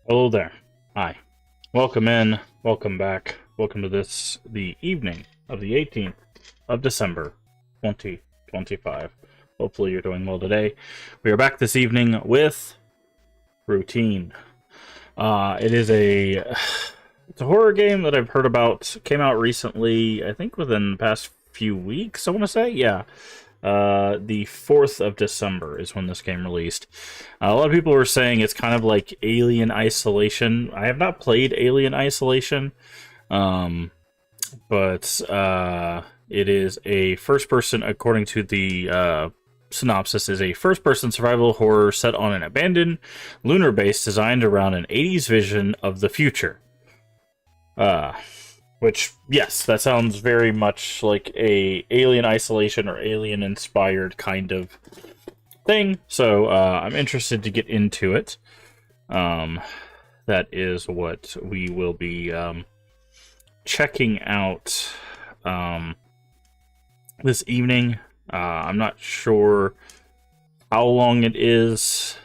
Hello there. Hi. Welcome in. Welcome back. Welcome to the evening of the 18th of December, 2025. Hopefully you're doing well today. We are back this evening with Routine. It's a horror game that I've heard about. Came out recently, I think within the past few weeks, I want to say. Yeah. The 4th of December is when this game released. A lot of people were saying it's kind of like Alien Isolation. I have not played Alien Isolation, but it is a first person, according to the synopsis is a first-person survival horror set on an abandoned lunar base designed around an 80s vision of the future. Which, yes, that sounds very much like a Alien Isolation or Alien-inspired kind of thing. So I'm interested to get into it. That is what we will be checking out this evening. I'm not sure how long it is.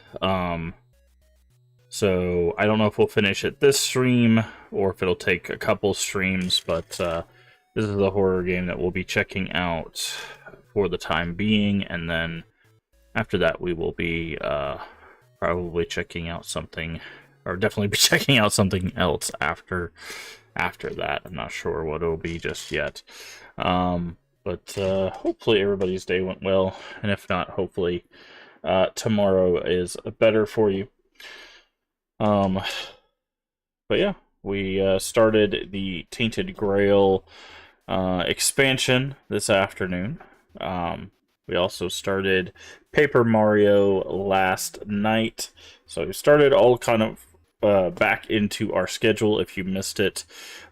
So I don't know if we'll finish it this stream or if it'll take a couple streams, but this is the horror game that we'll be checking out for the time being, and then after that we will be probably checking out something, or definitely be checking out something else after that. I'm not sure what it'll be just yet. But hopefully everybody's day went well, and if not, hopefully tomorrow is better for you. But yeah, we started the Tainted Grail expansion this afternoon. We also started Paper Mario last night, so we started all kind of back into our schedule. If you missed it,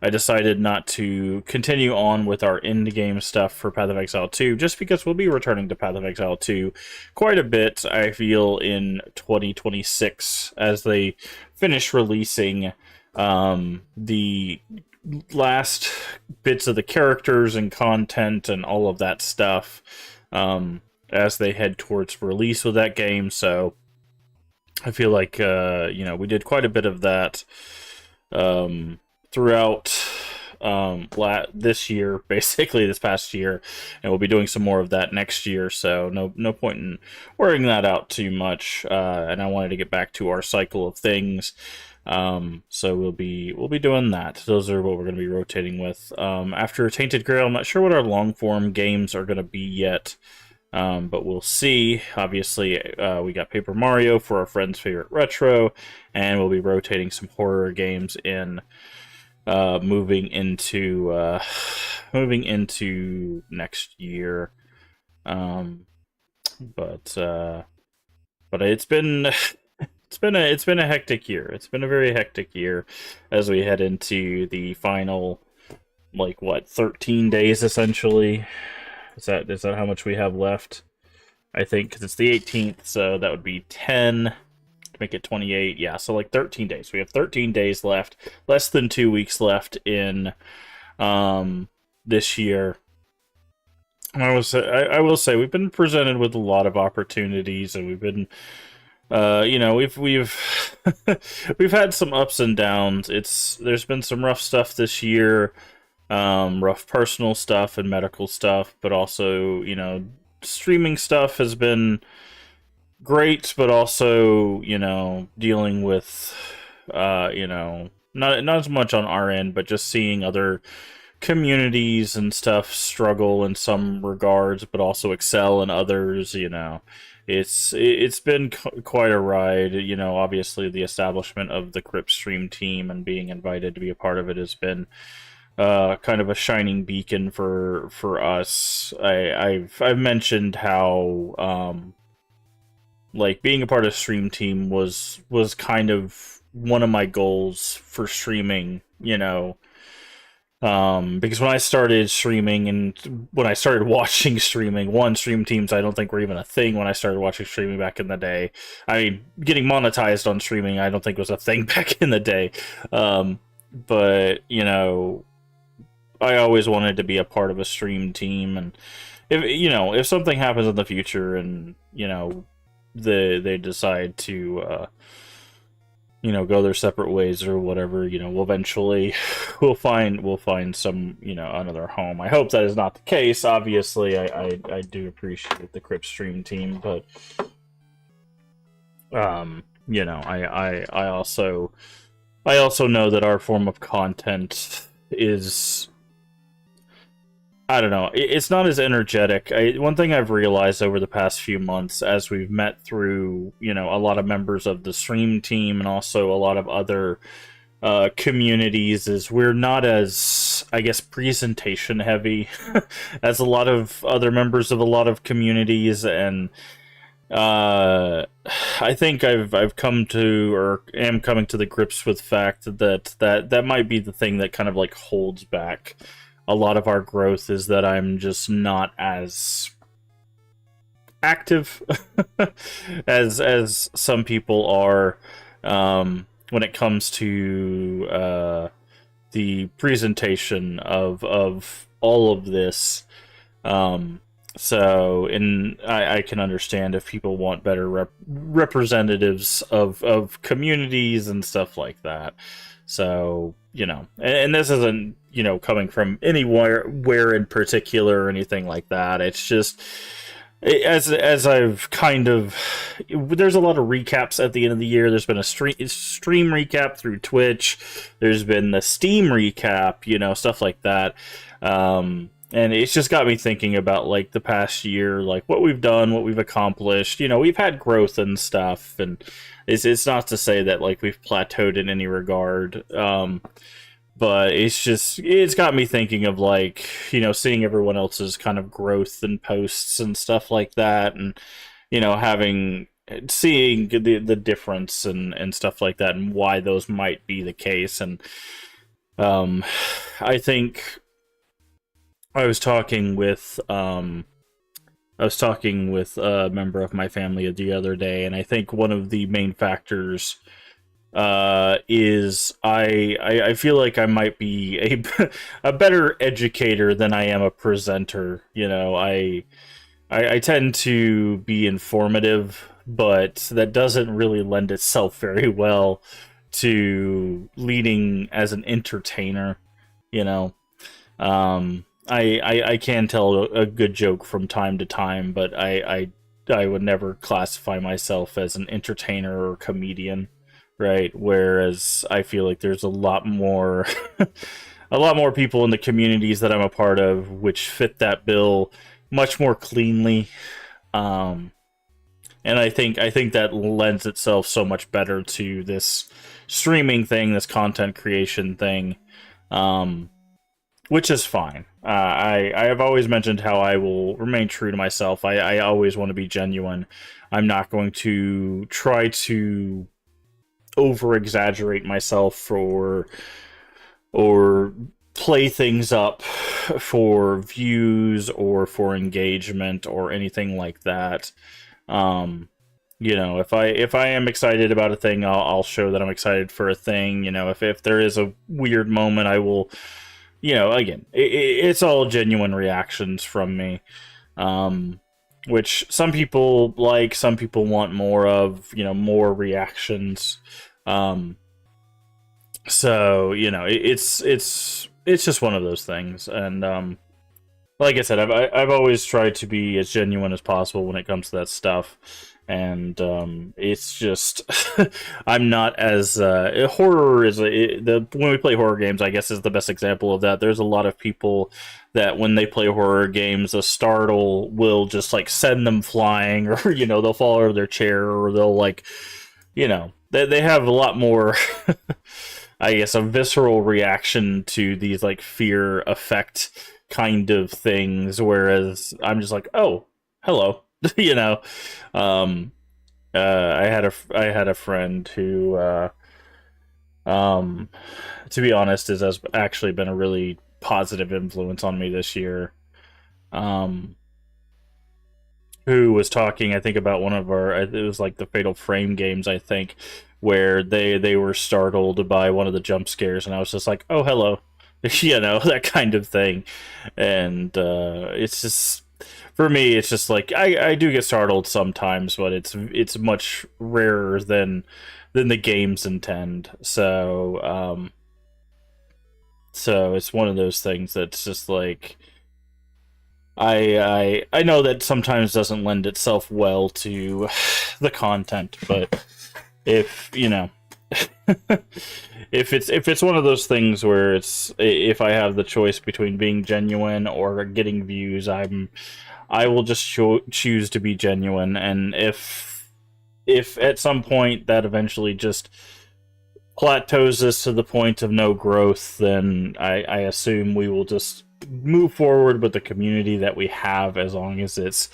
I decided not to continue on with our end-game stuff for Path of Exile 2, just because we'll be returning to Path of Exile 2 quite a bit, I feel, in 2026, as they finish releasing the last bits of the characters and content and all of that stuff as they head towards release with that game. So I feel like, we did quite a bit of that throughout this year, basically this past year, and we'll be doing some more of that next year, so no point in worrying that out too much, and I wanted to get back to our cycle of things, so we'll be doing that. Those are what we're going to be rotating with. After Tainted Grail, I'm not sure what our long-form games are going to be yet, but we'll see. Obviously, we got Paper Mario for our friend's favorite retro, and we'll be rotating some horror games in, moving into next year. But it's been it's been a hectic year. It's been a very hectic year as we head into the final, 13 days essentially. Is that how much we have left? I think, because it's the 18th, so that would be 10 to make it 28. Yeah, so 13 days. We have 13 days left, less than 2 weeks left in this year. And I will say we've been presented with a lot of opportunities, and we've been we've we've had some ups and downs. There's been some rough stuff this year. Rough personal stuff and medical stuff, but also, streaming stuff has been great, but also, dealing with, not as much on our end, but just seeing other communities and stuff struggle in some regards, but also excel in others. It's been quite a ride. Obviously the establishment of the Crypt Stream team and being invited to be a part of it has been kind of a shining beacon for us. I've mentioned how being a part of Stream Team was kind of one of my goals for streaming, because when I started streaming and when I started watching streaming, stream teams I don't think were even a thing when I started watching streaming back in the day. I mean, getting monetized on streaming I don't think was a thing back in the day. But I always wanted to be a part of a stream team, and if something happens in the future and they decide to go their separate ways or whatever, we'll eventually we'll find some another home. I hope that is not the case. Obviously, I do appreciate the Crypt Stream team, but I also know that our form of content is, I don't know, it's not as energetic. One thing I've realized over the past few months, as we've met through, a lot of members of the stream team and also a lot of other communities is we're not as, I guess, presentation heavy as a lot of other members of a lot of communities, and uh, I think I've come to, or am coming to the grips with the fact that might be the thing that kind of like holds back a lot of our growth, is that I'm just not as active as some people are, when it comes to the presentation of all of this. So, I can understand if people want better representatives of communities and stuff like that. So, and this isn't, coming from anywhere where in particular or anything like that. It's just, as I've kind of, there's a lot of recaps at the end of the year. There's been a stream recap through Twitch. There's been the Steam recap, stuff like that. And it's just got me thinking about like the past year, like what we've done, what we've accomplished. We've had growth and stuff, and it's not to say that like we've plateaued in any regard. But it's got me thinking of like, seeing everyone else's kind of growth and posts and stuff like that, and seeing the difference and stuff like that, and why those might be the case. And I think I was talking with a member of my family the other day, and I think one of the main factors is I feel like I might be a better educator than I am a presenter. I tend to be informative, but that doesn't really lend itself very well to leading as an entertainer. I can tell a good joke from time to time, but I would never classify myself as an entertainer or comedian, right? Whereas I feel like there's a lot more a lot more people in the communities that I'm a part of which fit that bill much more cleanly. And I think that lends itself so much better to this streaming thing, this content creation thing. Which is fine. I have always mentioned how I will remain true to myself. I always want to be genuine. I'm not going to try to over-exaggerate myself or play things up for views or for engagement or anything like that. If I am excited about a thing, I'll show that I'm excited for a thing. If there is a weird moment, I will. Again, it's all genuine reactions from me, which some people like, some people want more of, more reactions. So, it's just one of those things. And, like I said, I've always tried to be as genuine as possible when it comes to that stuff. And it's just I'm not as horror is when we play horror games, I guess, is the best example of that. There's a lot of people that when they play horror games, a startle will just like send them flying, or they'll fall out of their chair, or they'll like they have a lot more I guess a visceral reaction to these like fear effect kind of things, whereas I'm just like, oh, hello. I had a friend who, to be honest, has actually been a really positive influence on me this year. Who was talking, I think, about one of it was like the Fatal Frame games, I think, where they were startled by one of the jump scares, and I was just like, oh, hello, that kind of thing. And it's just, for me, it's just like I do get startled sometimes, but it's much rarer than the games intend. So so it's one of those things that's just like I know that sometimes doesn't lend itself well to the content, but if if it's one of those things where if I have the choice between being genuine or getting views, I will just choose to be genuine. And if at some point that eventually just plateaus this to the point of no growth, then I assume we will just move forward with the community that we have, as long as it's,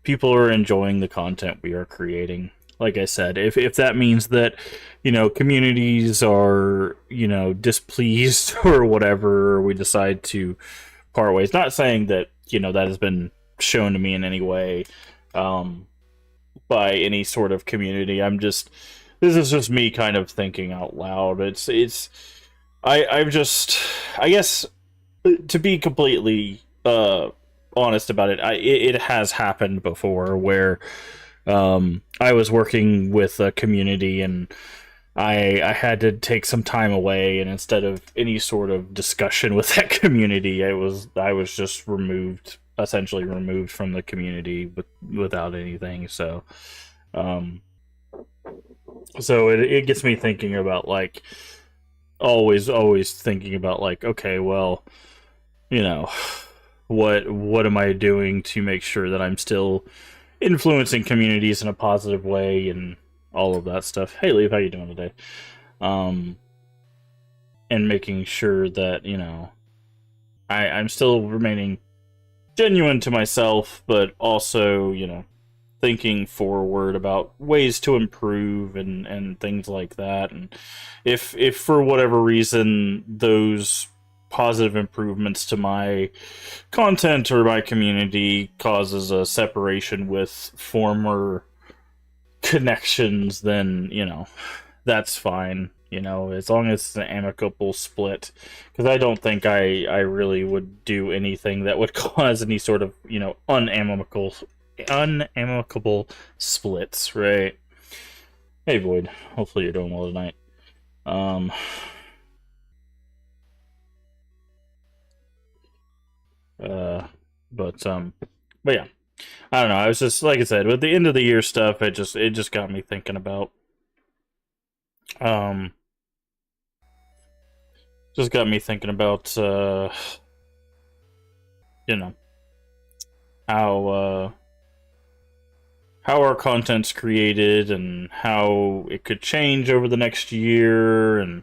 people are enjoying the content we are creating. Like I said, if that means that, communities are, displeased or whatever, or we decide to part ways, not saying that, that has been shown to me in any way, by any sort of community. This is just me kind of thinking out loud. I've just, I guess, to be completely honest about it, it has happened before where I was working with a community, and I had to take some time away, and instead of any sort of discussion with that community, I was just essentially removed from the community without anything. Um, so it gets me thinking about, like, always thinking about, like, okay, well, you know, what am I doing to make sure that I'm still influencing communities in a positive way and all of that stuff. Hey, Leave, how you doing today? Um, and making sure that, I'm still remaining genuine to myself, but also, thinking forward about ways to improve and things like that. And if for whatever reason those positive improvements to my content or my community causes a separation with former connections, then that's fine, as long as it's an amicable split, because I don't think I really would do anything that would cause any sort of unamicable splits, right? Hey, Void, hopefully you're doing well tonight. um uh but yeah, I don't know. I was just, like I said, with the end of the year stuff, it just got me thinking about, um just got me thinking about, you know how how our content's created and how it could change over the next year, and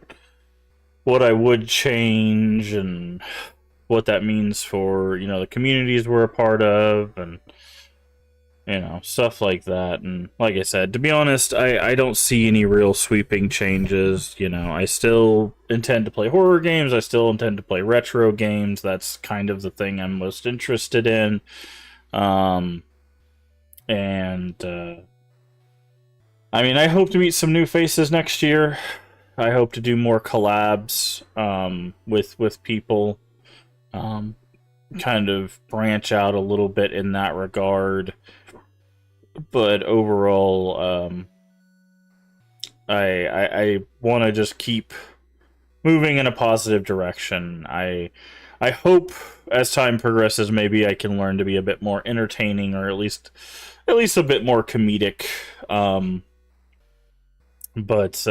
what I would change, and what that means for, the communities we're a part of, and stuff like that. And like I said, to be honest, I don't see any real sweeping changes. I still intend to play horror games, I still intend to play retro games. That's kind of the thing I'm most interested in. um and I mean, I hope to meet some new faces next year. I hope to do more collabs, with people, um kind of branch out a little bit in that regard. But overall, I want to just keep moving in a positive direction. I hope as time progresses, maybe I can learn to be a bit more entertaining, or at least a bit more comedic. But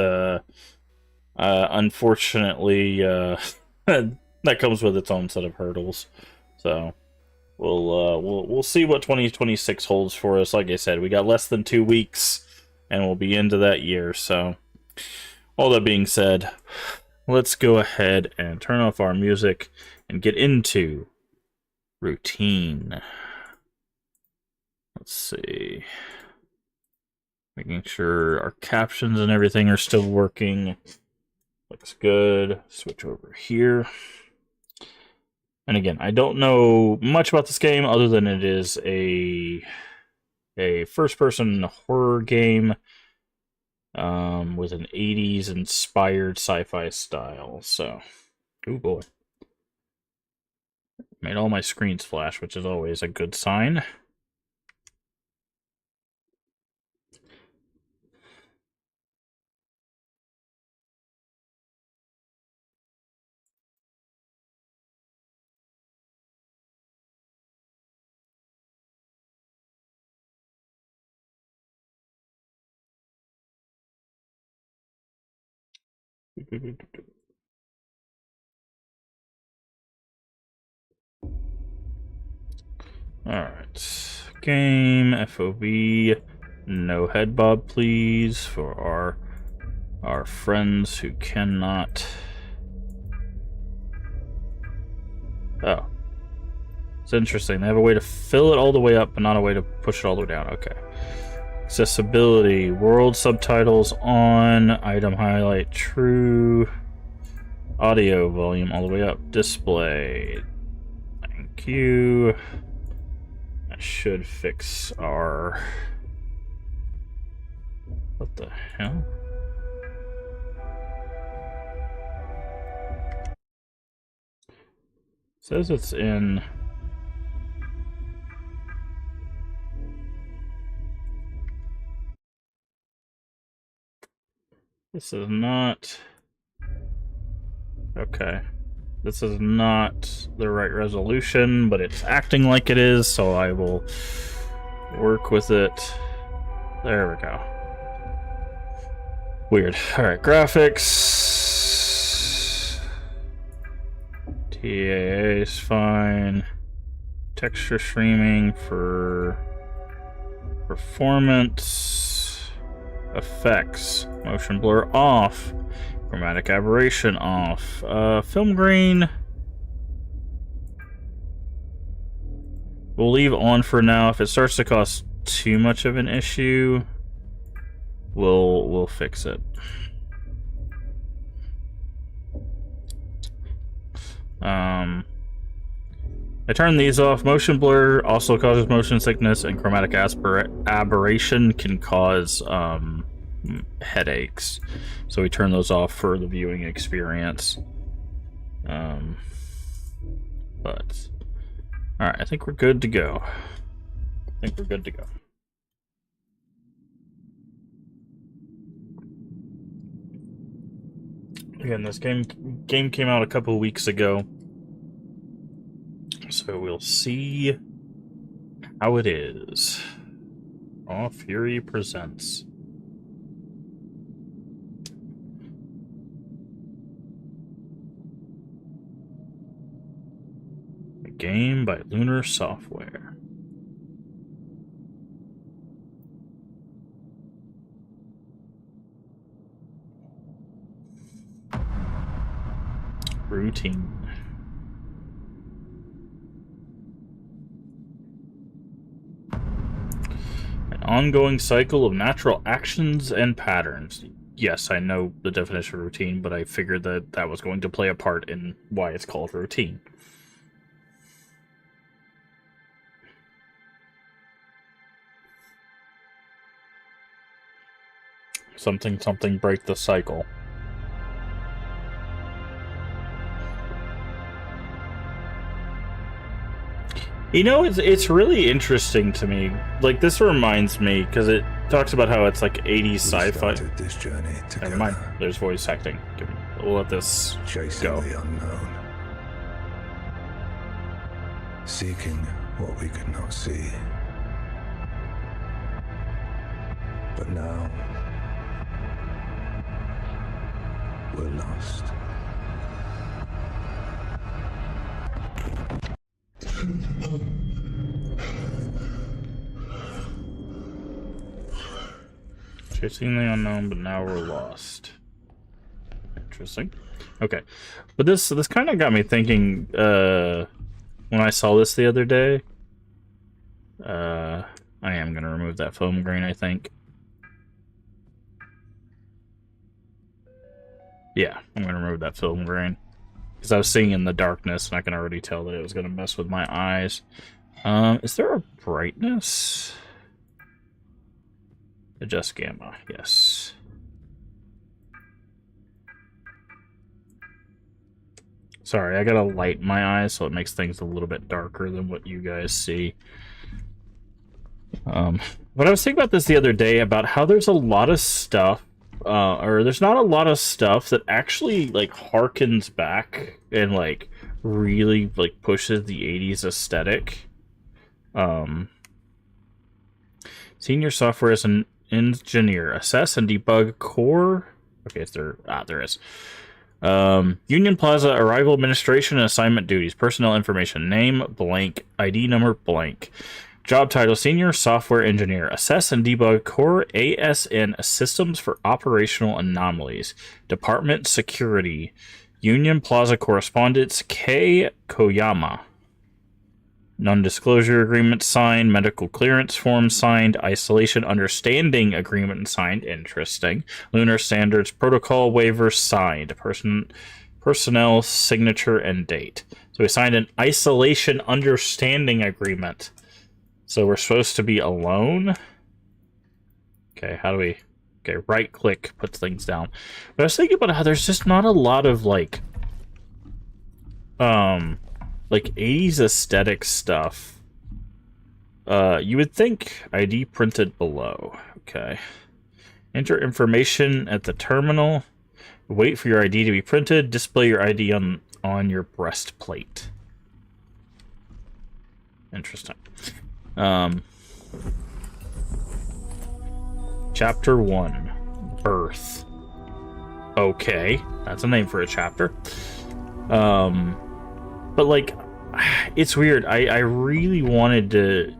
unfortunately, that comes with its own set of hurdles. So we'll see what 2026 holds for us. Like I said, we got less than 2 weeks, and we'll be into that year. So, all that being said, let's go ahead and turn off our music and get into routine. Let's see. Making sure our captions and everything are still working. Looks good. Switch over here. And again, I don't know much about this game other than it is a first-person horror game, with an 80s inspired sci-fi style. So, oh boy. Made all my screens flash, which is always a good sign. Alright. Game, FOV. No head bob, please, for our friends who cannot... Oh. It's interesting. They have a way to fill it all the way up, but not a way to push it all the way down. Okay. Accessibility. World subtitles on. Item highlight true. Audio volume all the way up. Display. Thank you. That should fix our... What the hell? It says it's in... This is not... Okay. This is not the right resolution, but it's acting like it is, so I will work with it. There we go. Weird. Alright, graphics. TAA is fine. Texture streaming for performance. Effects. Motion blur off. Chromatic aberration off. Film grain. We'll leave on for now. If it starts to cause too much of an issue, we'll fix it. I turn these off. Motion blur also causes motion sickness, and chromatic aberration can cause headaches. So we turn those off for the viewing experience. But alright, I think we're good to go. Again, this game came out a couple weeks ago, so we'll see how it is. Raw Fury presents. A game by Lunar Software. Routine. An ongoing cycle of natural actions and patterns. Yes, I know the definition of routine, but I figured that that was going to play a part in why it's called routine. Something break the cycle. You know, it's really interesting to me. Like, this reminds me, because it talks about how it's like 80s sci-fi. This journey together. Never mind, there's voice acting. We'll let this Chasing go. the unknown. Seeking what we could not see. But now, we're lost. Chasing the unknown, but now we're lost. Interesting. Okay, but this kind of got me thinking. When I saw this the other day, I am gonna remove that foam grain, I think. Yeah, I'm gonna remove that film grain because I was seeing in the darkness, and I can already tell that it was gonna mess with my eyes. Is there a brightness? Adjust gamma, yes. Sorry, I gotta light my eyes so it makes things a little bit darker than what you guys see. But I was thinking about this the other day about how there's a lot of stuff, or there's not a lot of stuff that actually like harkens back and like really like pushes the 80s aesthetic. Senior software as an engineer, assess and debug core. Okay, is there? There is. Union Plaza arrival administration and assignment duties, personnel information, name blank, ID number blank. Job title: Senior Software Engineer. Assess and debug core ASN systems for operational anomalies. Department Security. Union Plaza Correspondence K. Koyama. Non-disclosure agreement signed. Medical clearance form signed. Isolation understanding agreement signed. Interesting. Lunar Standards Protocol waiver signed. Personnel signature and date. So we signed an isolation understanding agreement. So we're supposed to be alone? Okay, how do we... Okay, right click puts things down. But I was thinking about how there's just not a lot of, like 80s aesthetic stuff. You would think ID printed below. Okay. Enter information at the terminal. Wait for your ID to be printed. Display your ID on your breastplate. Interesting. Chapter 1. Birth. Okay. That's a name for a chapter. But, like, it's weird. I really wanted to...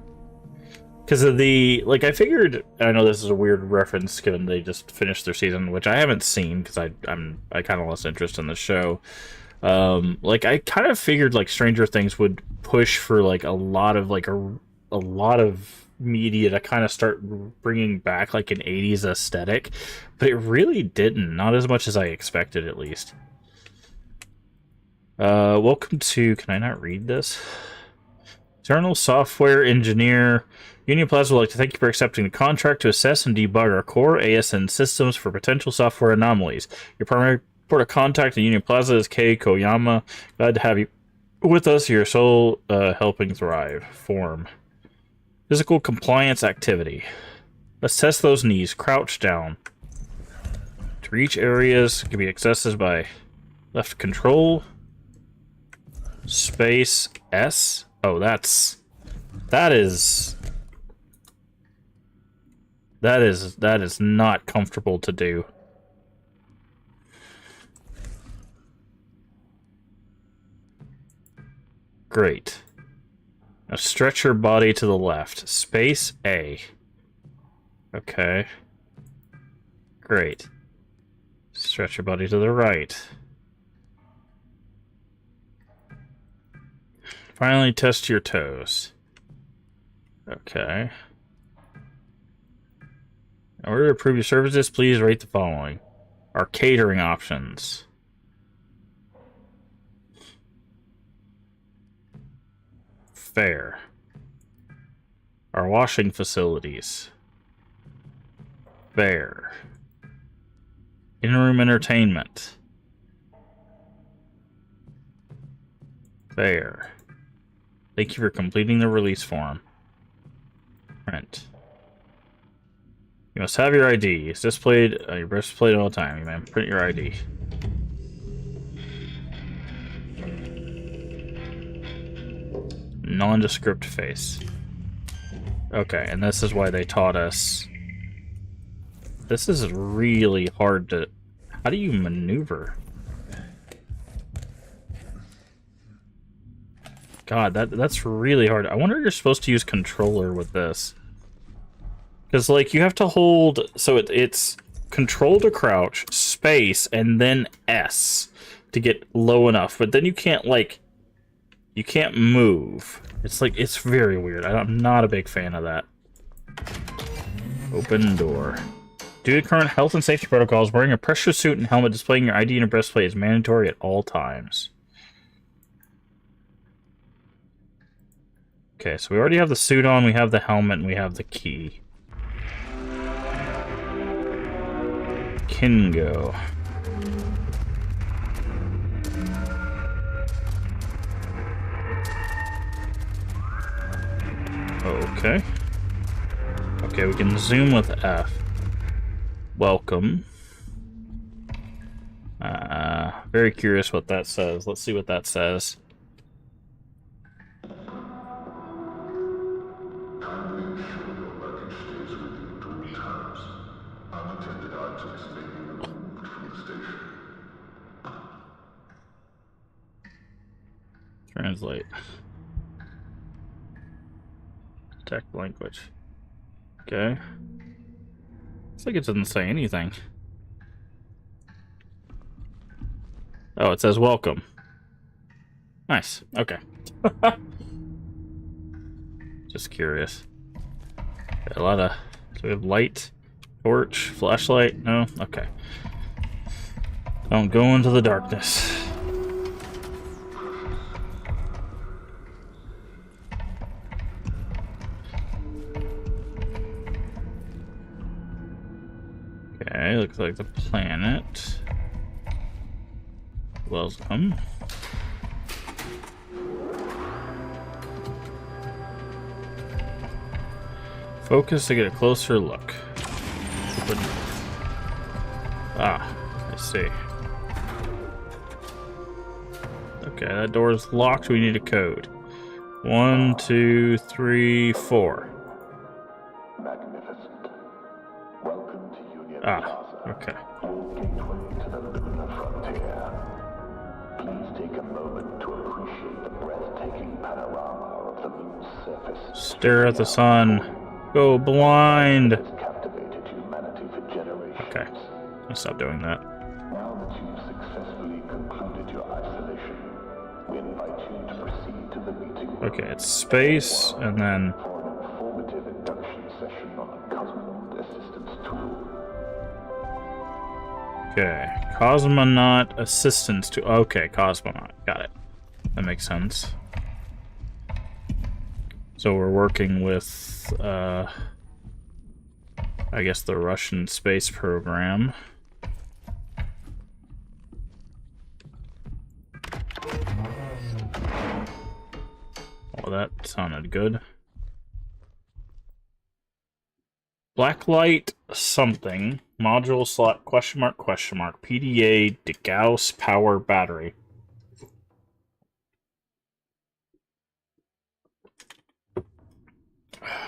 Because of the... Like, I figured... I know this is a weird reference, given they just finished their season, which I haven't seen, because I kind of lost interest in the show. Like, I kind of figured, like, Stranger Things would push for, like, a lot of media to kind of start bringing back, like, an 80s aesthetic. But it really didn't. Not as much as I expected, at least. Welcome to... Can I not read this? Eternal Software Engineer. Union Plaza would like to thank you for accepting the contract to assess and debug our core ASN systems for potential software anomalies. Your primary port of contact at Union Plaza is K. Koyama. Glad to have you with us. Your soul helping thrive. Form. Physical compliance activity. Let's test those knees. Crouch down. To reach areas can be accessed by left control. Space S. Oh, that is not comfortable to do. Great. Now stretch your body to the left. Space A. Okay. Great. Stretch your body to the right. Finally, test your toes. Okay. In order to approve your services, please rate the following. Our catering options. Fair. Our washing facilities. Fair. In-room entertainment. Fair. Thank you for completing the release form. Print. You must have your ID. It's displayed on your breastplate all the time. You may print your ID. Nondescript face. Okay, and this is why they taught us. This is really hard to... How do you maneuver? God, that's really hard. I wonder if you're supposed to use controller with this. Because, like, you have to hold... So it's control to crouch, space, and then S to get low enough. But then you can't, like... You can't move. It's like... It's very weird. I'm not a big fan of that. Open door. Due to current health and safety protocols, wearing a pressure suit and helmet displaying your ID and breastplate is mandatory at all times. Okay, so we already have the suit on, we have the helmet, and we have the key. Kingo. Okay. Okay, we can zoom with F. Welcome. Very curious what that says. Let's see what that says. Translate. Check language. Okay. Looks like it doesn't say anything. Oh, it says welcome. Nice. Okay. Just curious. Got a lot of... So we have light, torch, flashlight. No? Okay. Don't go into the darkness. Okay, looks like the planet. Welcome. Focus to get a closer look. Ah, I see. Okay, that door is locked. We need a code. 1, 2, 3, 4. Magnificent. Welcome to Union Ah, Plaza. okay. Your gateway to the lunar frontier. Please take a moment to appreciate the breathtaking panorama of the moon's surface. Stare at the sun. Go blind. Has captivated humanity for generations. Okay, I'll stop doing that. Now that you've successfully concluded your isolation, we invite you to proceed to the meeting. Okay, it's space, and then... For an informative induction session on the Cosmonaut Assistance Tool. Okay, Cosmonaut Assistance to... Okay, Cosmonaut. Got it. That makes sense. So we're working with, I guess the Russian space program. Oh, that sounded good. Blacklight something. Module slot question mark, PDA DeGauss power battery.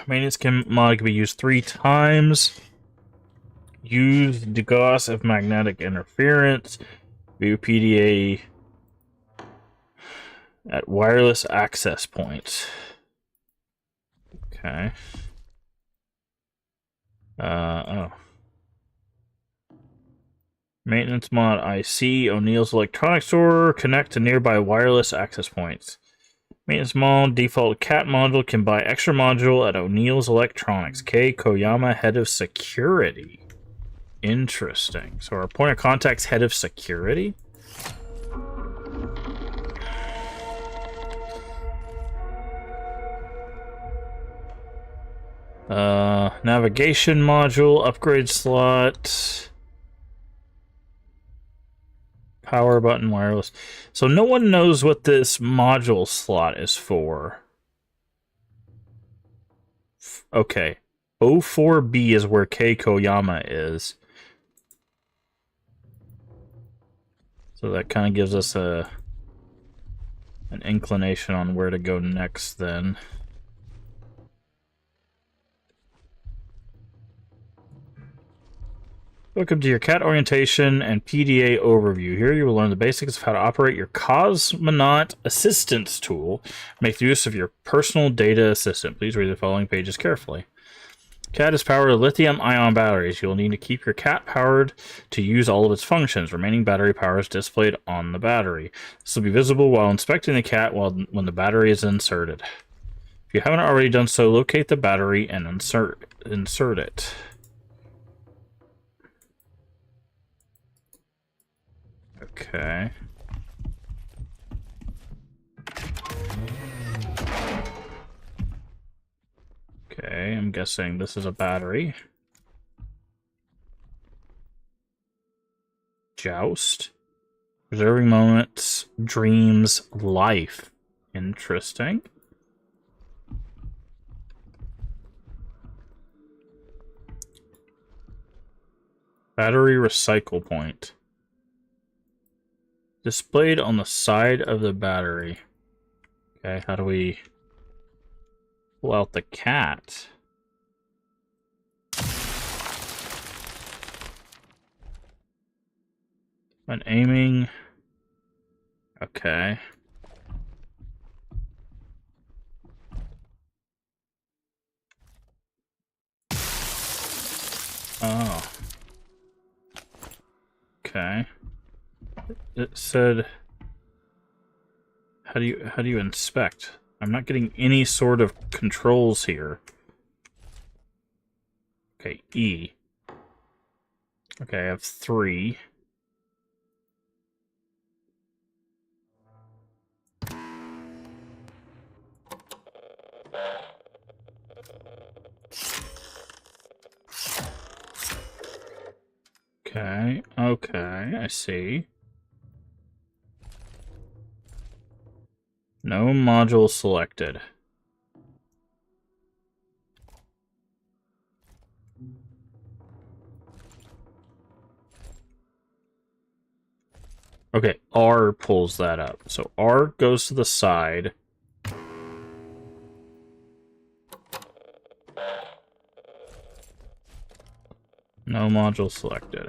Maintenance mod can be used 3 times. Use DeGauss if magnetic interference. View PDA at wireless access points. Okay. Oh. Maintenance mod IC, O'Neill's Electronics Store, connect to nearby wireless access points. Maintenance mod, default CAT module, can buy extra module at O'Neill's Electronics. K. Koyama, head of security. Interesting. So our point of contact's head of security? Navigation module, upgrade slot, power button, wireless. So no one knows what this module slot is for. Okay. O4B is where K Koyama is. So that kind of gives us an inclination on where to go next then. Welcome to your CAT orientation and PDA overview. Here you will learn the basics of how to operate your Cosmonaut Assistance tool. Make use of your personal data assistant. Please read the following pages carefully. CAT is powered with lithium-ion batteries. You will need to keep your CAT powered to use all of its functions. Remaining battery power is displayed on the battery. This will be visible while inspecting the CAT when the battery is inserted. If you haven't already done so, locate the battery and insert it. Okay. Okay, I'm guessing this is a battery. Joust. Preserving moments, dreams, life. Interesting. Battery recycle point. Displayed on the side of the battery. Okay, how do we pull out the CAT? When aiming. Okay. Oh. Okay. It said, how do you inspect? I'm not getting any sort of controls here. Okay, E. Okay, I have 3. Okay, okay, I see. No module selected. Okay, R pulls that up. So R goes to the side. No module selected.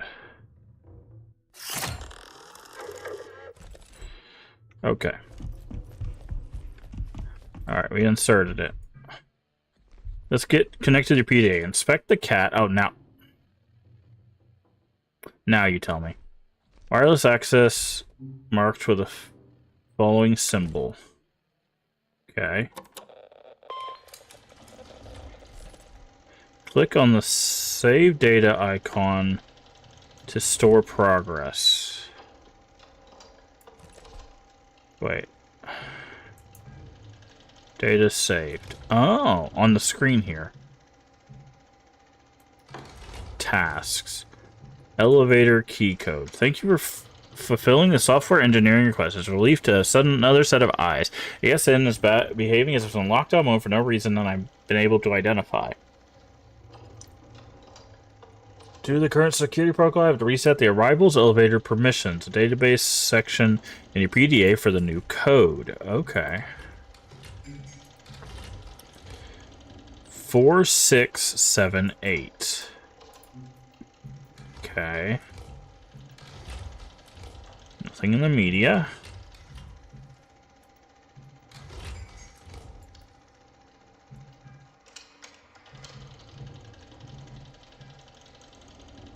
Okay. Alright, we inserted it. Let's get connected to PDA. Inspect the cat. Oh, now. Now you tell me. Wireless access marked with the following symbol. Okay. Click on the save data icon to store progress. Wait. Data saved. Oh, on the screen here. Tasks. Elevator key code. Thank you for fulfilling the software engineering request. It's a relief to another set of eyes. ASN is behaving as if it's in lockdown mode for no reason that I've been able to identify. Due to the current security protocol, I have to reset the arrivals elevator permissions, a database section in your PDA for the new code. Okay. 4678. Okay. Nothing in the media.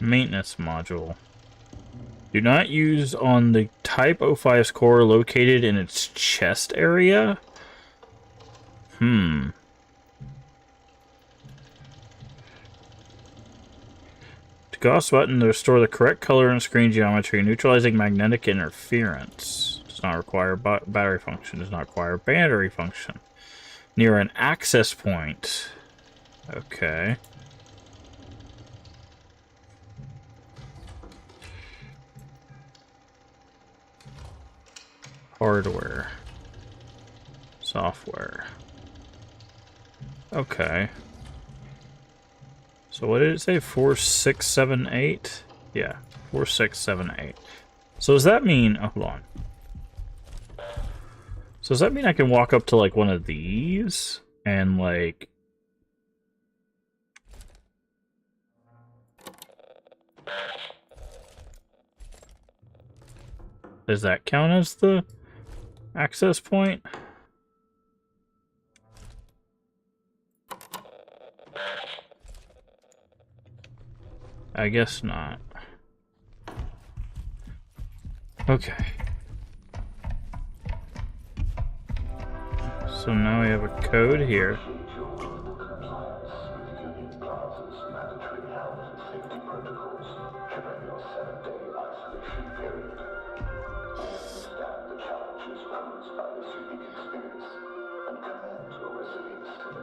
Maintenance module. Do not use on the Type 05's core located in its chest area? To GAUS button to restore the correct color and screen geometry, neutralizing magnetic interference. Does not require battery function. Does not require battery function. Near an access point. Okay. Hardware. Software. Okay. So what did it say? 4678? Yeah, 4678. So does that mean... Oh, hold on. So does that mean I can walk up to, like, one of these? And, like... Does that count as the access point? I guess not. Okay. So now we have a code here.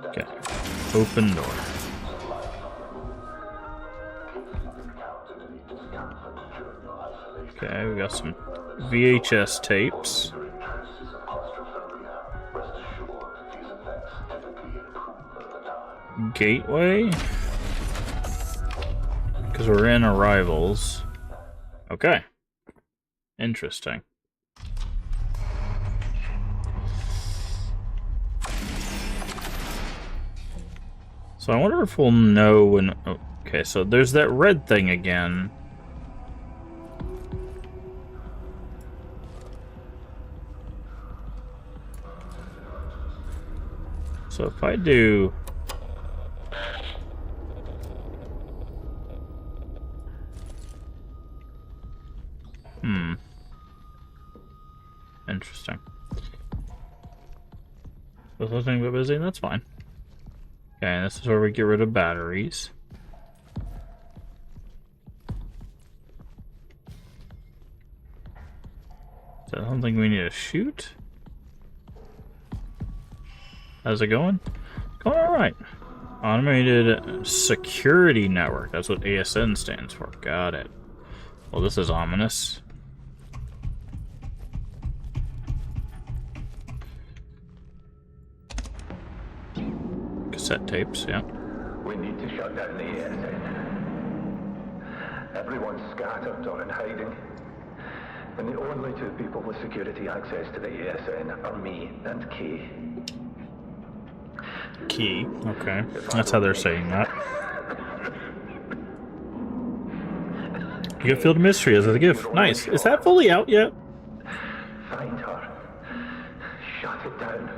Okay. Open door. Okay, we got some VHS tapes. Gateway? Because we're in Arrivals. Okay. Interesting. So I wonder if we'll know when... Oh, okay, so there's that red thing again. So if I do... Hmm. Interesting. Was listening but busy? That's fine. Okay, this is where we get rid of batteries. Is that something we need to shoot? How's it going? Going alright. Automated Security Network. That's what ASN stands for. Got it. Well, this is ominous. Cassette tapes, yeah. We need to shut down the ASN. Everyone's scattered or in hiding. And the only two people with security access to the ASN are me and Kay. Key. Okay. That's how they're saying that. You get Field of Mystery as a gift. Nice. Is that fully out yet? Find her. Shut it down.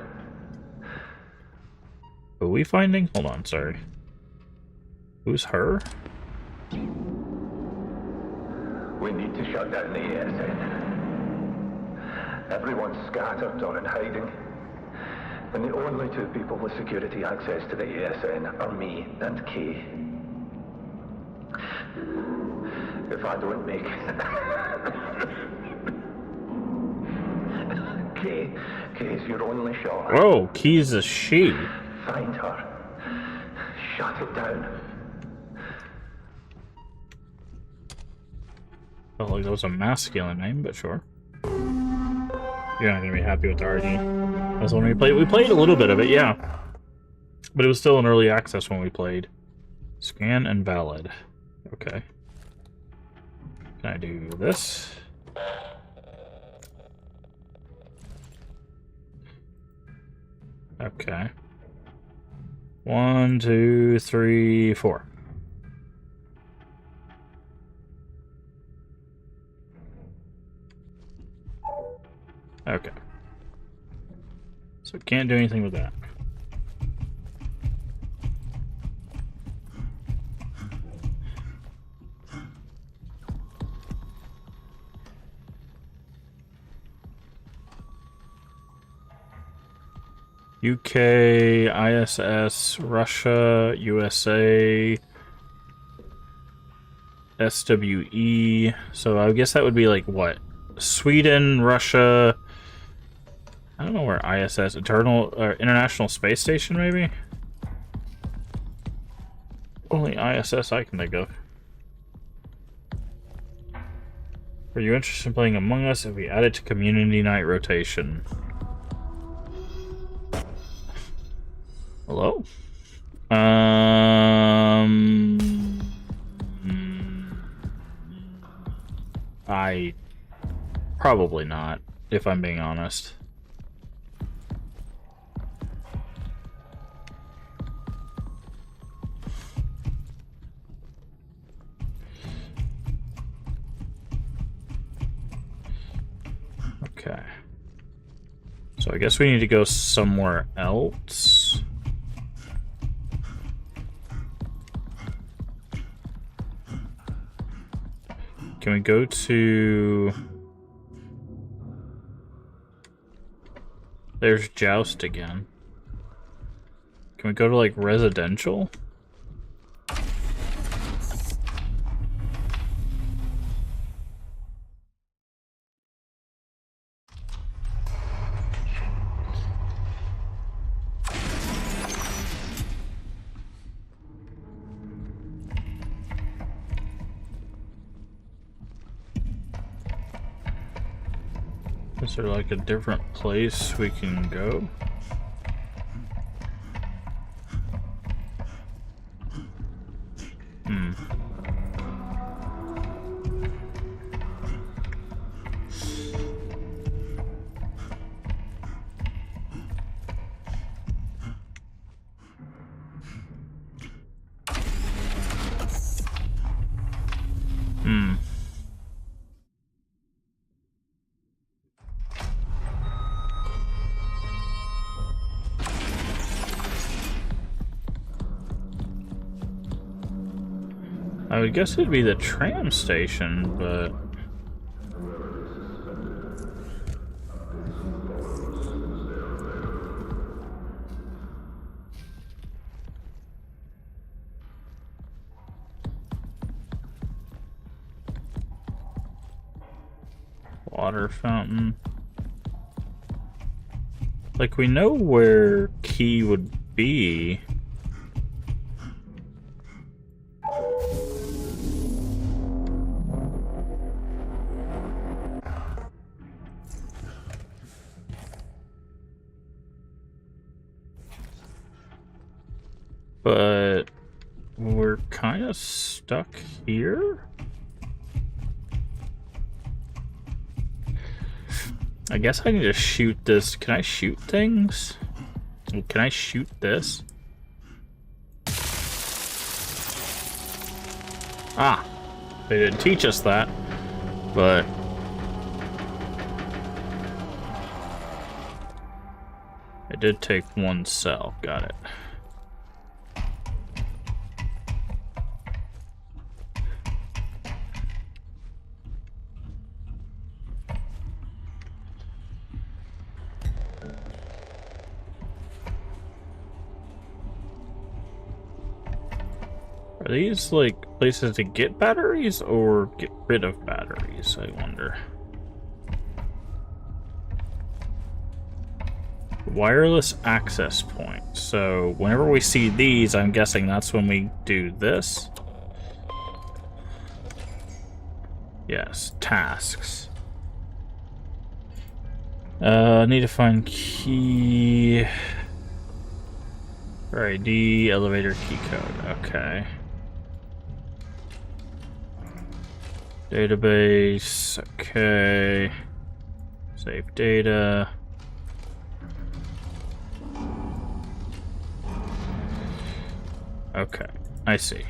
Are we finding? Hold on, sorry. Who's her? We need to shut down the ASN. Everyone's scattered or in hiding. And the only two people with security access to the ASN are me and Kay. If I don't make Kay's your only shot. Whoa, Key's a she. Find her. Shut it down. Felt like that was a masculine name, but sure. You're not gonna be happy with the RD. That's when we played. We played a little bit of it, yeah. But it was still in early access when we played. Scan and valid. Okay. Can I do this? Okay. 1, 2, 3, 4. Okay. So can't do anything with that. UK, ISS, Russia, USA, SWE. So I guess that would be like what? Sweden, Russia. I don't know where ISS, International Space Station, maybe? Only ISS I can think of. Are you interested in playing Among Us if we add it to community night rotation? Hello? I probably not, if I'm being honest. Okay. So I guess we need to go somewhere else. Can we go to... There's Joust again. Can we go to, like, residential? Is there like a different place we can go? I would guess it'd be the tram station, but Water fountain. Like, we know where key would be. But we're kind of stuck here. I guess I need to shoot this. Can I shoot things? Can I shoot this? Ah, they didn't teach us that, but I did take one cell. Got it. Are these like places to get batteries or get rid of batteries? I wonder. Wireless access point. So whenever we see these, I'm guessing that's when we do this. Yes, tasks. Need to find key. For ID, elevator key code. Okay. Database. Okay. Save data. Okay, I see.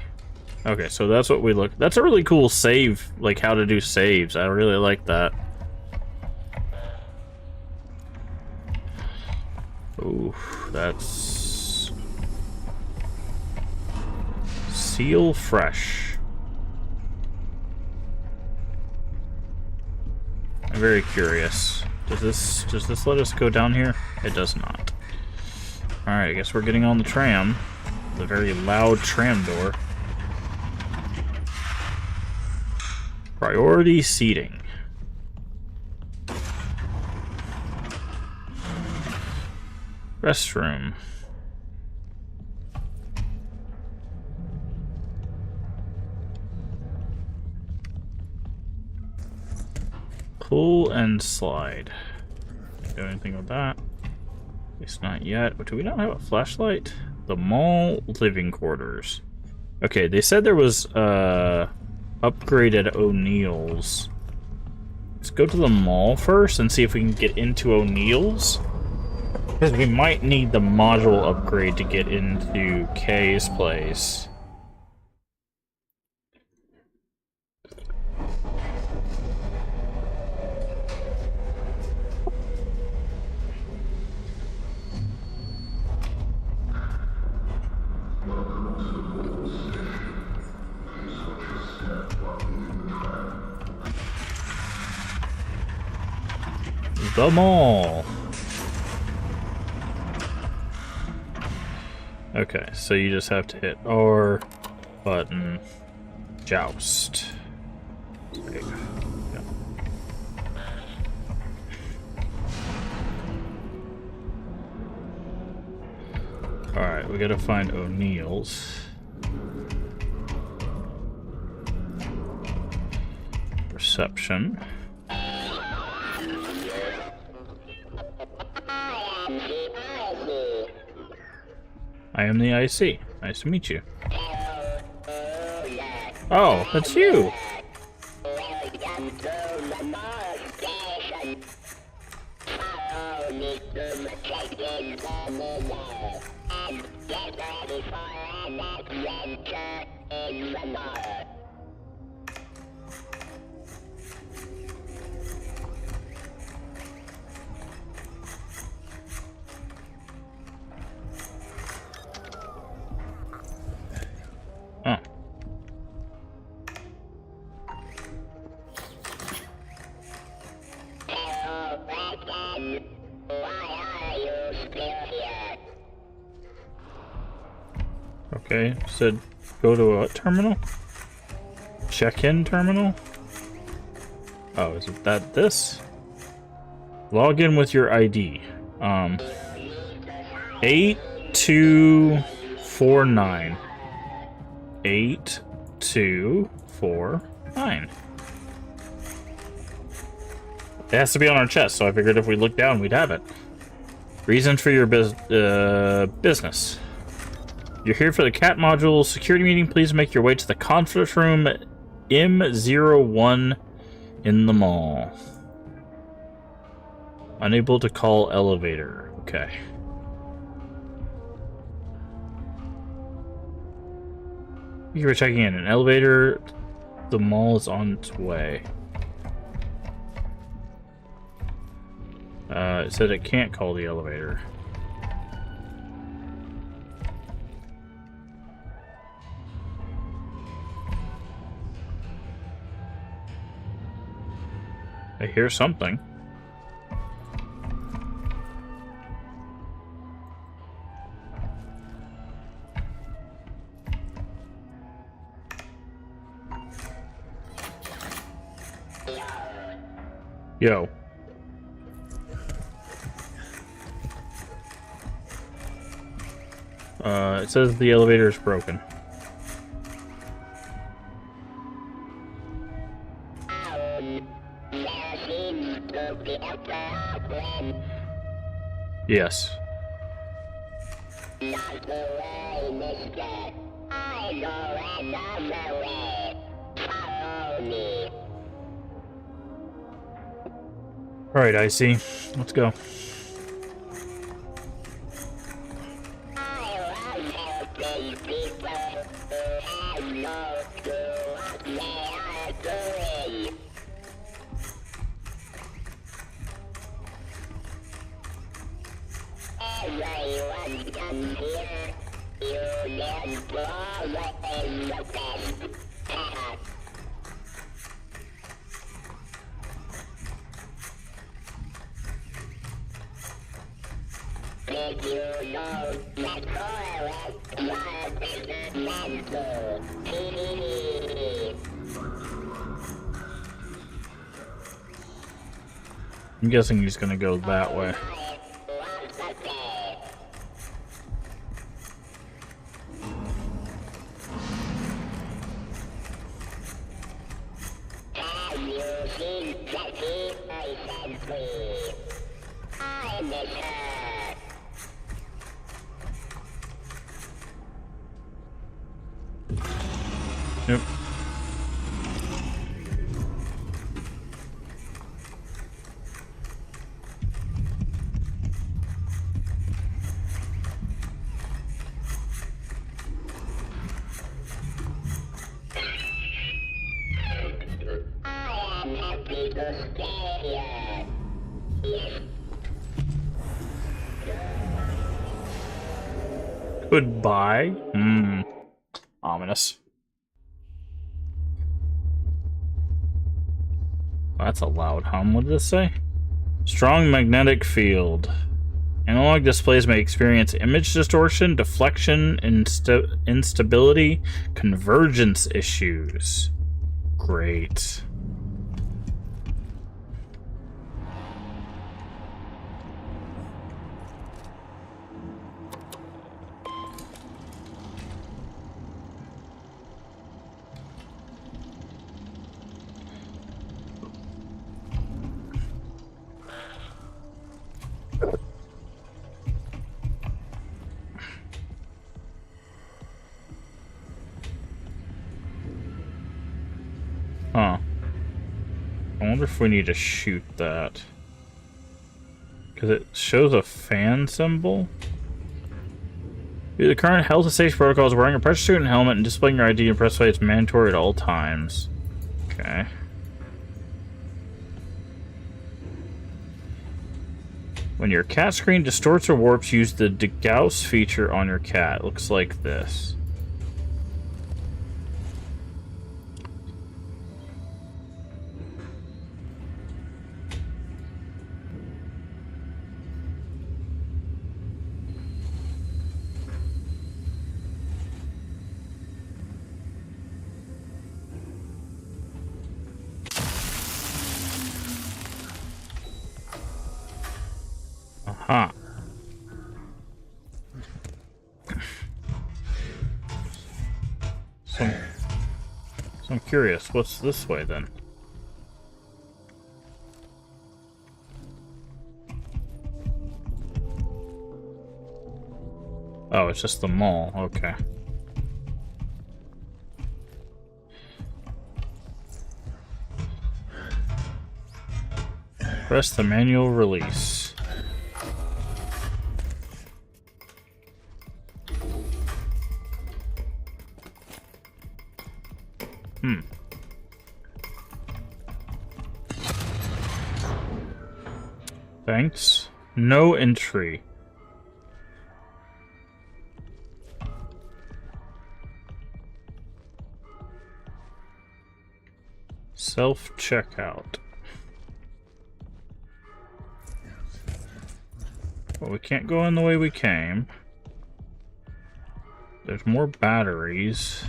Okay, so that's what we look. That's a really cool save, like how to do saves. I really like that. Ooh, that's Seal Fresh. I'm very curious. Does this let us go down here? It does not. All right, I guess we're getting on the tram. The very loud tram door. Priority seating. Restroom. Pull and slide. Do anything with that? At least not yet. But do we not have a flashlight? The mall living quarters. Okay, they said there was upgrade at O'Neill's. Let's go to the mall first and see if we can get into O'Neill's. Because we might need the module upgrade to get into Kay's place. The mall. Okay, so you just have to hit R button, joust. Save. Yeah. Alright, we gotta find O'Neill's. Reception. I am the IC. Nice to meet you. Oh, that's you! Oh. Okay, said go to a terminal? Check-in terminal? Oh, is it that this? Log in with your ID. 8249. 8249. It has to be on our chest, so I figured if we look down, we'd have it. Reason for your business. You're here for the CAT module security meeting. Please make your way to the conference room M01 in the mall. Unable to call elevator. Okay. You were checking in an elevator. The mall is on its way. It said it can't call the elevator. I hear something. Yo. It says the elevator is broken. Yes. Alright, I see. Let's go. I'm guessing he's gonna go that way. Yep. Goodbye. Ominous. That's a loud hum. What did this say? Strong magnetic field. Analog displays may experience image distortion, deflection, instability, convergence issues. Great. Huh. I wonder if we need to shoot that. Because it shows a fan symbol. The current health and safety protocols: wearing a pressure suit and helmet and displaying your ID and press play is mandatory at all times. Okay. When your cat screen distorts or warps, use the degauss feature on your cat. It looks like this. Huh. So I'm curious, what's this way then? Oh, it's just the mall, okay. Press the manual release. Thanks. No entry. Self-checkout. Well, we can't go in the way we came. There's more batteries.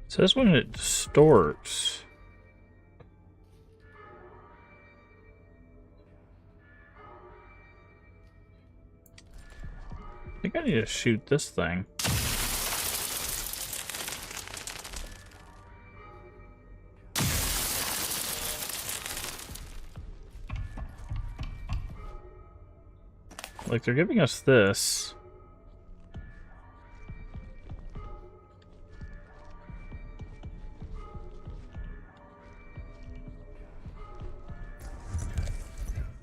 It says when it distorts. I think I need to shoot this thing. Like, they're giving us this.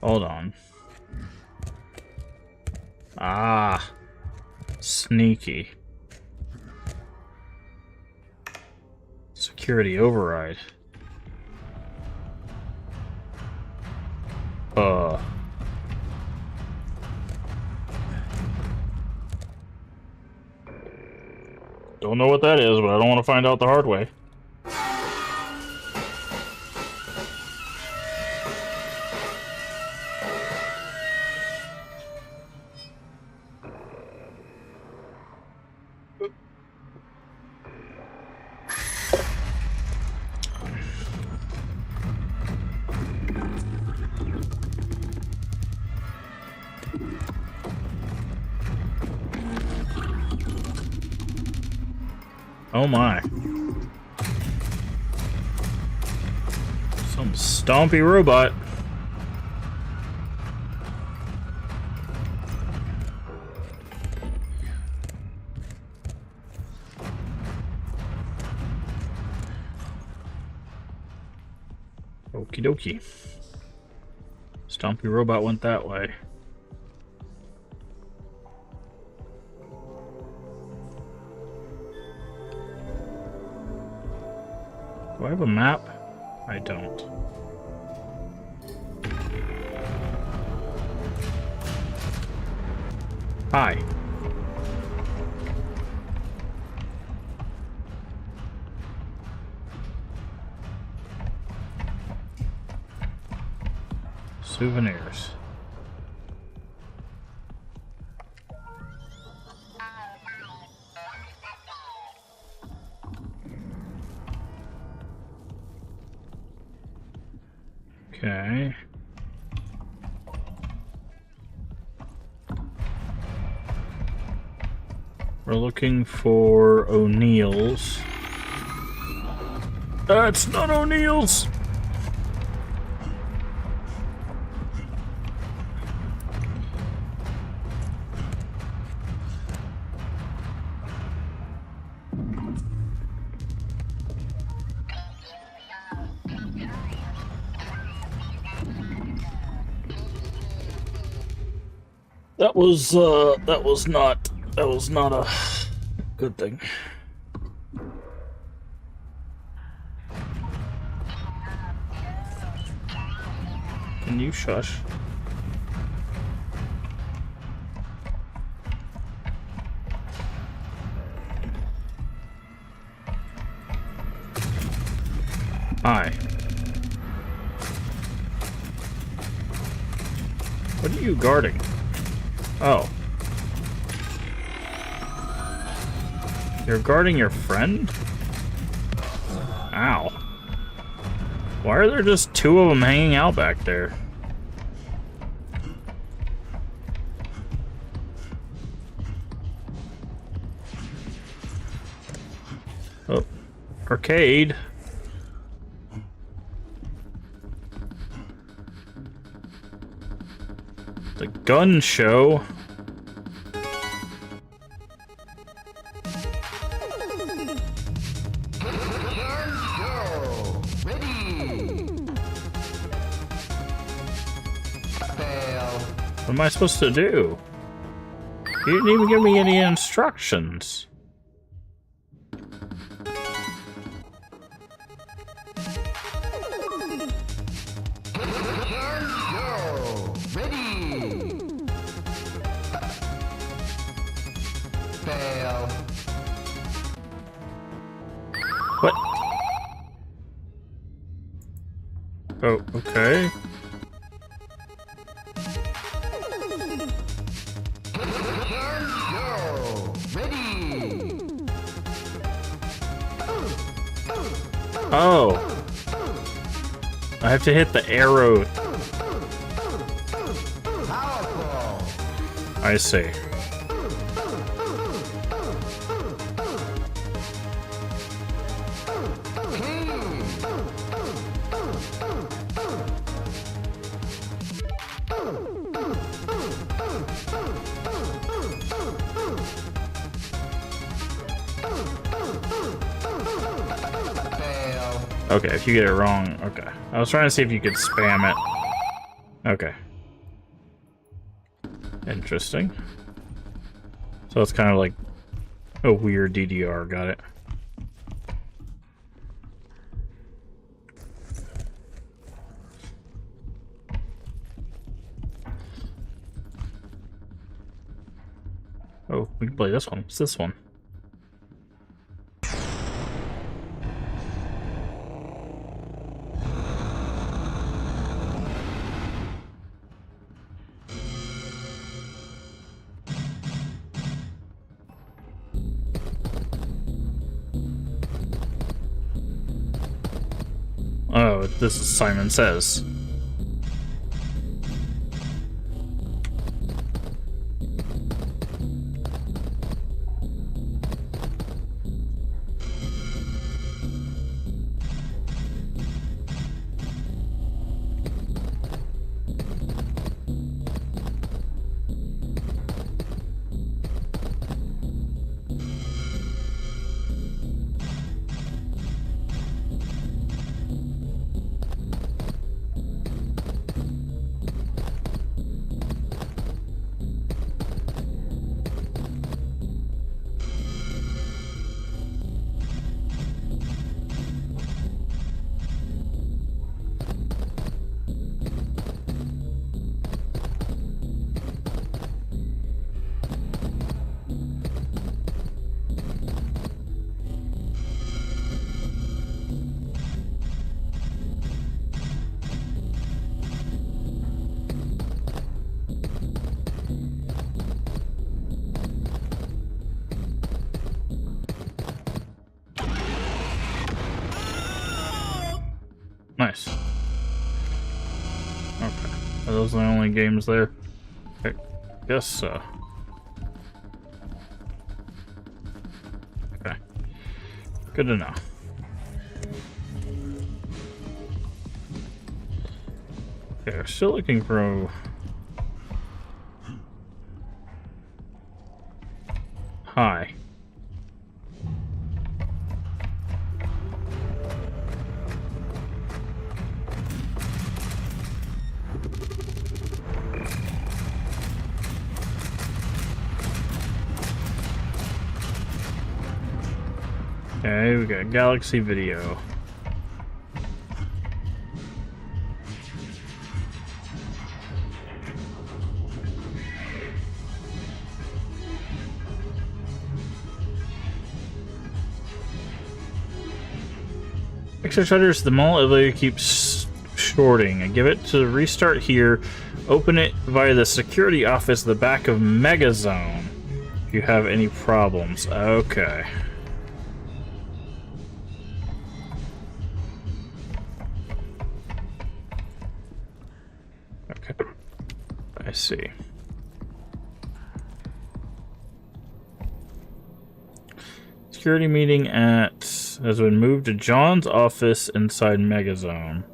Hold on. Ah. Sneaky. Security override. Don't know what that is, but I don't want to find out the hard way. Oh my. Some stompy robot. Okie dokie. Stompy robot went that way. Do I have a map? I don't. Hi. Souvenirs. Okay. We're looking for O'Neill's. It's not O'Neill's! That was not a good thing. Can you shush? Hi. What are you guarding? Oh. You're guarding your friend? Ow. Why are there just two of them hanging out back there? Oh. Arcade. The gun show. What am I supposed to do? You didn't even give me any instructions. What? Oh, okay. Oh. I have to hit the arrow. I see. Okay, if you get it wrong, okay. I was trying to see if you could spam it. Okay. Interesting. So it's kind of like a weird DDR, got it. Oh, we can play this one. What's this one? Oh, this is Simon Says. Nice. Okay. Are those the only games there? I guess so. Okay. Good to know. Okay, we're still looking for a... Hi. Okay, we got Galaxy Video. Extra shutters, the mall elevator keeps shorting. I give it to restart here. Open it via the security office at the back of Megazone. If you have any problems. Okay. Okay. I see. Security meeting has been moved to John's office inside Megazone.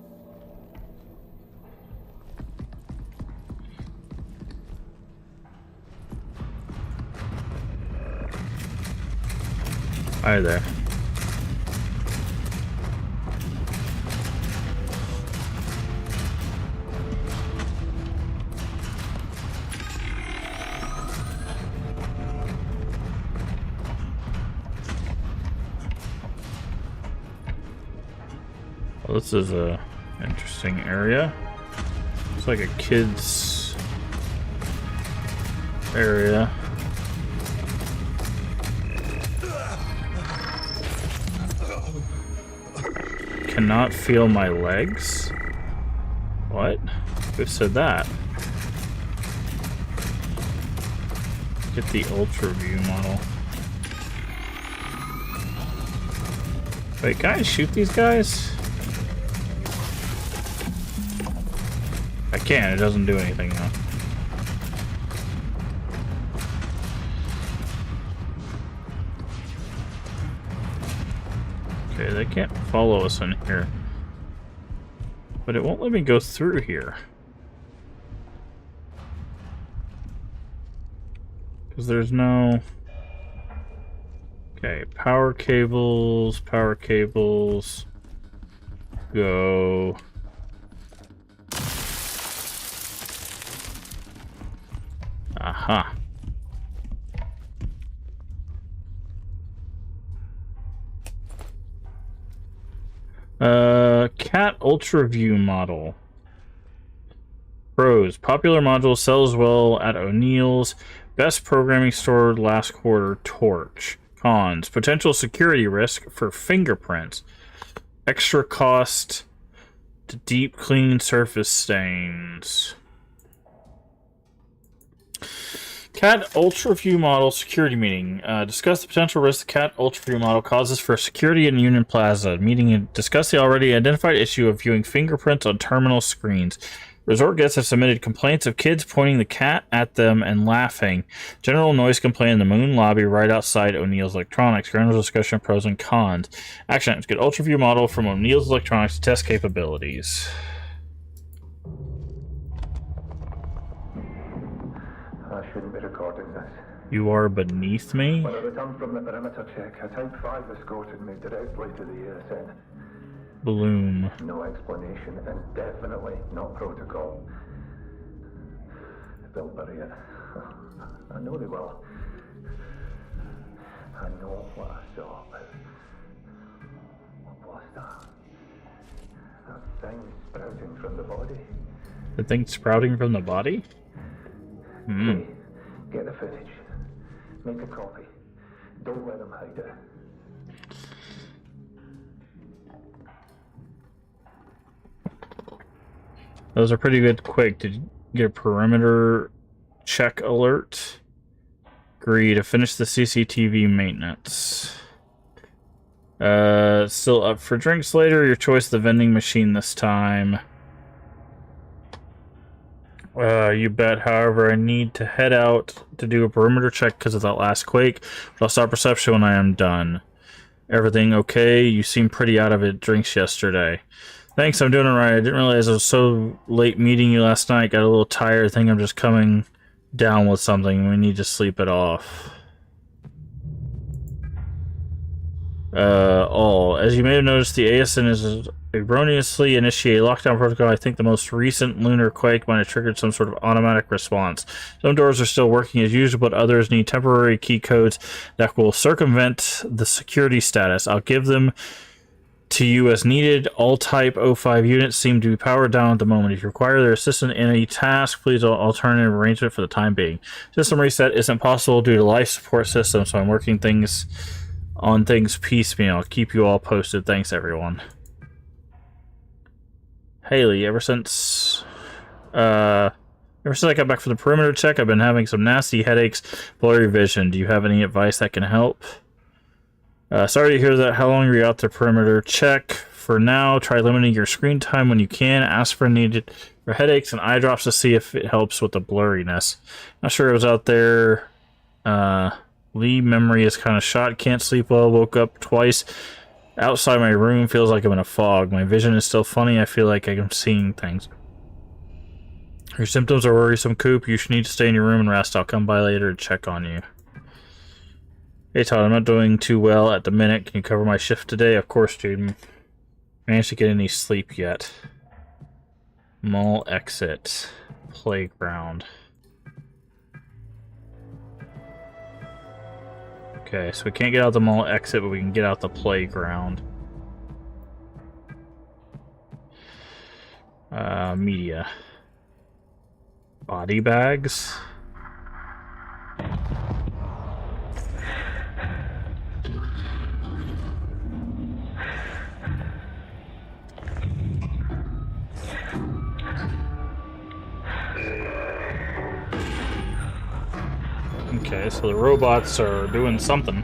Hi there. Well, this is a interesting area. It's like a kid's area. Cannot feel my legs? What? Who said that? Get the ultra view model. Wait, can I shoot these guys? I can, it doesn't do anything though. Okay, they can't follow us in here. But it won't let me go through here. Because there's no... Okay, power cables, go. Aha. Cat Ultra View model. Pros. Popular module sells well at O'Neill's. Best programming stored last quarter, Torch. Cons. Potential security risk for fingerprints. Extra cost to deep clean surface stains. Cat Ultra View model security meeting. Discuss the potential risk the Cat Ultra View model causes for security in Union Plaza. Meeting and discuss the already identified issue of viewing fingerprints on terminal screens. Resort guests have submitted complaints of kids pointing the cat at them and laughing. General noise complaint in the Moon lobby right outside O'Neill's Electronics. General discussion of pros and cons. Action items. Get Ultra View model from O'Neill's Electronics to test capabilities. I shouldn't be recording this. You are beneath me? When I returned from the perimeter check, a Type 5 escorted me directly to the ASN. Bloom. No explanation, and definitely not protocol. They'll bury it. I know they will. I know what I saw, but... What was that? That thing sprouting from the body? The thing sprouting from the body? Hmm. Hey, get the footage. Make a copy. Don't let them hide it. Those are pretty good quick. Did you get a perimeter check alert? Agree to finish the CCTV maintenance. Still up for drinks later. Your choice, the vending machine this time. You bet. However, I need to head out to do a perimeter check because of that last quake. But I'll stop reception when I am done. Everything okay? You seem pretty out of it. Drinks yesterday. Thanks, I'm doing alright. I didn't realize I was so late meeting you last night. Got a little tired. I think I'm just coming down with something. We need to sleep it off. As you may have noticed, the ASN is erroneously initiated lockdown protocol. I think the most recent lunar quake might have triggered some sort of automatic response. Some doors are still working as usual, but others need temporary key codes that will circumvent the security status. I'll give them to you as needed. All Type 05 units seem to be powered down at the moment. If you require their assistance in any task, please alternative arrangement for the time being. System reset isn't possible due to life support system, so I'm working on things piecemeal. I'll keep you all posted. Thanks, everyone. Haley, ever since I got back from the perimeter check, I've been having some nasty headaches, blurry vision. Do you have any advice that can help? Sorry to hear that. How long are you out the perimeter check? For now, try limiting your screen time when you can. Ask for needed for headaches and eye drops to see if it helps with the blurriness. Not sure it was out there. Lee, memory is kind of shot. Can't sleep well. Woke up twice. Outside my room, feels like I'm in a fog. My vision is still funny. I feel like I'm seeing things. Your symptoms are worrisome, Coop. You should need to stay in your room and rest. I'll come by later to check on you. Hey, Todd, I'm not doing too well at the minute. Can you cover my shift today? Of course, dude. Managed to get any sleep yet. Mall exit. Playground. Okay, so we can't get out the mall exit, but we can get out the playground. Media. Body bags. Okay, so the robots are doing something.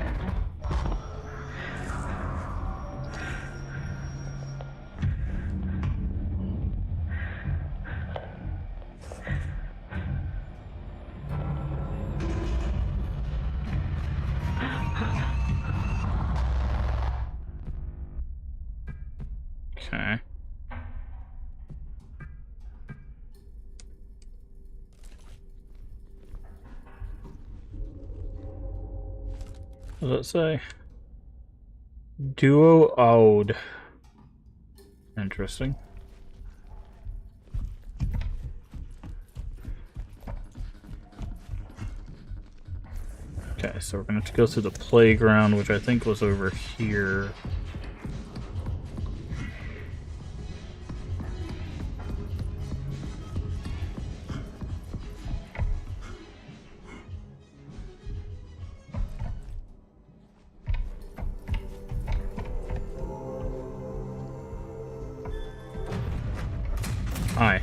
Okay. What does it say? Duo Ode. Interesting. Okay, so we're gonna have to go through the playground, which I think was over here. Hi.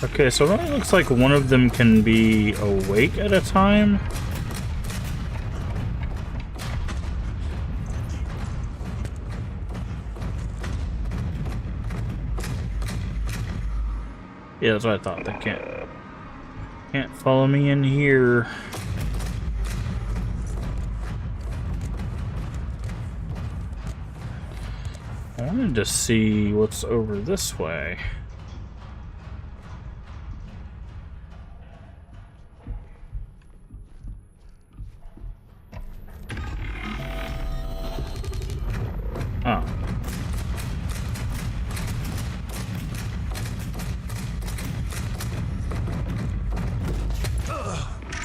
Okay, so it only looks like one of them can be awake at a time. Yeah, that's what I thought. They can't follow me in here. I wanted to see what's over this way. Oh.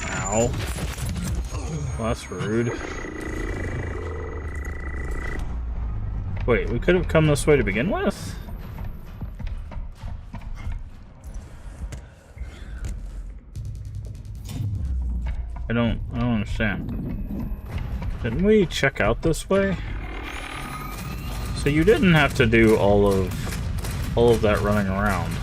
Ow. Well, that's rude. Wait, we could have come this way to begin with? I don't understand. Didn't we check out this way? So you didn't have to do all of that running around.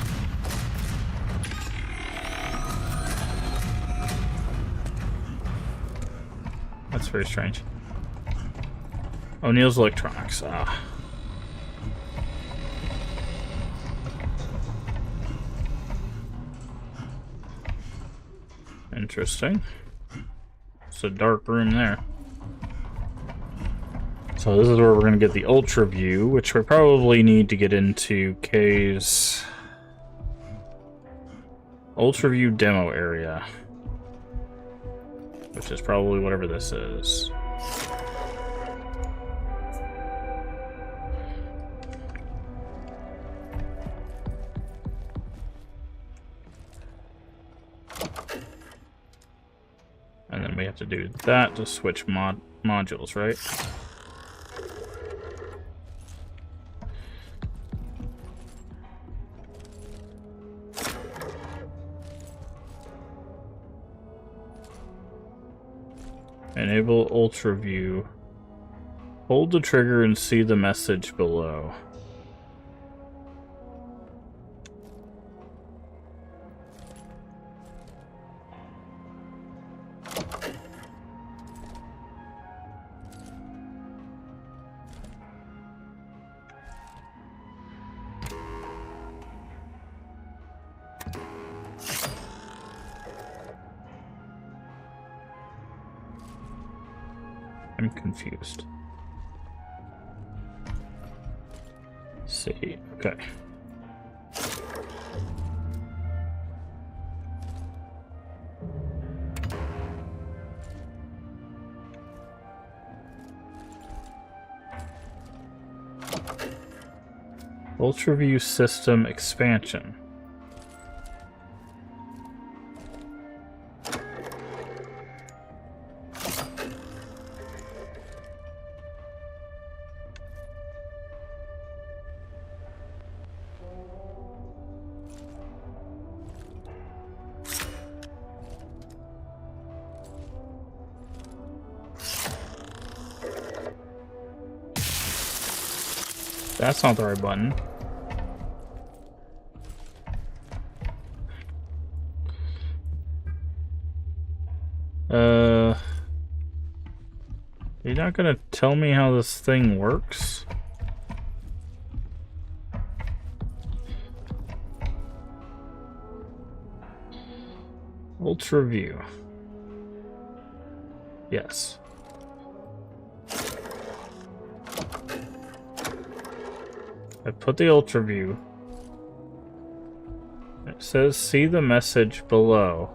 That's very strange. O'Neill's Electronics. Ah. Interesting. It's a dark room there. So this is where we're going to get the Ultra View, which we probably need to get into Kay's Ultra View demo area, which is probably whatever this is. And then we have to do that to switch modules, right? Enable Ultra View. Hold the trigger and see the message below. I'm confused. Let's see, okay. UltraView system expansion. That's not the right button. You're not gonna tell me how this thing works? UltraView. Yes. I put the UltraView. It says see the message below.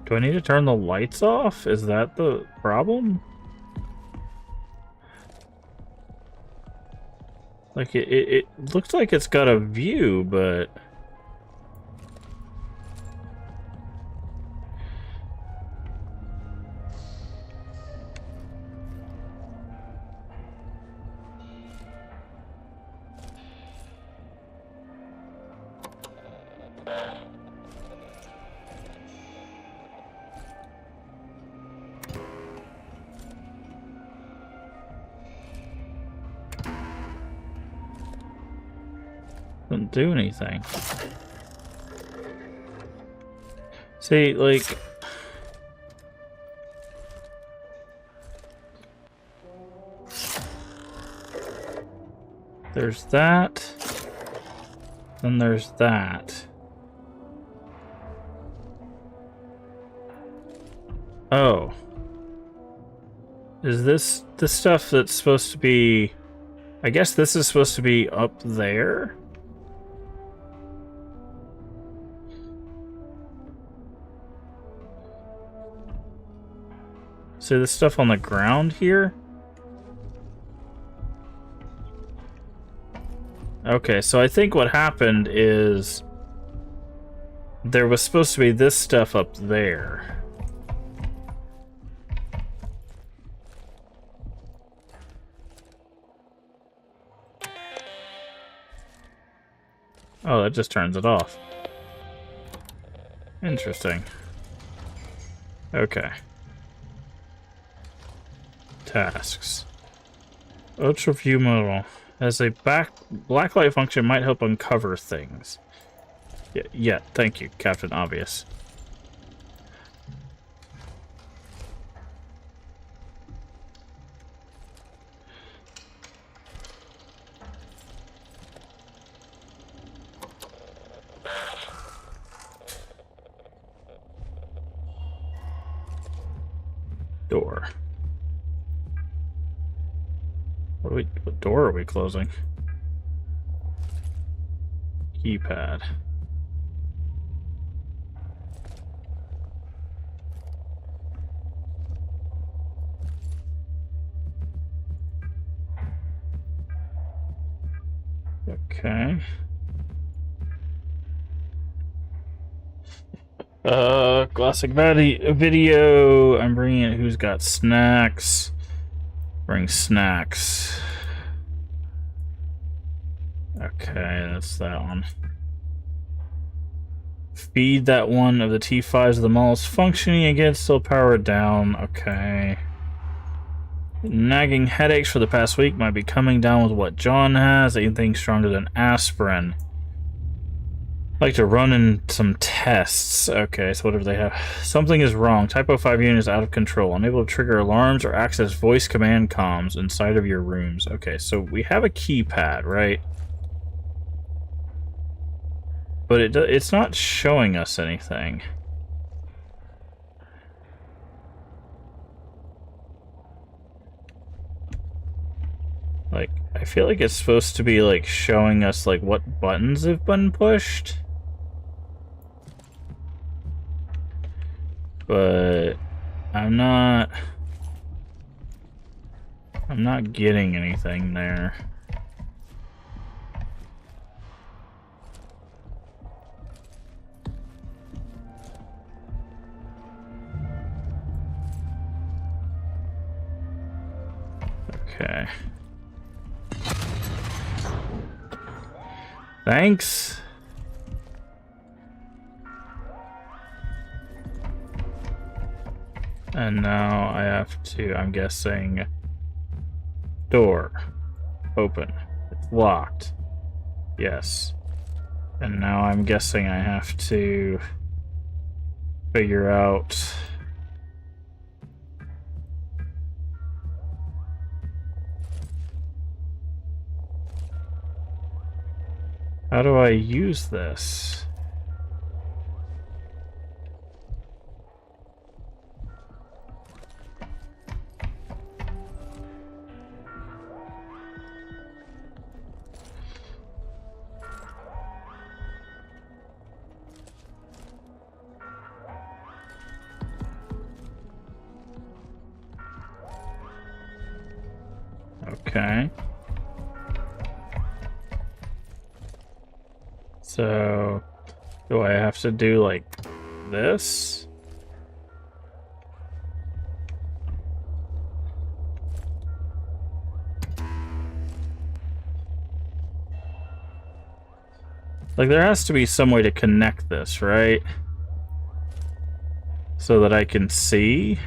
Do I need to turn the lights off? Is that the problem? Like, it looks like it's got a view, but... Doesn't do anything. See, like... There's that. Then there's that. Oh. Is this the stuff that's supposed to be... I guess this is supposed to be up there? See the stuff on the ground here? Okay, so I think what happened is there was supposed to be this stuff up there. Oh, that just turns it off. Interesting. Okay. Tasks. UltraView model. As a blacklight function might help uncover things. Yeah, thank you, Captain Obvious. Door. What door are we closing? Keypad. Okay. Classic video. I'm bringing it. Who's got snacks? Bring snacks. Okay, that's that one. Feed that one of the T5s of the mall is functioning again, still powered down. Okay. Nagging headaches for the past week might be coming down with what John has. Anything stronger than aspirin. I'd like to run in some tests. Okay, so whatever they have. Something is wrong. Typo 5 unit is out of control. Unable to trigger alarms or access voice command comms inside of your rooms. Okay, so we have a keypad, right? But it's not showing us anything. Like, I feel like it's supposed to be, like, showing us, like, what buttons have been pushed. But I'm not getting anything there. Okay. Thanks. And now I have to, I'm guessing, door, open, it's locked, yes. And now I'm guessing I have to figure out how do I use this? Okay. So, do I have to do like this? Like, there has to be some way to connect this, right? So that I can see.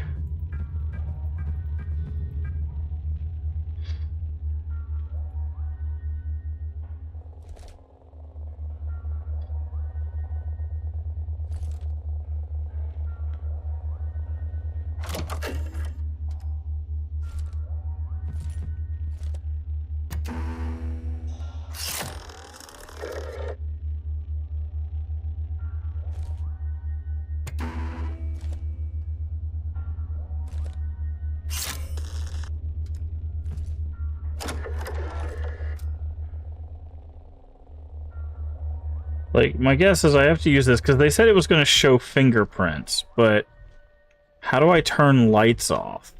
Like, my guess is I have to use this because they said it was going to show fingerprints, but how do I turn lights off?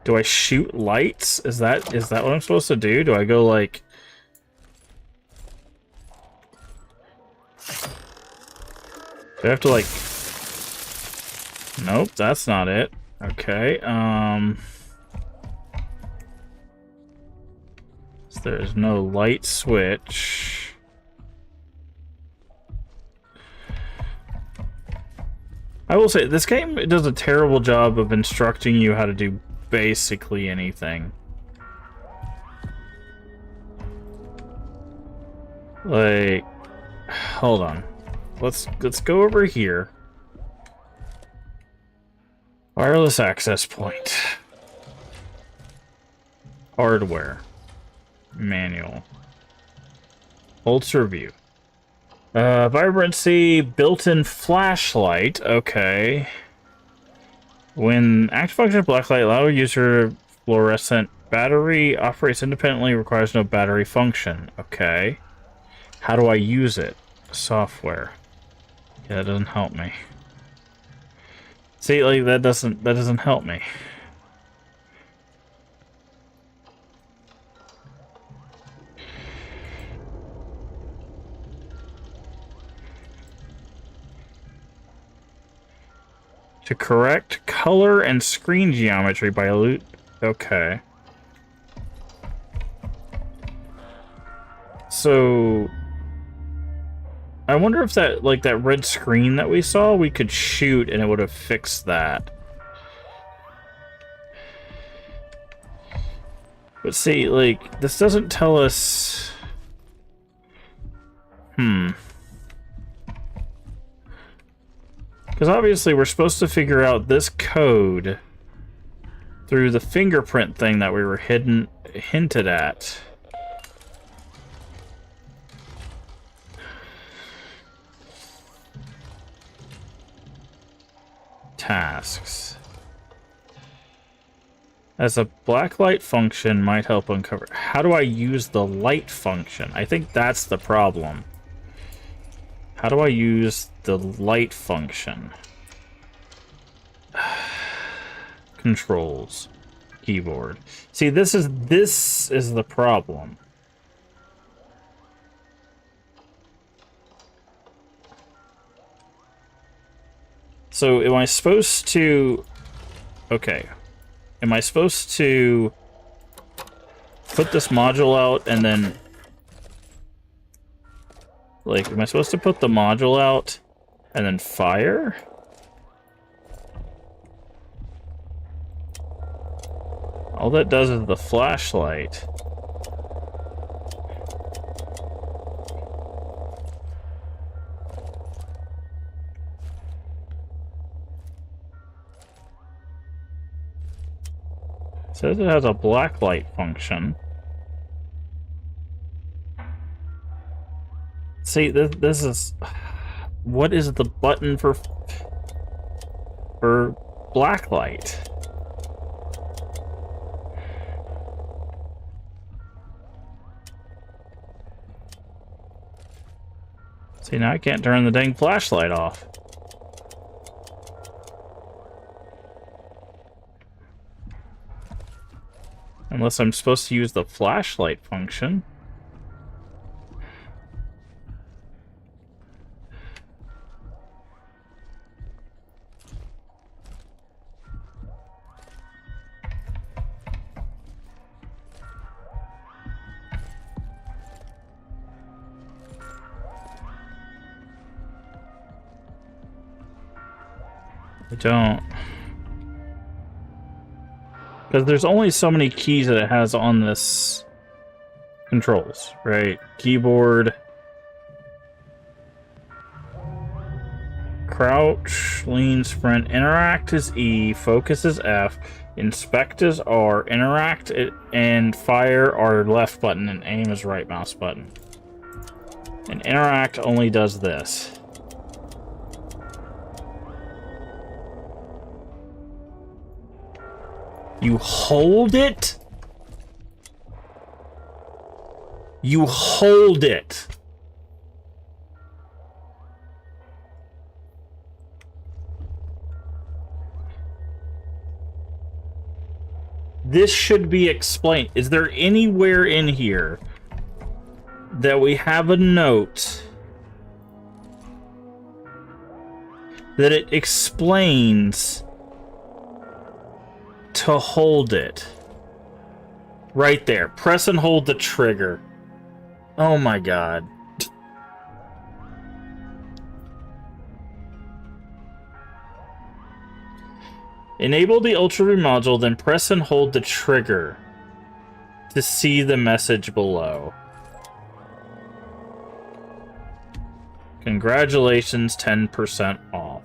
Do I shoot lights? Is that what I'm supposed to do? Do I go like... Do I have to like... Nope, that's not it. Okay, so there's no light switch. I will say, this game does a terrible job of instructing you how to do basically anything. Like, hold on. Let's go over here. Wireless access point. Hardware. Manual. Ultra view. Vibrancy, built-in flashlight. Okay. When active function blacklight allow user fluorescent battery operates independently, requires no battery function. Okay. How do I use it? Software. Yeah, that doesn't help me. See, like that doesn't help me. To correct color and screen geometry by loot. Okay. So I wonder if that, like, that red screen that we saw, we could shoot and it would have fixed that. But see, like, this doesn't tell us... Because obviously we're supposed to figure out this code through the fingerprint thing that we were hinted at. Tasks. As a black light function might help uncover. How do I use the light function? I think that's the problem. How do I use the light function? Controls. Keyboard. See, this is the problem. So am I supposed to... Okay. Am I supposed to put this module out and then... Like, am I supposed to put the module out and then fire? All that does is the flashlight. It says it has a black light function. See, this is... What is the button for black light? See, now I can't turn the dang flashlight off. Unless I'm supposed to use the flashlight function. I don't. Because there's only so many keys that it has on this controls, right? Keyboard. Crouch, lean, sprint. Interact is E, focus is F, inspect is R, interact and fire are left button, and aim is right mouse button. And interact only does this. You hold it? You hold it. This should be explained. Is there anywhere in here that we have a note that it explains to hold it? Right there. Press and hold the trigger. Oh my god. Enable the Ultra module, then press and hold the trigger to see the message below. Congratulations, 10% off.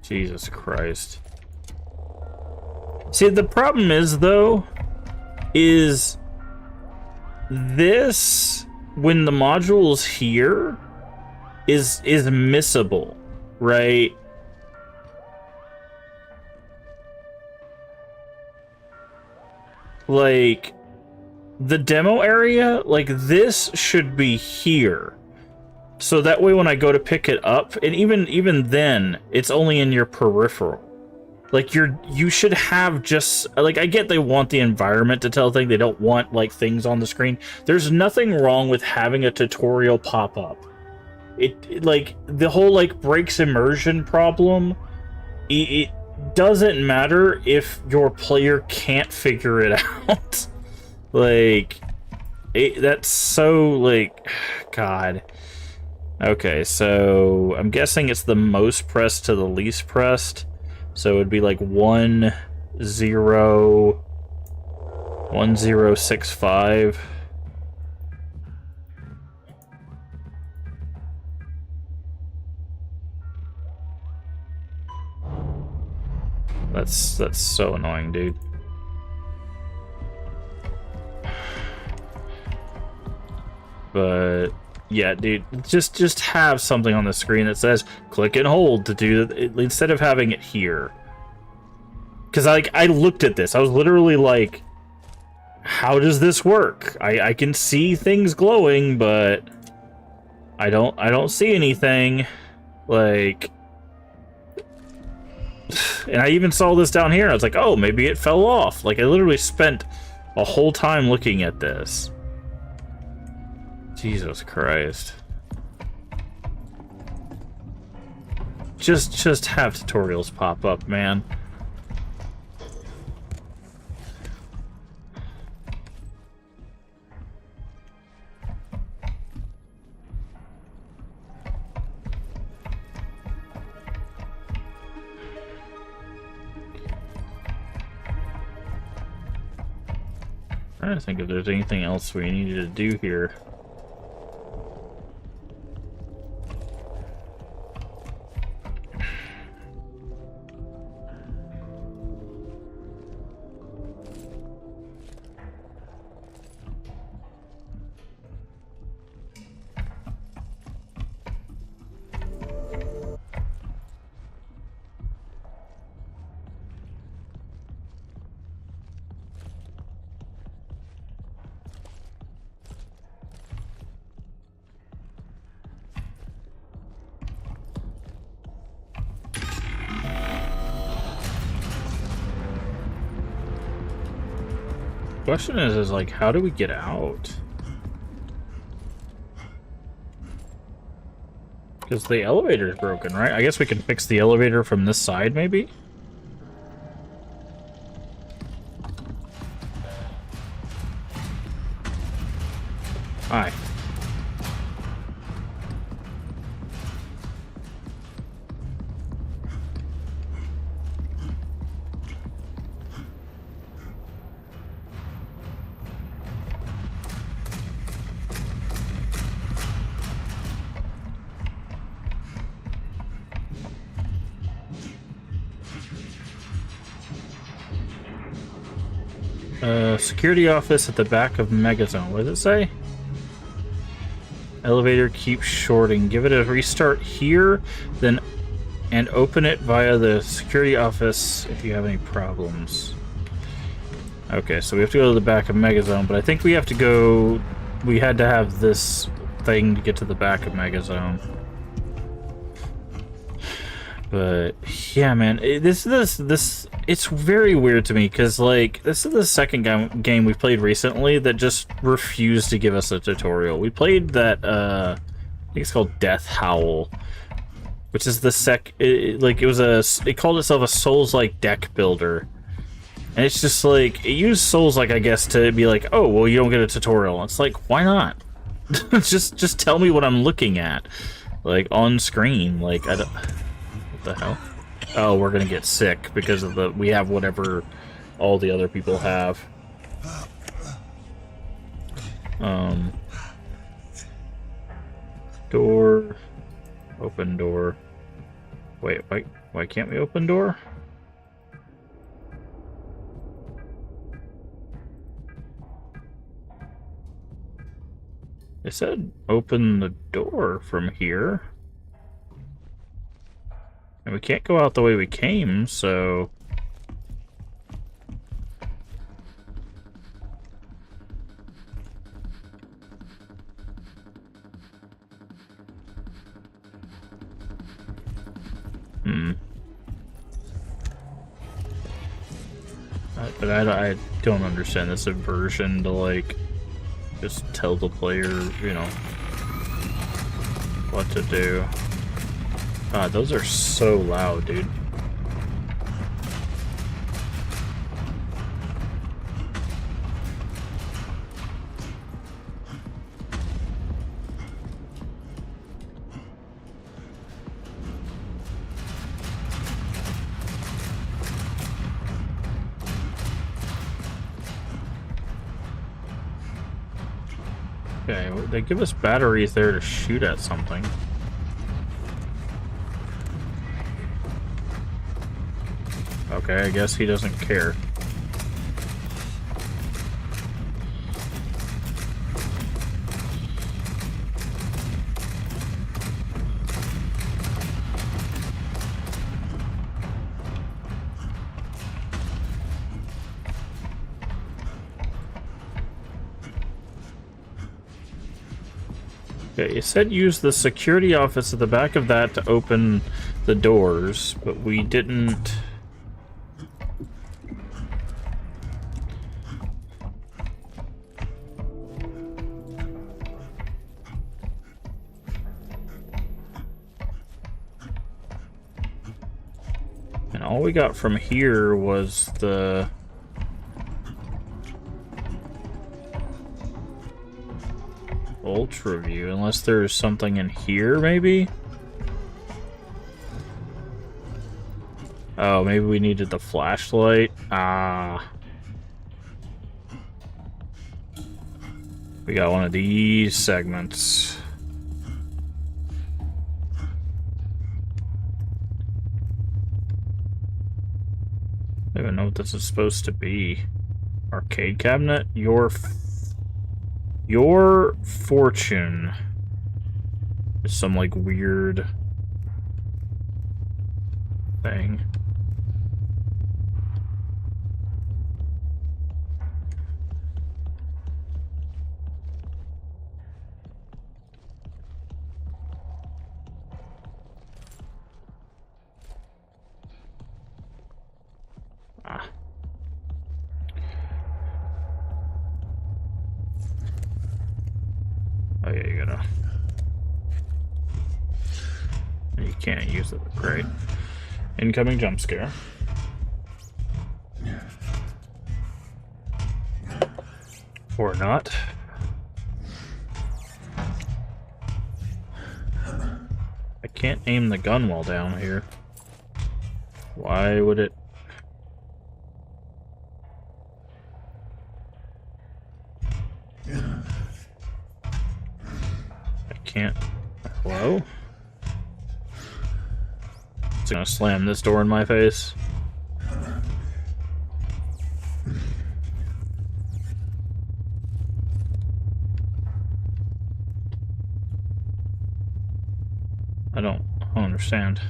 Jesus Christ. See, the problem is, though, is this, when the module's here, is missable, right? Like, the demo area, like, this should be here. So that way when I go to pick it up, and even then, it's only in your peripheral. Like, you should have just... Like, I get they want the environment to tell things. They don't want, like, things on the screen. There's nothing wrong with having a tutorial pop up. It like, the whole, like, breaks immersion problem it doesn't matter if your player can't figure it out. Like, that's so, like, God. Okay, so I'm guessing it's the most pressed to the least pressed. So it would be like 1065. That's so annoying, dude. But yeah, dude, just have something on the screen that says click and hold to do it instead of having it here. Because like I looked at this, I was literally like, how does this work? I can see things glowing, but I don't see anything. Like, and I even saw this down here. I was like, oh, maybe it fell off. Like, I literally spent a whole time looking at this. Jesus Christ. Just have tutorials pop up, man. I'm trying to think if there's anything else we needed to do here. Question is like, how do we get out? Because the elevator is broken, right? I guess we can fix the elevator from this side, maybe? Hi. Security office at the back of Megazone. What does it say? Elevator keeps shorting. Give it a restart here, then and open it via the security office if you have any problems. Okay, so we have to go to the back of Megazone, but I think we have to go... We had to have this thing to get to the back of Megazone. But yeah, man, this it's very weird to me because like this is the second game we've played recently that just refused to give us a tutorial. We played that I think it's called Death Howl, which is the it called itself a Souls-like deck builder, and it's just like it used Souls-like, I guess, to be like, oh well, you don't get a tutorial. It's like, why not? just tell me what I'm looking at, like on screen. Like I don't. The hell? Oh, we're gonna get sick because of we have whatever all the other people have. Door. Open door. Wait, why can't we open door? It said open the door from here. And we can't go out the way we came, so... But I don't understand this aversion to, like, just tell the player, you know, what to do. God, those are so loud, dude. Okay, well, they give us batteries there to shoot at something. Okay, I guess he doesn't care. Okay, you said use the security office at the back of that to open the doors, but we didn't... And all we got from here was the... Ultra view, unless there's something in here, maybe? Oh, maybe we needed the flashlight. Ah. We got one of these segments. I don't even know what this is supposed to be. Arcade cabinet? Your fortune is some like weird thing. Ah. Oh yeah, you gotta... You can't use it, great. Incoming jump scare. Or not. I can't aim the gun while down here. Why would it... Can't. Hello? It's gonna slam this door in my face. I don't understand.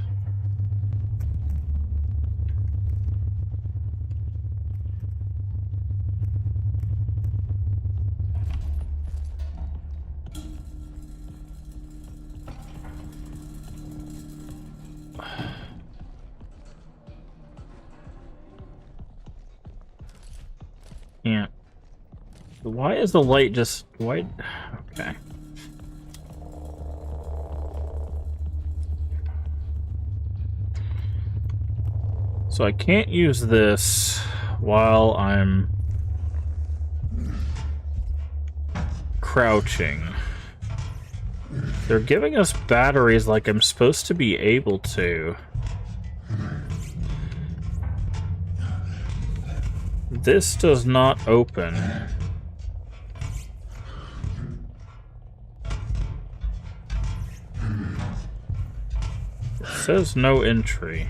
Can't. Why is the light just white? Okay. So I can't use this while I'm crouching. They're giving us batteries like I'm supposed to be able to. This does not open. It says no entry.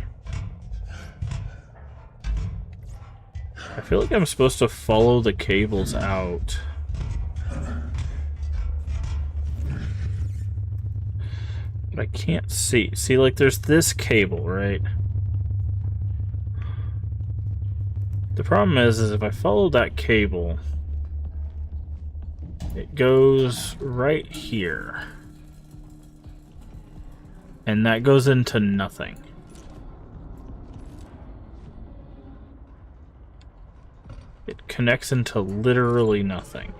I feel like I'm supposed to follow the cables out. But I can't see. See, like, there's this cable, right? The problem is if I follow that cable, it goes right here. And that goes into nothing. It connects into literally nothing.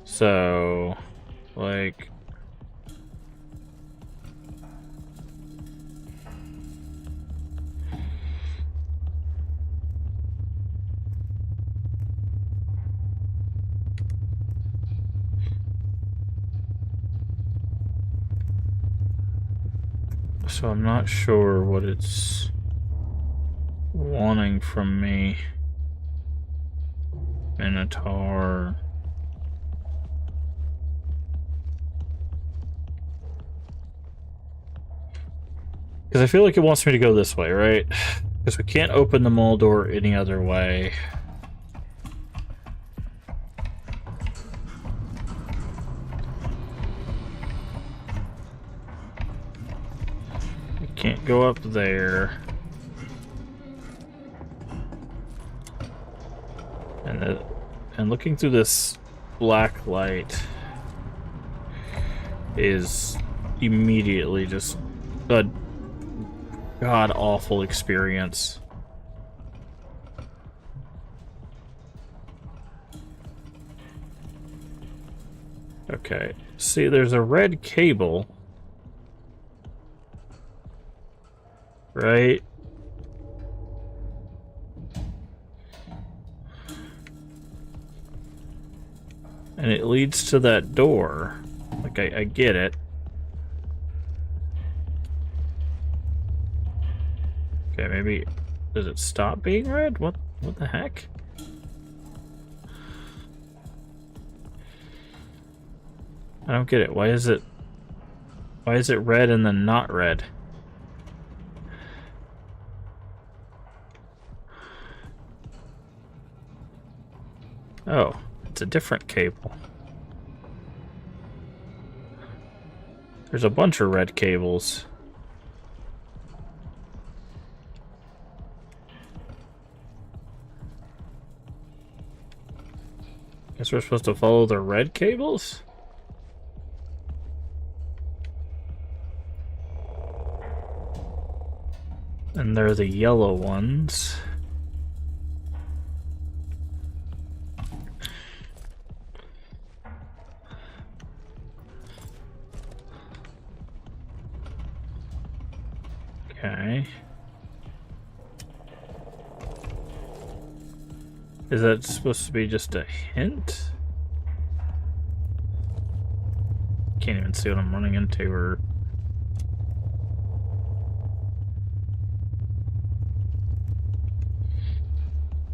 So, like... So I'm not sure what it's wanting from me. Minotaur. Because I feel like it wants me to go this way, right? Because we can't open the mall door any other way. We can't go up there. And looking through this black light is immediately just a god-awful experience. Okay, see, there's a red cable, right? And it leads to that door. Like, I get it. Okay, maybe... Does it stop being red? What the heck? I don't get it. Why is it red and then not red? Oh, it's a different cable. There's a bunch of red cables. Guess we're supposed to follow the red cables? And they're the yellow ones. Okay. Is that supposed to be just a hint? Can't even see what I'm running into, or...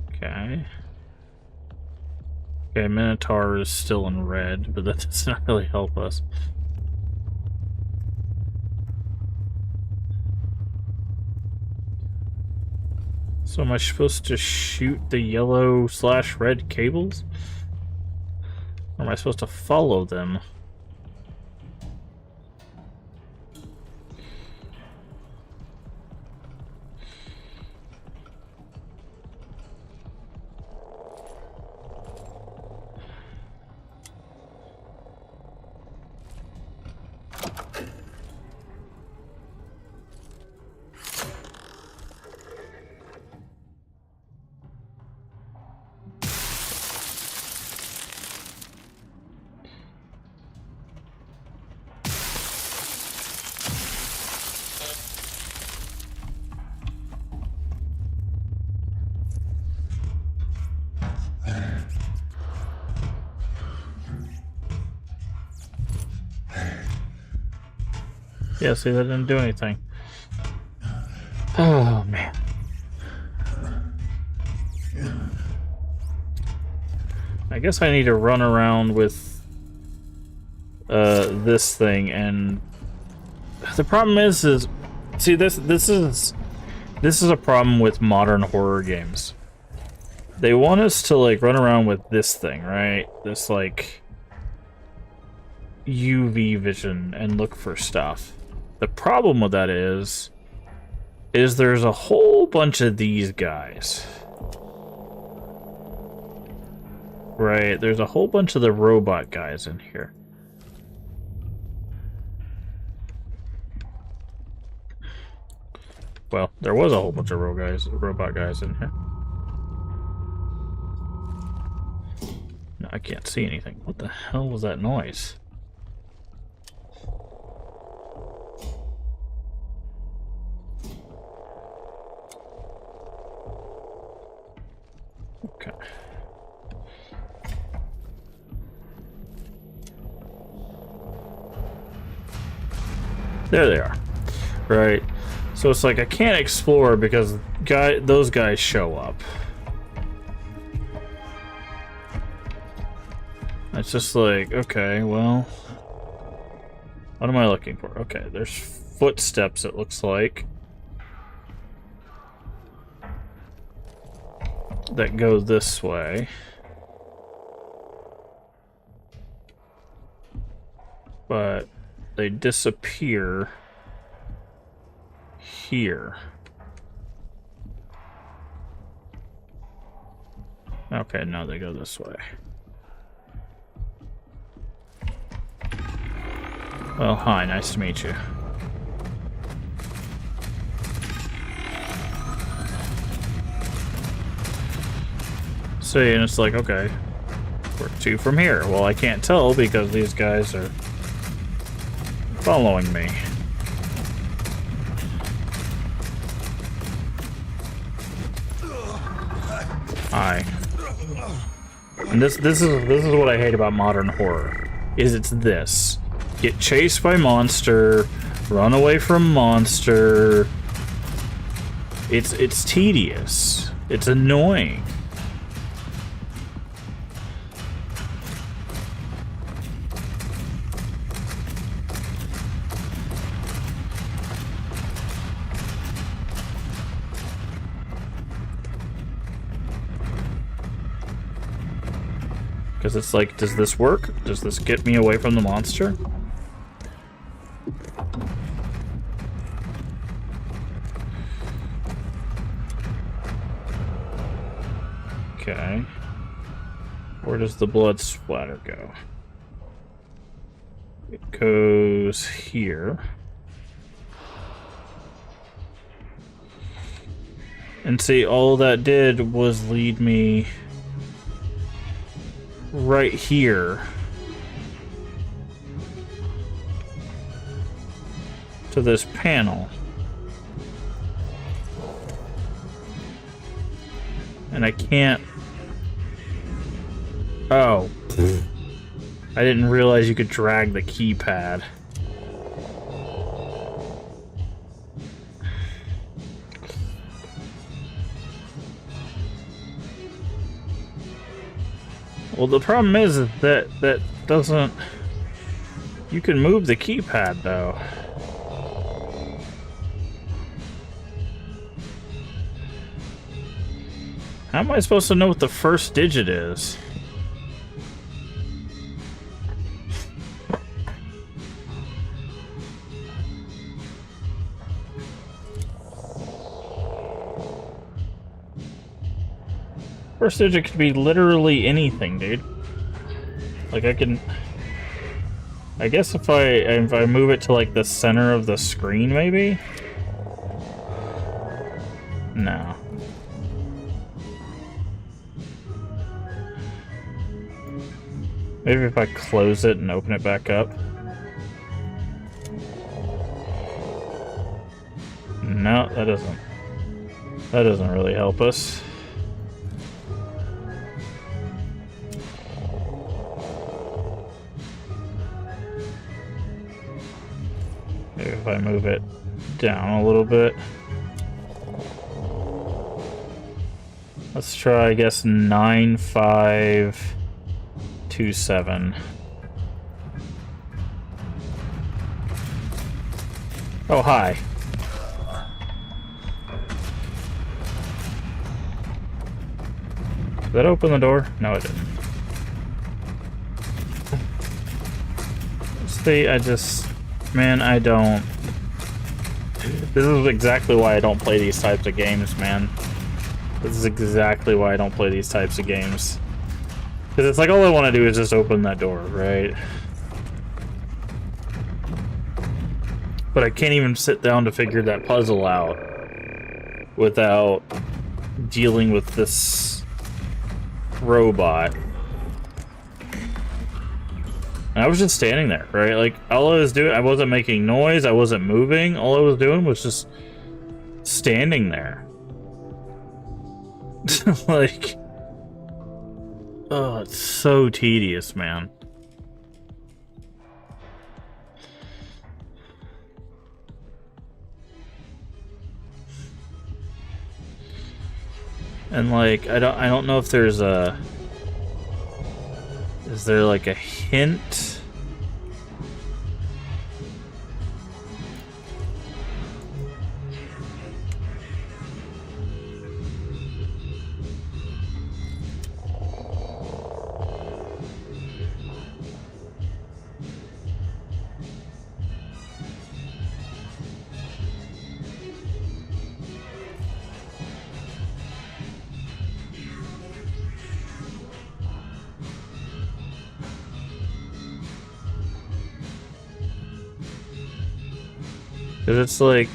Okay. Okay, Minotaur is still in red, but that does not really help us. So am I supposed to shoot the yellow/red cables? Or am I supposed to follow them? Yeah, see, that didn't do anything. Oh, man. I guess I need to run around with this thing, and the problem is see, this is a problem with modern horror games. They want us to like run around with this thing, right? This like UV vision and look for stuff. The problem with that is there's a whole bunch of these guys. Right, there's a whole bunch of the robot guys in here. Well, there was a whole bunch of robot guys in here. No, I can't see anything. What the hell was that noise? Okay. There they are. Right. So it's like I can't explore because those guys show up. It's just like, okay, well, what am I looking for? Okay, there's footsteps, it looks like. that go this way. But they disappear here. Okay, now they go this way. Well, hi, nice to meet you. See, and it's like, okay, where to from here? Well, I can't tell because these guys are following me. Hi. And this is what I hate about modern horror. It's this. Get chased by monster, run away from monster. It's tedious. It's annoying. Because it's like, does this work? Does this get me away from the monster? Okay. Where does the blood splatter go? It goes here. And see, all that did was lead me right here to this panel. And I can't... Oh. I didn't realize you could drag the keypad. Well, the problem is that that doesn't... You can move the keypad, though. How am I supposed to know what the first digit is? First digit could be literally anything, dude. Like I can... I guess if I move it to like the center of the screen, maybe? No. Maybe if I close it and open it back up. No, that doesn't really help us. Maybe if I move it down a little bit. Let's try, I guess, 9527. Oh, hi. Did that open the door? No, it didn't. See, man, I don't... This is exactly why I don't play these types of games, man. This is exactly why I don't play these types of games. Because it's like, all I want to do is just open that door, right? But I can't even sit down to figure that puzzle out without dealing with this robot. And I was just standing there, right? Like, all I was doing, I wasn't making noise, I wasn't moving. All I was doing was just standing there. Like, oh, it's so tedious, man. And like, I don't know if there's a... Is there like a hint? Because it's like...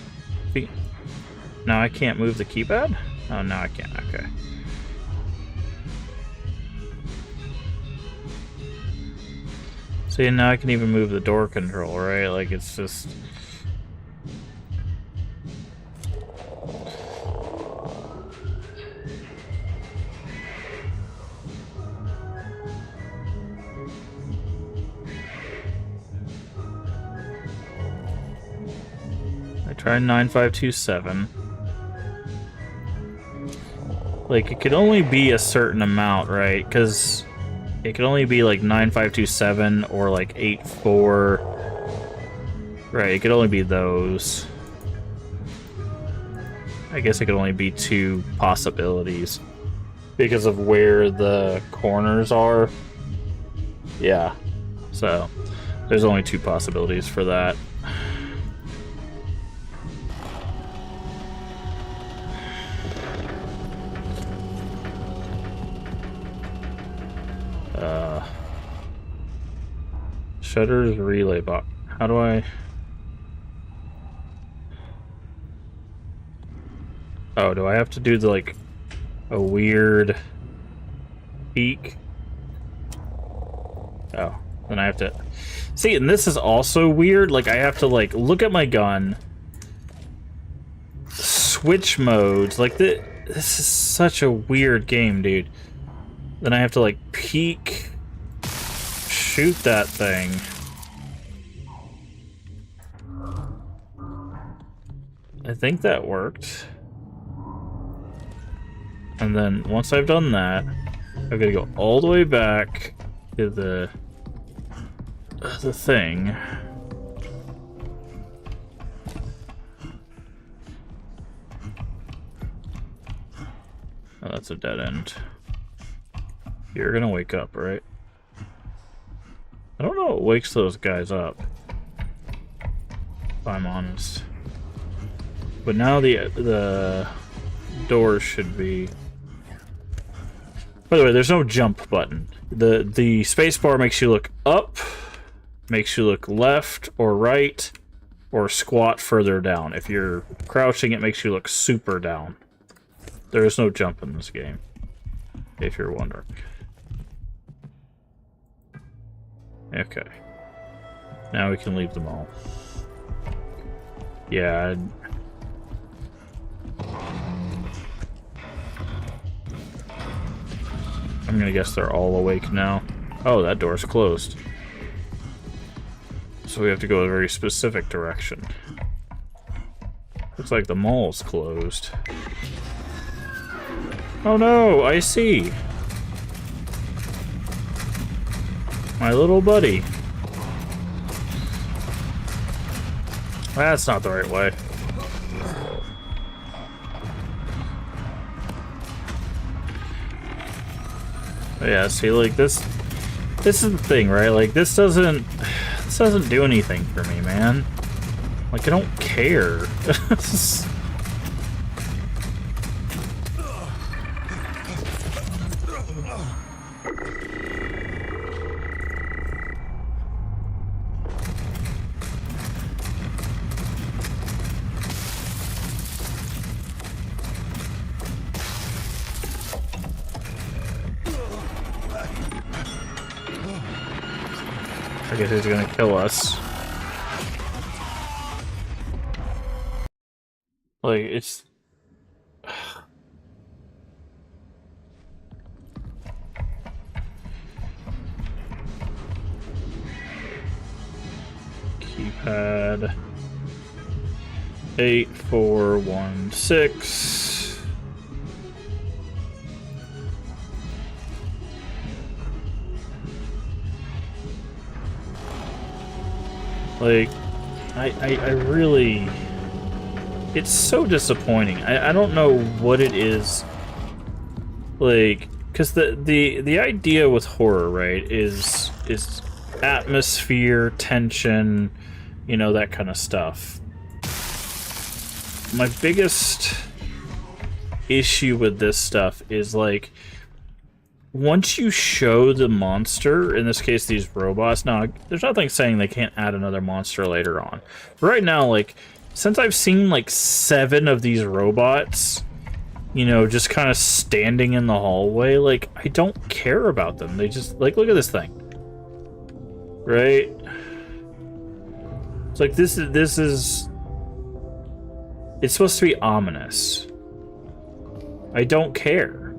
Now I can't move the keypad? Oh, now I can't. Okay. See, now I can even move the door control, right? Like, it's just... I tried 9527. Like, it could only be a certain amount, right? Because it could only be like 9527 or like 84. Right, it could only be those. I guess it could only be two possibilities because of where the corners are. Yeah, so there's only two possibilities for that. Shutters relay box. How do I... Oh, do I have to do the, like, a weird peek? Oh, then I have to... See, and this is also weird. Like, I have to, like, look at my gun, switch modes. Like, this is such a weird game, dude. Then I have to, like, peek, shoot that thing. I think that worked. And then once I've done that, I'm gonna go all the way back to the thing. Oh, that's a dead end. You're gonna wake up, right? I don't know what wakes those guys up, if I'm honest. But now the doors should be... By the way, there's no jump button. The spacebar makes you look up, makes you look left or right, or squat further down. If you're crouching, it makes you look super down. There is no jump in this game, if you're wondering. Okay. Now we can leave them all. Yeah. I'm gonna guess they're all awake now. Oh, that door's closed. So we have to go a very specific direction. Looks like the mall's closed. Oh no, I see. My little buddy. That's not the right way. Yeah, see, like, this is the thing, right? Like, this doesn't do anything for me, man. Like, I don't care. I guess he's gonna kill us. Like, it's... Keypad... 8416... Like, I really... It's so disappointing. I don't know what it is. Like, because the idea with horror, right, is atmosphere, tension, you know, that kind of stuff. My biggest issue with this stuff is, like, once you show the monster, in this case these robots, now there's nothing saying they can't add another monster later on. But right now, like, since I've seen like 7 of these robots, you know, just kind of standing in the hallway, like, I don't care about them. They just, like, look at this thing. Right? It's like, this is... It's supposed to be ominous. I don't care.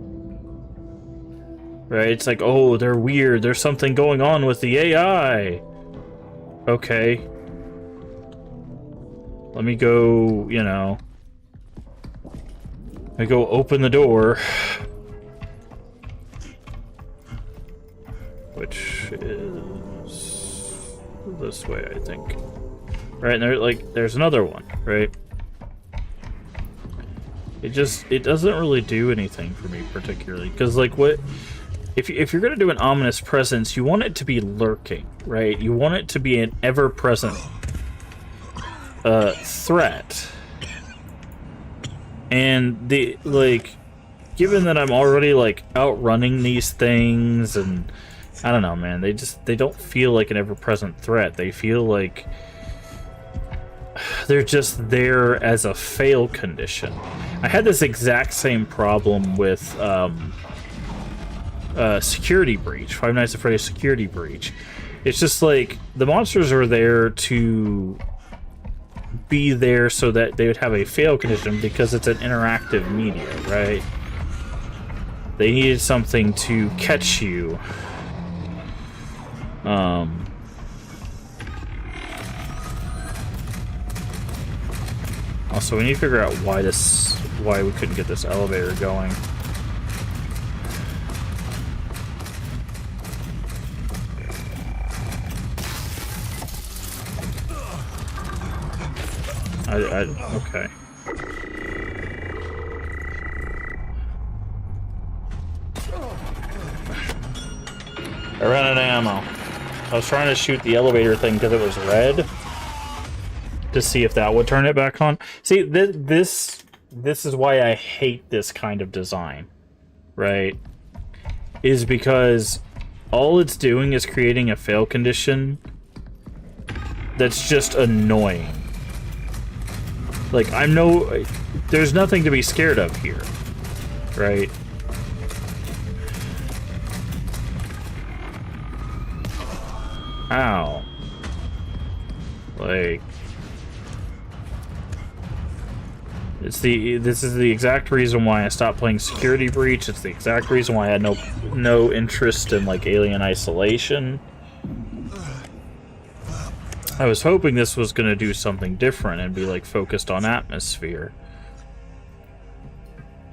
Right? It's like, oh, they're weird. There's something going on with the AI. Okay. Let me go, you know... I go open the door, which is this way, I think. Right, and there's another one, right? It doesn't really do anything for me particularly, because like what if you're gonna do an ominous presence, you want it to be lurking, right? You want it to be an ever-present threat. And given that I'm already like outrunning these things, and I don't know, man, they don't feel like an ever-present threat. They feel like they're just there as a fail condition. I had this exact same problem with Security Breach, Five Nights at Freddy's Security Breach. It's just like the monsters are there to be there so that they would have a fail condition because it's an interactive media, right? They needed something to catch you. Also, we need to figure out why we couldn't get this elevator going. Okay. I ran out of ammo. I was trying to shoot the elevator thing because it was red to see if that would turn it back on. See, this is why I hate this kind of design, right? Is because all it's doing is creating a fail condition that's just annoying. Like, there's nothing to be scared of here, right? Ow. Like, this is the exact reason why I stopped playing Security Breach. It's the exact reason why I had no interest in, like, Alien Isolation. I was hoping this was going to do something different and be, like, focused on atmosphere.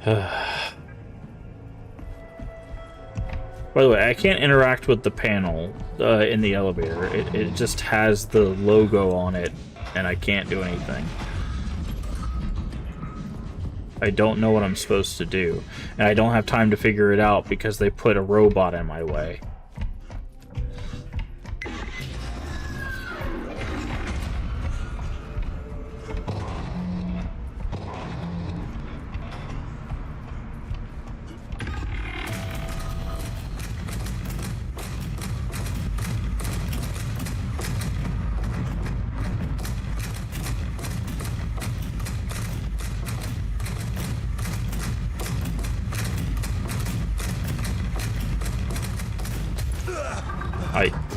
By the way, I can't interact with the panel in the elevator. It just has the logo on it, and I can't do anything. I don't know what I'm supposed to do, and I don't have time to figure it out because they put a robot in my way.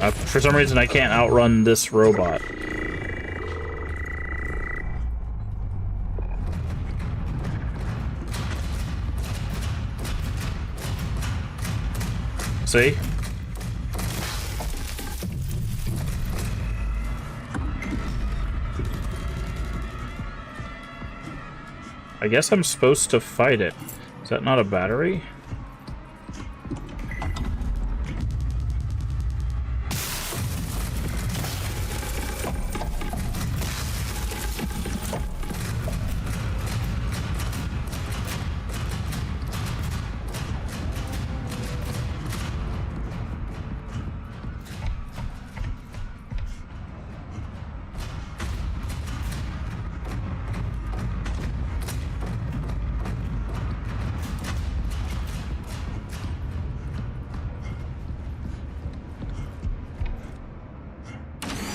For some reason, I can't outrun this robot. See? I guess I'm supposed to fight it. Is that not a battery?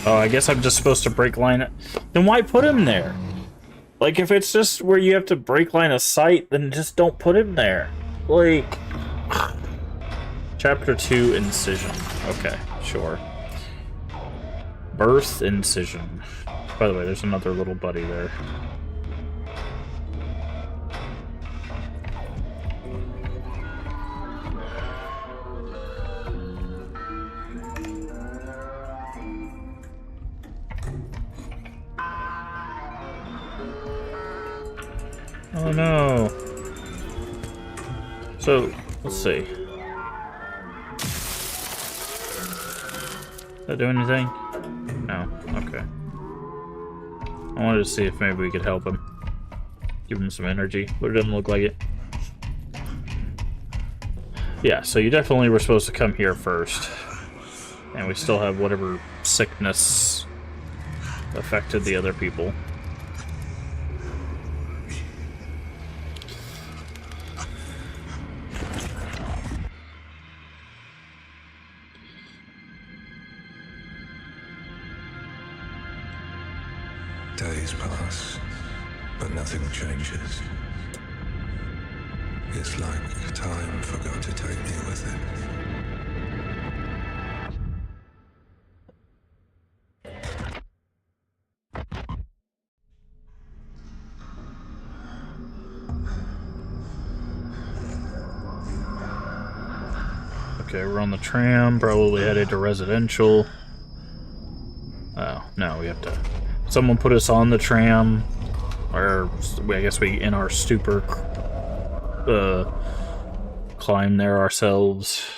Oh, I guess I'm just supposed to break line it. Then why put him there? Like, if it's just where you have to break line of sight, then just don't put him there. Like... Chapter 2, Incision. Okay, sure. Birth Incision. By the way, there's another little buddy there. Oh no. So, let's see. Does that do anything? No. Okay. I wanted to see if maybe we could help him. Give him some energy, but it doesn't look like it. Yeah, so you definitely were supposed to come here first. And we still have whatever sickness affected the other people. Days pass, but nothing changes. It's like time forgot to take me with it. Okay, we're on the tram, probably headed to residential. Oh, no, we have to... Someone put us on the tram, or I guess we, in our stupor, climb there ourselves.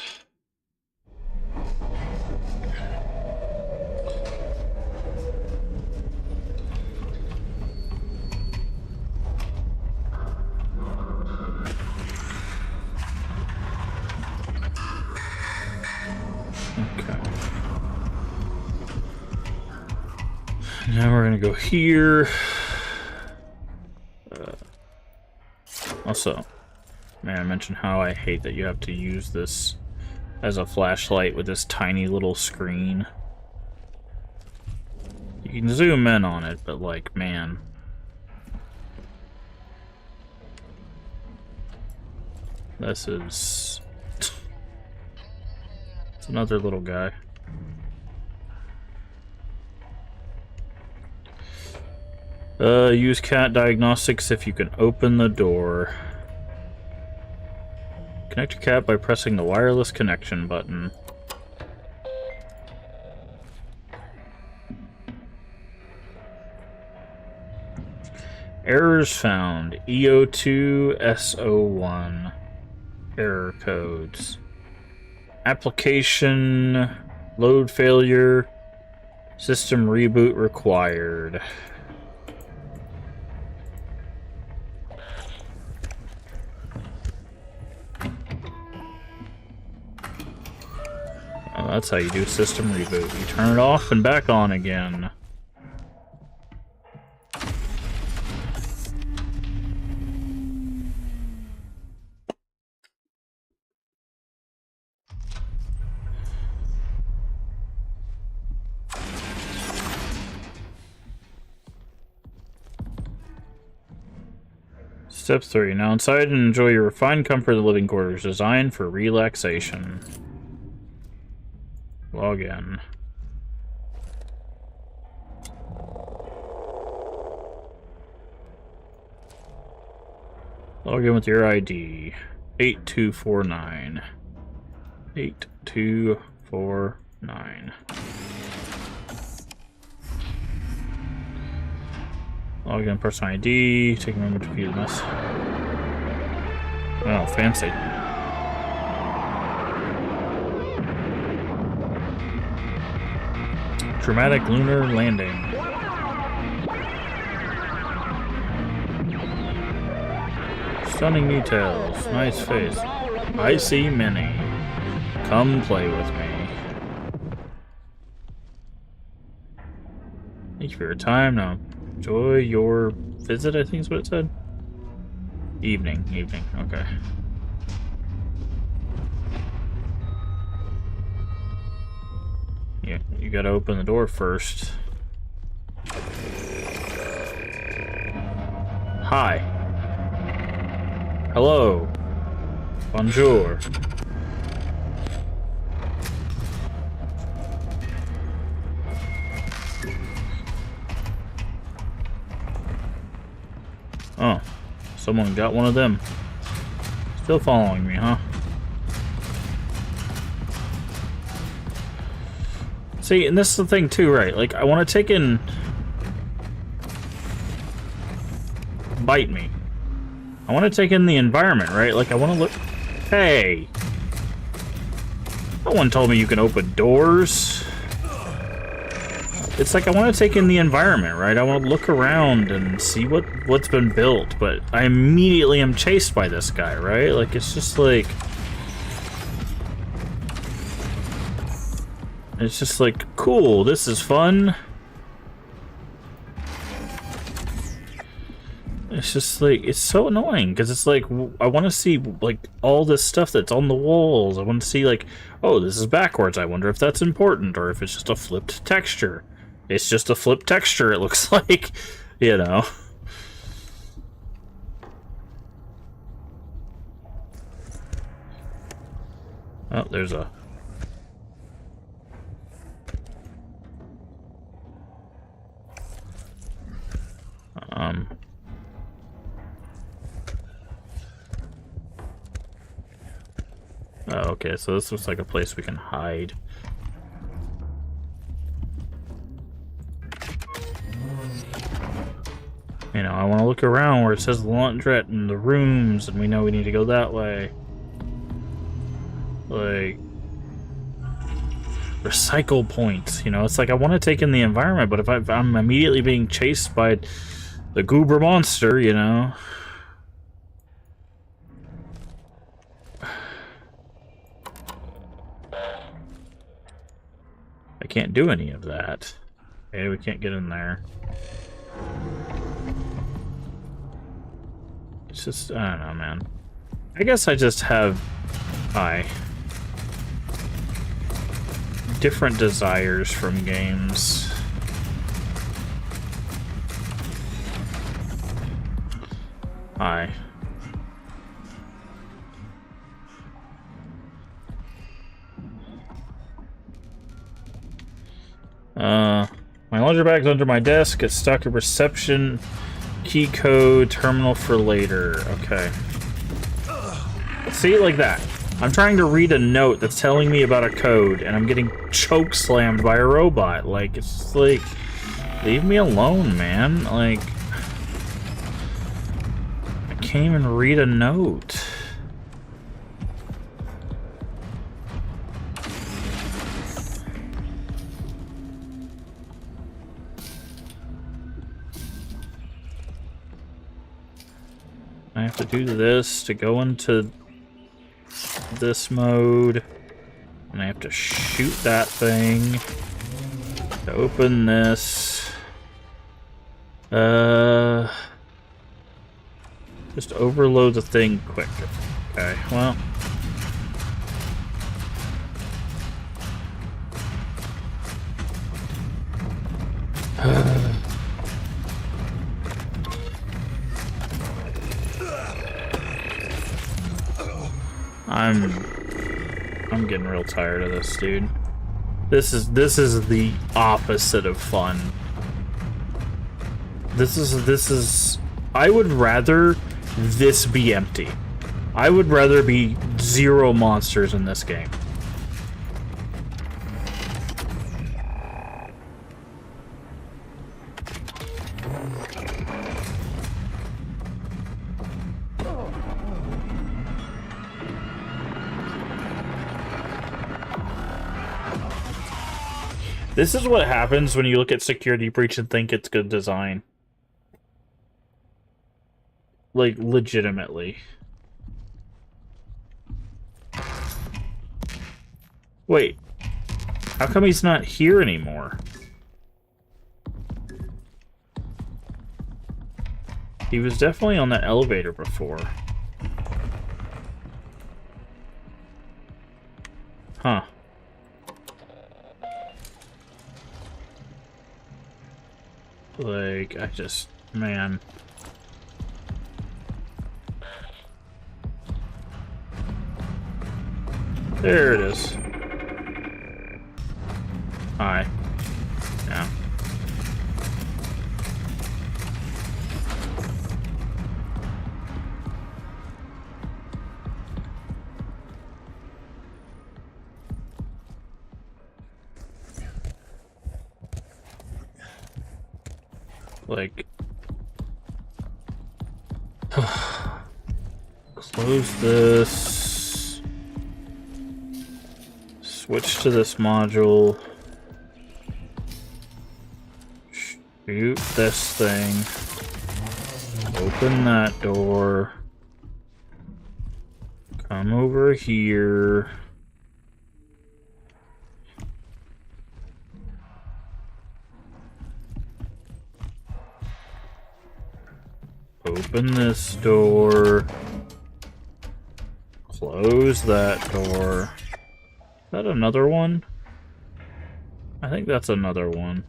Now we're gonna go here. Also, man, I mentioned how I hate that you have to use this as a flashlight with this tiny little screen. You can zoom in on it, but like, man. This is... It's another little guy. Use cat diagnostics if you can open the door. Connect your cat by pressing the wireless connection button. Errors found. EO2 SO1. Error codes. Application load failure. System reboot required. Oh, that's how you do system reboot. You turn it off and back on again. Step 3. Now inside and enjoy your refined comfort of the living quarters designed for relaxation. Log in. Log in with your ID. 8249. 8249. Log in personal ID. Take a moment to view the mess. Oh, fancy. Dramatic lunar landing. Stunning details. Nice face. I see many. Come play with me. Thank you for your time. Now enjoy your visit, I think is what it said. Evening. Okay. Yeah, you gotta open the door first. Hi. Hello. Bonjour. Oh, someone got one of them. Still following me, huh? See, and this is the thing too, right? Like, I want to take in... Bite me. I want to take in the environment, right? Like, I want to look... Hey! No one told me you can open doors. It's like I want to take in the environment, right? I want to look around and see what's been built, but I immediately am chased by this guy, right? Like, it's just like... It's just like, cool, this is fun. It's just like, it's so annoying, because it's like, I want to see, like, all this stuff that's on the walls. I want to see, like, oh, this is backwards. I wonder if that's important, or if it's just a flipped texture. It's just a flipped texture, it looks like, you know. Oh, there's a... Oh, okay, so this looks like a place we can hide. You know, I want to look around where it says the laundrette and the rooms, and we know we need to go that way. Like... recycle points, you know? It's like I want to take in the environment, but if I'm immediately being chased by the goober monster, you know? I can't do any of that. Okay, we can't get in there. It's just, I don't know, man. I guess I just have... different desires from games. Hi. My laundry bag's under my desk. It's stuck at reception. Key code terminal for later. Okay. See, like that. I'm trying to read a note that's telling me about a code, and I'm getting choke slammed by a robot. Like, it's just like, leave me alone, man. Like, I can't even read a note. I have to do this to go into this mode, and I have to shoot that thing to open this. Just overload the thing quick. Okay, well. I'm getting real tired of this, dude. This is the opposite of fun. This is I would rather this be empty. I would rather be 0 monsters in this game. This is what happens when you look at Security Breach and think it's good design. Like, legitimately. Wait. How come he's not here anymore? He was definitely on that elevator before. Huh. Like, man. There it is. Hi. Yeah. Like, close this, switch to this module, shoot this thing, open that door, come over here. Open this door. Close that door. Is that another one? I think that's another one.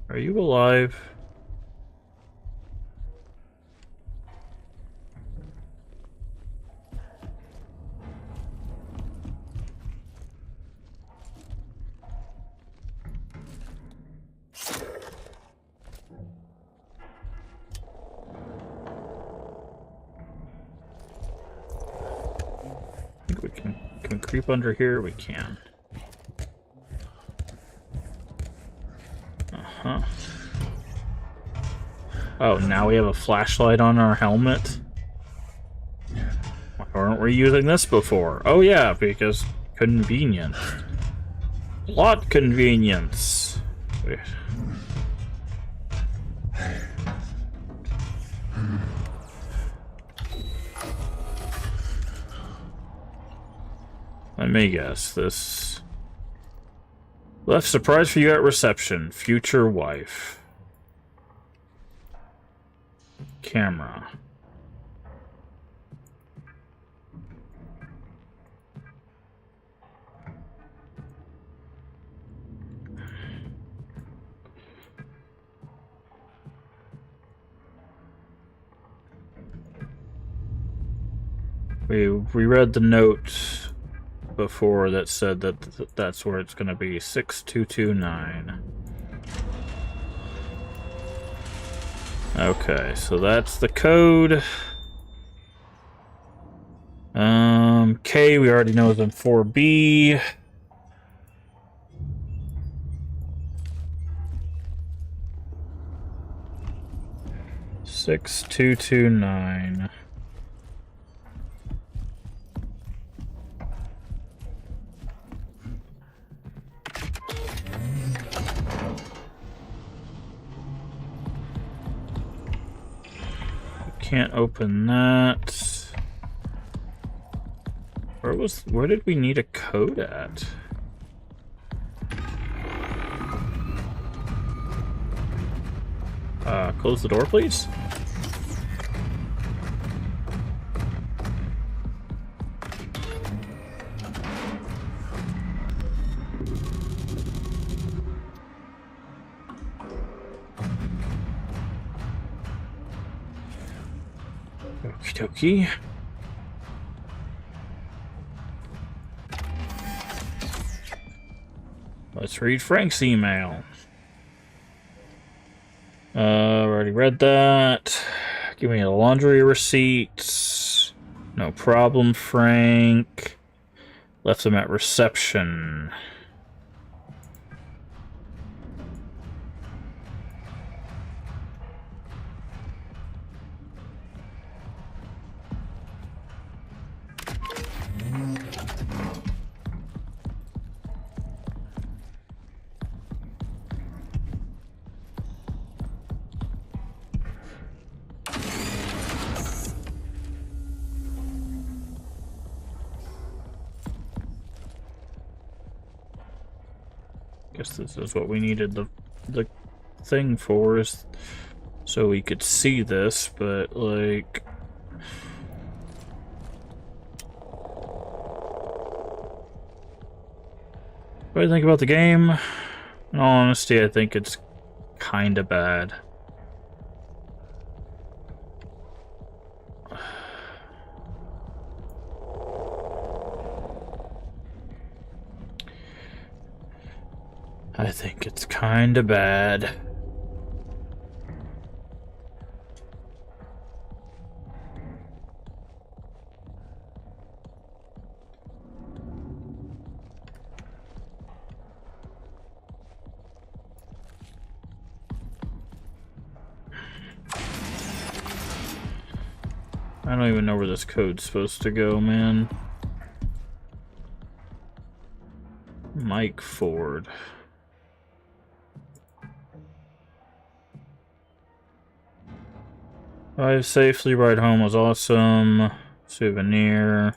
Are you alive? We can creep under here. We can. Oh, now we have a flashlight on our helmet. Why weren't we using this before? Oh yeah, because convenient. Plot convenience. Wait. Let me guess, this... Left surprise for you at reception. Future wife. Camera. We read the note before that said that that's where it's going to be. 6229. Okay, so that's the code. K we already know is in 4B. Six two two nine. Can't open that. Where did we need a code at? Close the door, please. Okie dokie. Let's read Frank's email. Already read that. Give me a laundry receipt. No problem, Frank. Left him at reception. Guess this is what we needed the thing for, is so we could see this, but like... What do you think about the game? In all honesty, I think it's kinda bad. I think it's kinda bad. I don't even know where this code's supposed to go, man. Mike Ford. Drive safely, ride home was awesome. Souvenir.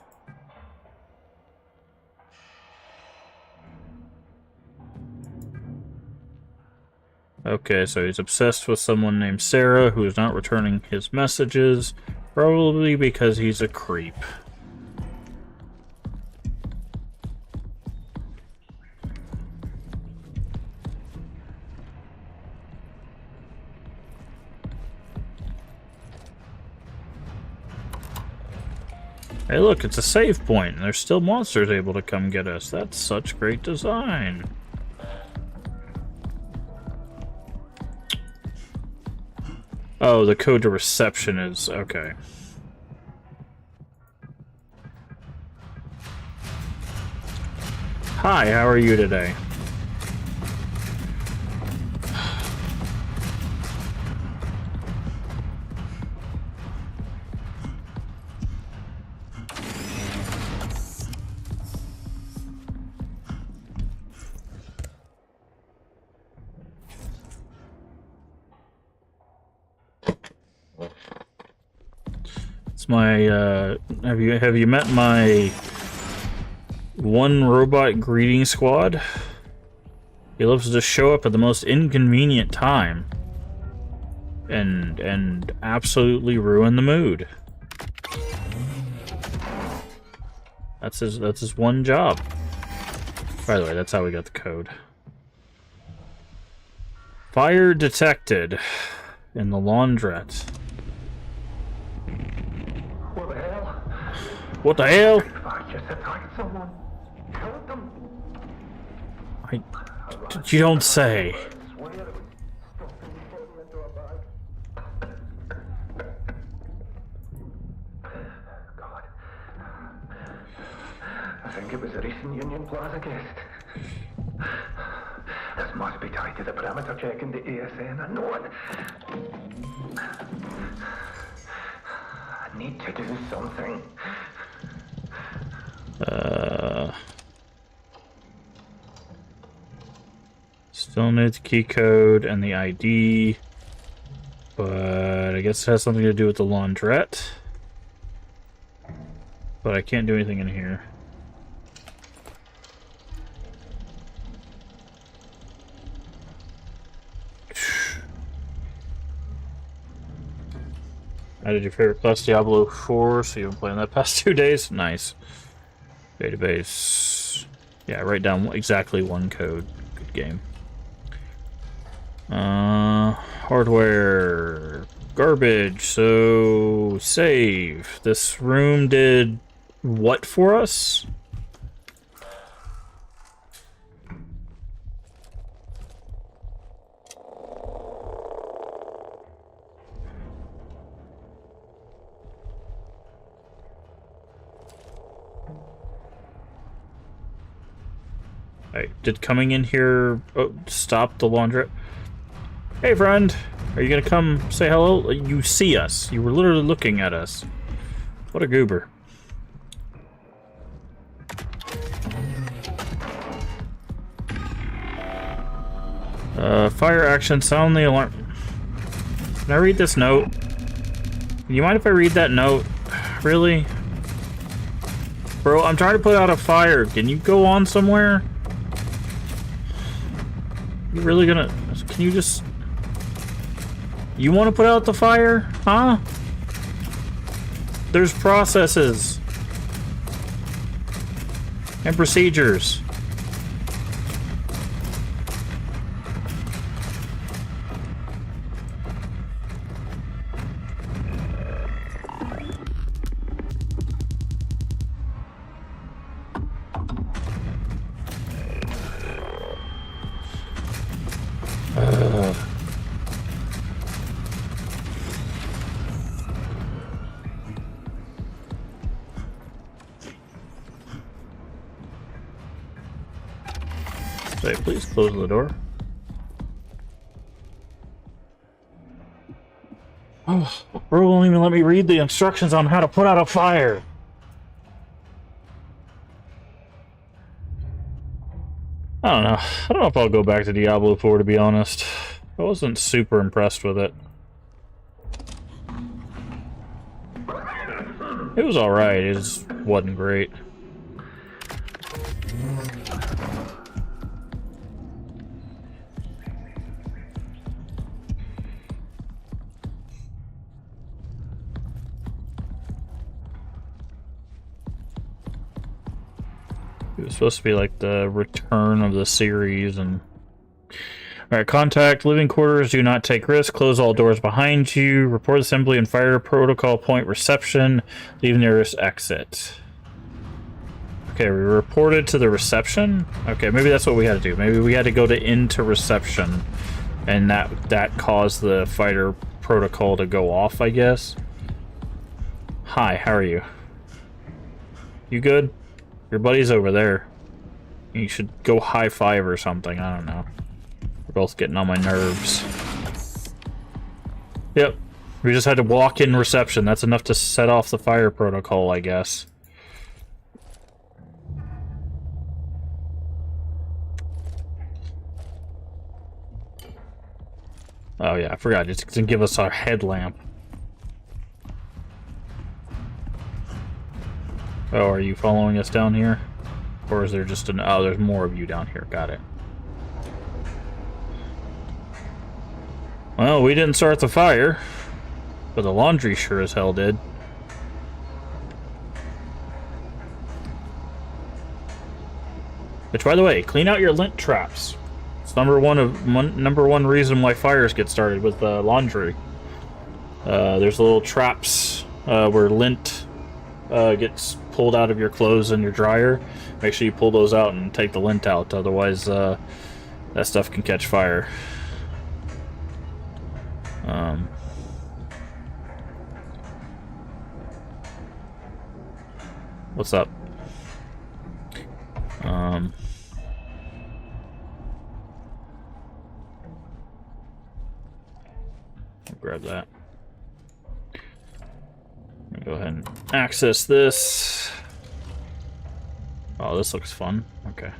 Okay, so he's obsessed with someone named Sarah who is not returning his messages. Probably because he's a creep. Hey look, it's a save point, and there's still monsters able to come get us. That's such great design. Oh, the code to reception is... okay. Hi, how are you today? It's my, have you met my one robot greeting squad? He loves to just show up at the most inconvenient time and absolutely ruin the mood. That's his one job. By the way, that's how we got the code. Fire detected in the laundrette. What the hell? What the hell? I just attacked someone. Killed them. You don't say. I swear it was stuffing the body into a bag. God. I think it was a recent Union Plaza guest. This must be tied to the perimeter check in the ASN. I know it. I need to do something. Still need the key code and the ID, but I guess it has something to do with the laundrette. But I can't do anything in here. Added your favorite class, Diablo 4, so you've been playing that past 2 days? Nice. Database. Yeah, write down exactly one code. Good game. Hardware. Garbage. So, save. This room did what for us? Did coming in here stop the laundrette? Hey friend, are you gonna come say hello? You see us. You were literally looking at us. What a goober. Fire action, sound the alarm. Can I read this note? Do you mind if I read that note? Really? Bro, I'm trying to put out a fire. Can you go on somewhere? You really gonna... Can you just... You want to put out the fire? Huh? There's processes. And procedures. Say, please close the door. Oh, bro won't even let me read the instructions on how to put out a fire. I don't know. I don't know if I'll go back to Diablo 4, to be honest. I wasn't super impressed with it. It was alright, it just wasn't great. It was supposed to be like the return of the series, and alright, contact living quarters, do not take risks, close all doors behind you, report assembly and fire protocol point reception, leave nearest exit. Okay, we reported to the reception. Okay, maybe that's what we had to do. Maybe we had to go into reception, and that caused the fighter protocol to go off, I guess. Hi, how are you? You good? Your buddy's over there. You should go high five or something. I don't know. We're both getting on my nerves. Yep. We just had to walk in reception. That's enough to set off the fire protocol, I guess. Oh yeah, I forgot. It's to give us our headlamp. Oh, are you following us down here? Or is there just an... Oh, there's more of you down here. Got it. Well, we didn't start the fire, but the laundry sure as hell did. Which, by the way, clean out your lint traps. It's number one reason why fires get started with laundry. There's little traps where lint gets pulled out of your clothes and your dryer. Make sure you pull those out and take the lint out, otherwise that stuff can catch fire. What's up? I'll grab that. Go ahead and access this. Oh, this looks fun. Okay.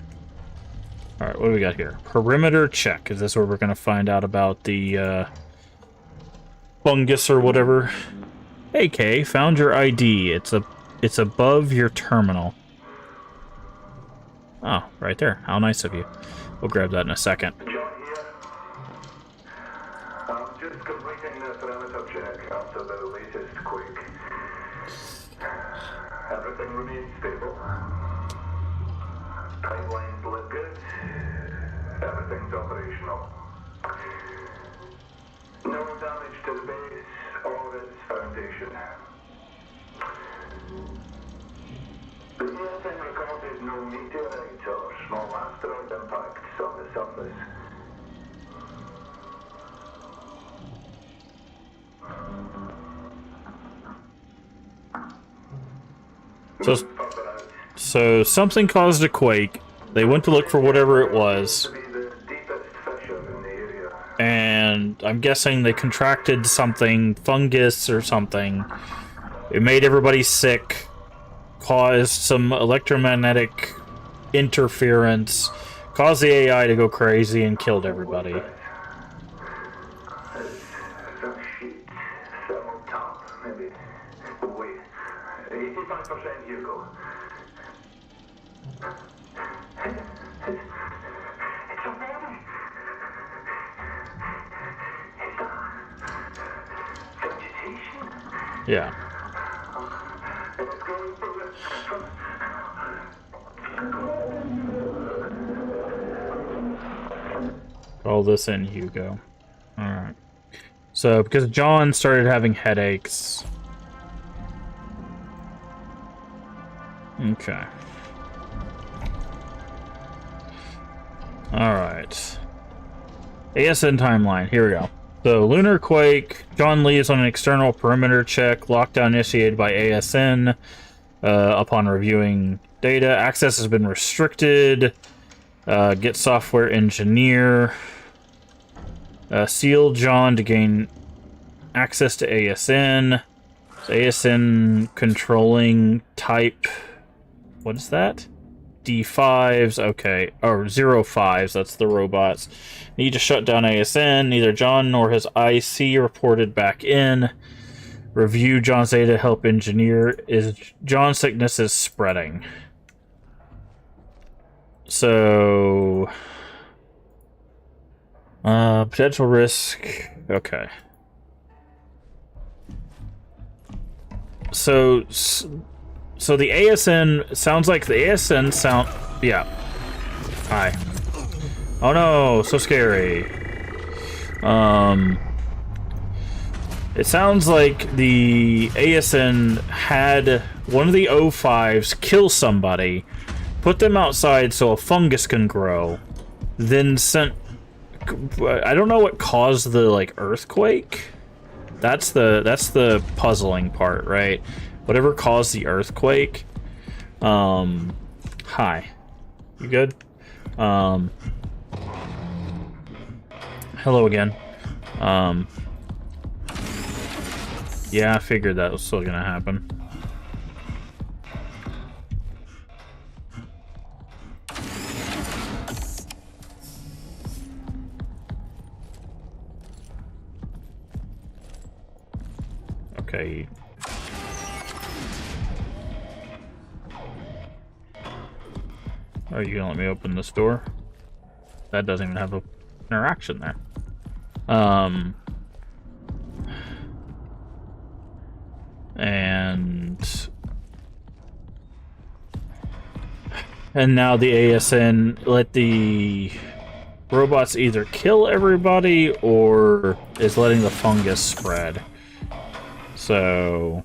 Alright, what do we got here? Perimeter check. Is this where we're going to find out about the fungus or whatever? Hey, Kay, found your ID. It's above your terminal. Oh, right there. How nice of you. We'll grab that in a second. John here. I'm just completing the perimeter check after the latest quake. Everything remains stable. Pipelines look good. Everything's operational. No damage to the base or its foundation. The ESN recorded no meteorite or small asteroid impacts on the surface. So something caused a quake. They went to look for whatever it was. And I'm guessing they contracted something, fungus or something. It made everybody sick, caused some electromagnetic interference, caused the AI to go crazy and killed everybody. Yeah. All this in, Hugo. Alright. So, because John started having headaches. Okay. Alright. ASN timeline. Here we go. So, lunar quake. John leaves on an external perimeter check. Lockdown initiated by ASN. Upon reviewing data, access has been restricted. Get software engineer. Seal John to gain access to ASN. So ASN controlling type. What is that? D5s. Okay. Or 05s. That's the robots. Need to shut down ASN. Neither John nor his IC reported back in. Review John's data. Help engineer. John's sickness is spreading. So... potential risk. Okay. So the ASN sounds like the ASN sound. Yeah. Hi. Oh no, so scary. It sounds like the ASN had one of the O5s kill somebody, put them outside so a fungus can grow, then sent. I don't know what caused the like earthquake. That's the puzzling part, right? Whatever caused the earthquake. Hi. You good? Hello again. Yeah, I figured that was still gonna happen. Okay. Are you gonna let me open this door? That doesn't even have an interaction there. And now the ASN let the robots either kill everybody or is letting the fungus spread. So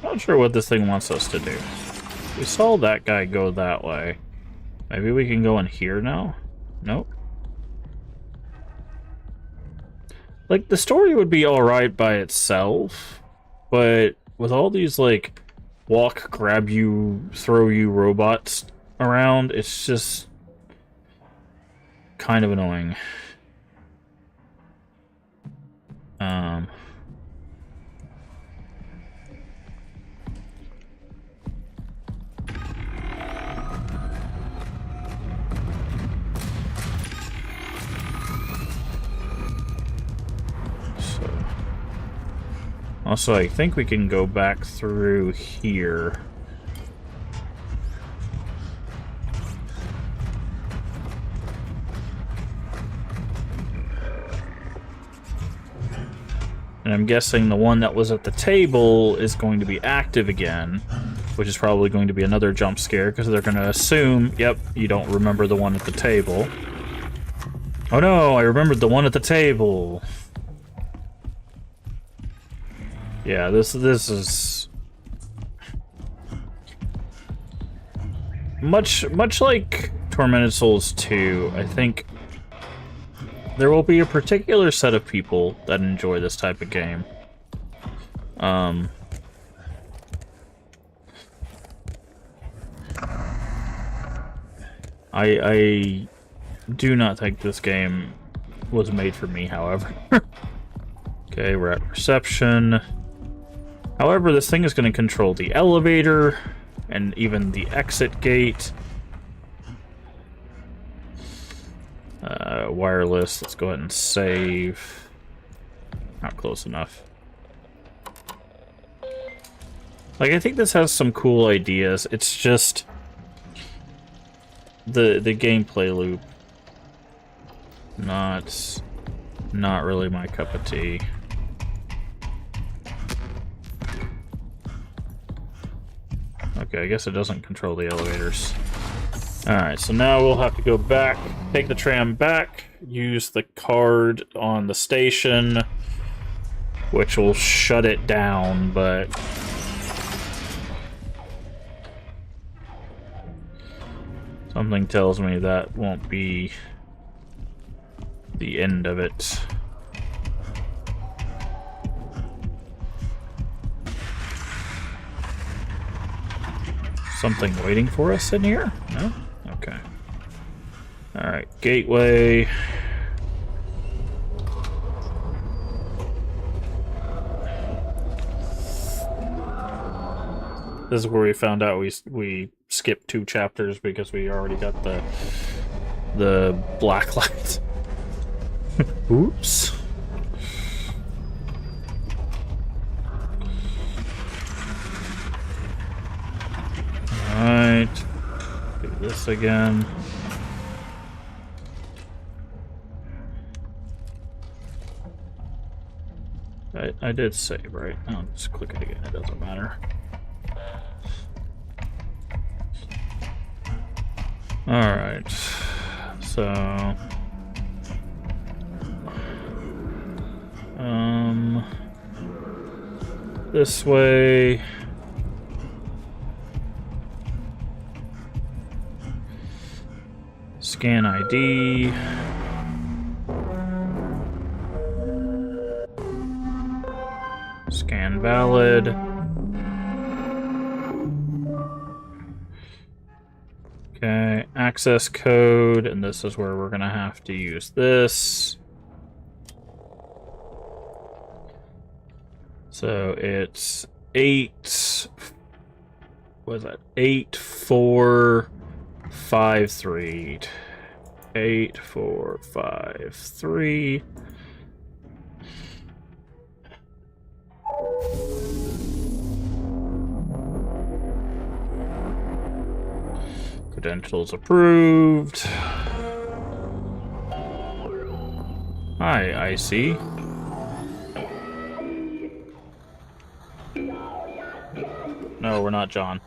not sure what this thing wants us to do. We saw that guy go that way. Maybe we can go in here now? Nope. Like, the story would be alright by itself, but with all these, like, walk, grab you, throw you robots around, it's just kind of annoying. Also, I think we can go back through here. And I'm guessing the one that was at the table is going to be active again, which is probably going to be another jump scare, because they're going to assume, yep, you don't remember the one at the table. Oh no, I remembered the one at the table. Yeah, this is much like Tormented Souls 2. I think there will be a particular set of people that enjoy this type of game. I do not think this game was made for me, however. Okay, we're at reception. However, this thing is going to control the elevator and even the exit gate. Wireless, let's go ahead and save. Not close enough. Like, I think this has some cool ideas. It's just the gameplay loop. Not really my cup of tea. Okay, I guess it doesn't control the elevators. Alright, so now we'll have to go back, take the tram back, use the card on the station, which will shut it down, but something tells me that won't be the end of it. Something waiting for us in here? No? Okay. Alright, gateway. This is where we found out we skipped 2 chapters because we already got the black light. Oops. Alright. Do this again. I did save, right? I'll just click it again, it doesn't matter. Alright. So... this way... Scan ID. Scan valid. Okay, access code, and this is where we're gonna have to use this. So it's 8. What is that? 8453. 8453. Credentials approved. Hi, IC. No, we're not John.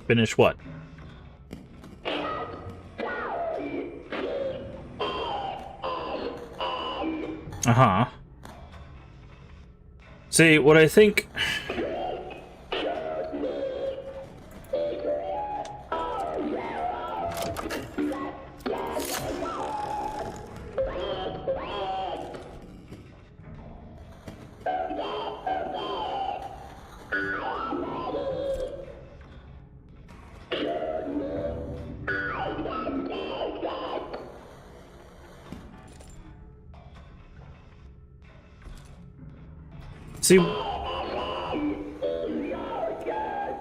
Finish what? Uh-huh. See, what I think...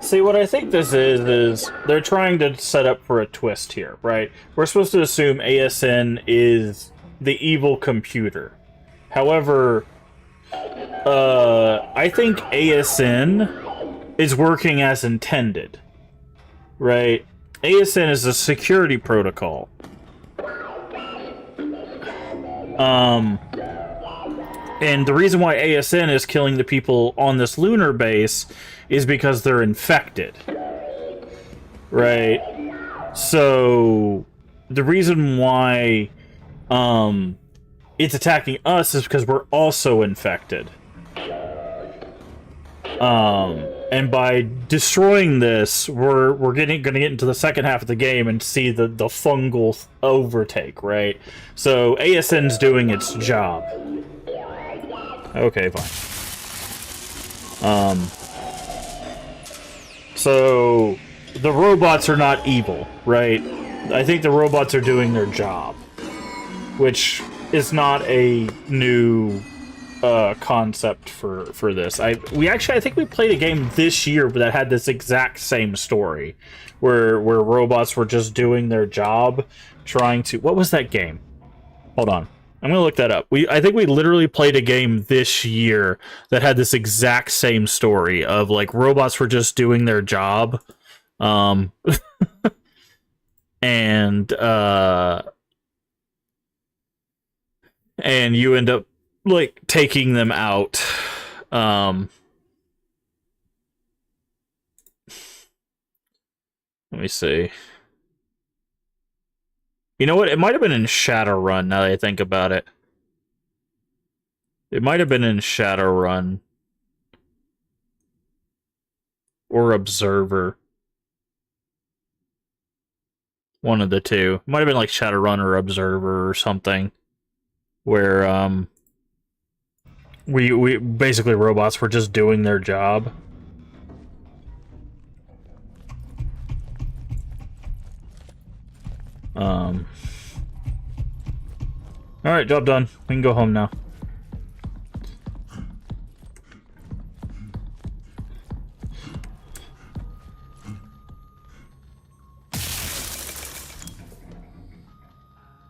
See, what I think this is they're trying to set up for a twist here, right? We're supposed to assume ASN is the evil computer. However, I think ASN is working as intended, right? ASN is a security protocol. And the reason why ASN is killing the people on this lunar base is because they're infected. Right? So, the reason why it's attacking us is because we're also infected. And by destroying this, we're gonna get into the second half of the game and see the fungal overtake, right? So, ASN's doing its job. Okay, fine. So the robots are not evil, right? I think the robots are doing their job, which is not a new concept for this. I think we played a game this year that had this exact same story, where robots were just doing their job, trying to... What was that game? Hold on. I'm gonna look that up. I think we literally played a game this year that had this exact same story of like robots were just doing their job, and you end up like taking them out. Let me see. You know what? It might have been in Shadowrun, now that I think about it. It might have been in Shadowrun. Or Observer. One of the two. It might have been like Shadowrun or Observer or something. where we basically robots were just doing their job. All right, job done. We can go home now.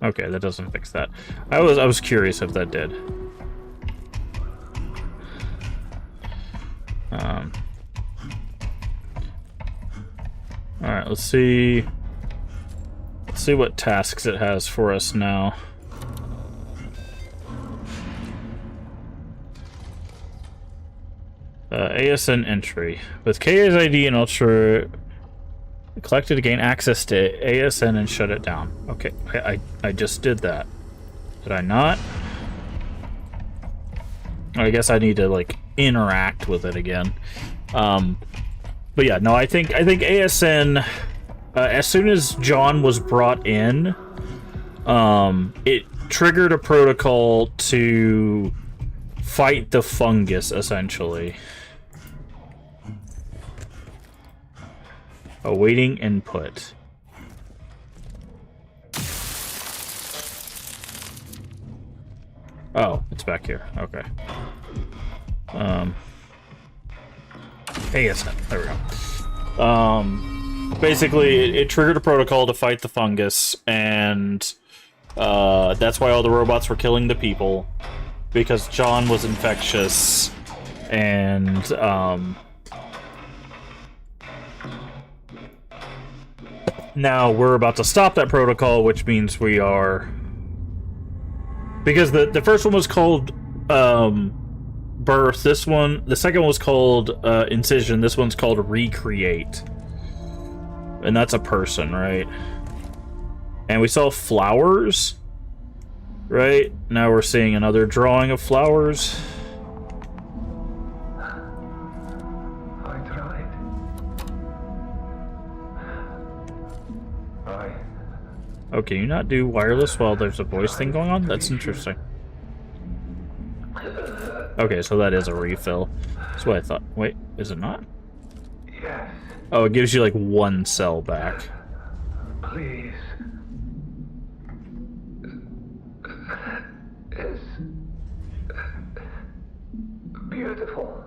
Okay, that doesn't fix that. I was curious if that did. All right, let's see. Let's see what tasks it has for us now. ASN entry. With KA's ID and Ultra collected to gain access to ASN and shut it down. Okay, I just did that. Did I not? I guess I need to, like, interact with it again. But yeah, no, I think ASN, as soon as John was brought in, it triggered a protocol to fight the fungus, essentially. Awaiting input. Oh, it's back here. Okay. ASN. There we go. Basically, it triggered a protocol to fight the fungus, and that's why all the robots were killing the people, because John was infectious, and now we're about to stop that protocol, which means we are... Because the first one was called Birth, the second one was called Incision, this one's called Recreate. And that's a person, right? And we saw flowers, right? Now we're seeing another drawing of flowers. Oh, can you not do wireless while there's a voice thing going on? That's interesting. Okay, so that is a refill. That's what I thought. Wait, is it not? Yes. Oh, it gives you like one cell back. Please. It's beautiful.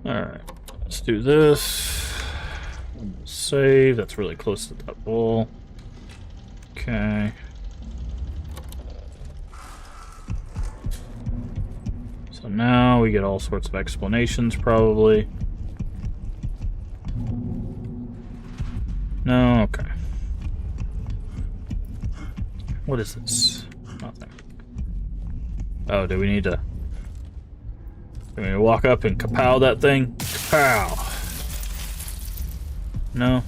Alright, let's do this. Save, that's really close to that wall. Okay. So now we get all sorts of explanations, probably. No, okay. What is this? Nothing. Oh, do we need to walk up and kapow that thing? Kapow! No?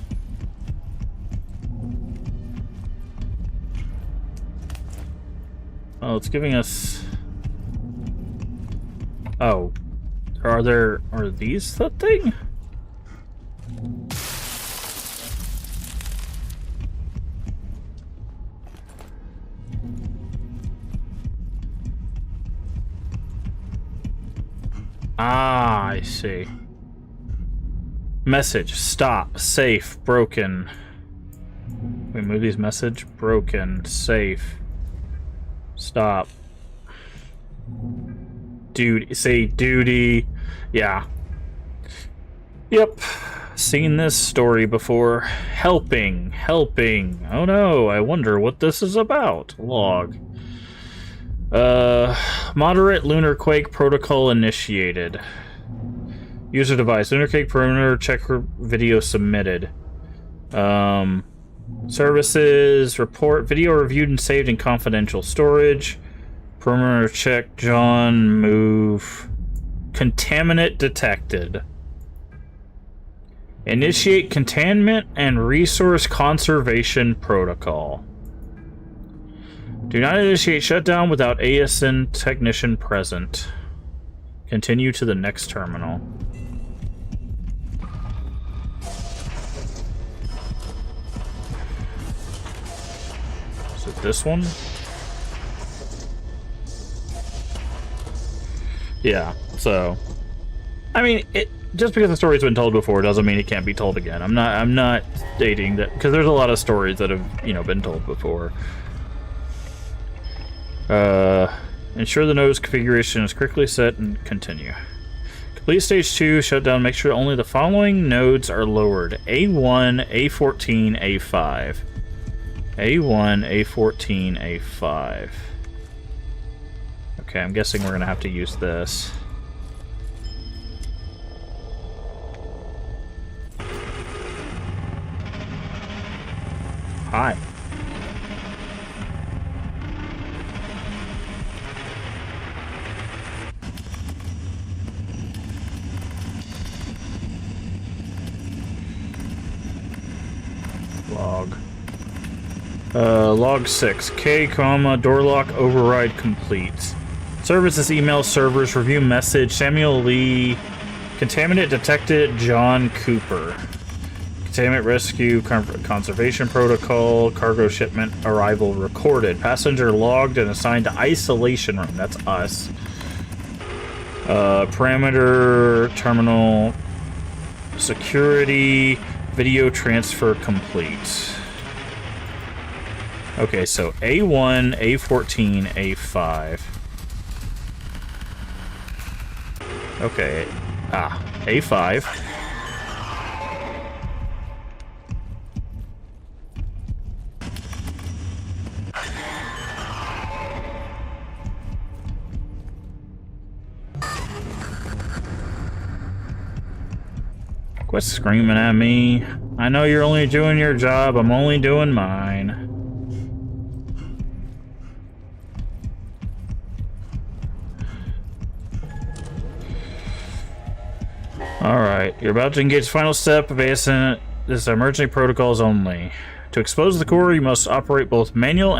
Oh, it's giving us... Oh. Are these the thing? Ah, I see. Message. Stop. Safe. Broken. We move these message. Broken. Safe. Stop. Dude. Say duty. Yeah. Yep. Seen this story before. Helping. Helping. Oh no, I wonder what this is about. Log. Moderate lunar quake protocol initiated. User device, lunar quake perimeter check video submitted. Services, report, video reviewed and saved in confidential storage. Perimeter check, John, move. Contaminant detected. Initiate containment and resource conservation protocol. Do not initiate shutdown without ASN technician present. Continue to the next terminal. Is it this one? Yeah, so I mean, just because the story's been told before doesn't mean it can't be told again. I'm not stating that, because there's a lot of stories that have, you know, been told before. Ensure the node's configuration is correctly set and continue. Complete stage 2 shutdown. Make sure only the following nodes are lowered: A1, A14, A5. A1, A14, A5. Okay, I'm guessing we're gonna have to use this. Hi. Log. Log 6. K, door lock override complete. Services email servers review message. Samuel Lee. Contaminant detected. John Cooper. Containment rescue conservation protocol. Cargo shipment arrival recorded. Passenger logged and assigned to isolation room. That's us. Parameter terminal security video transfer complete. Okay, so A1, A14, A5. Okay. A5. Quit screaming at me. I know you're only doing your job. I'm only doing mine. Alright, you're about to engage the final step of ASN. This emergency protocols only. To expose the core, you must operate both manual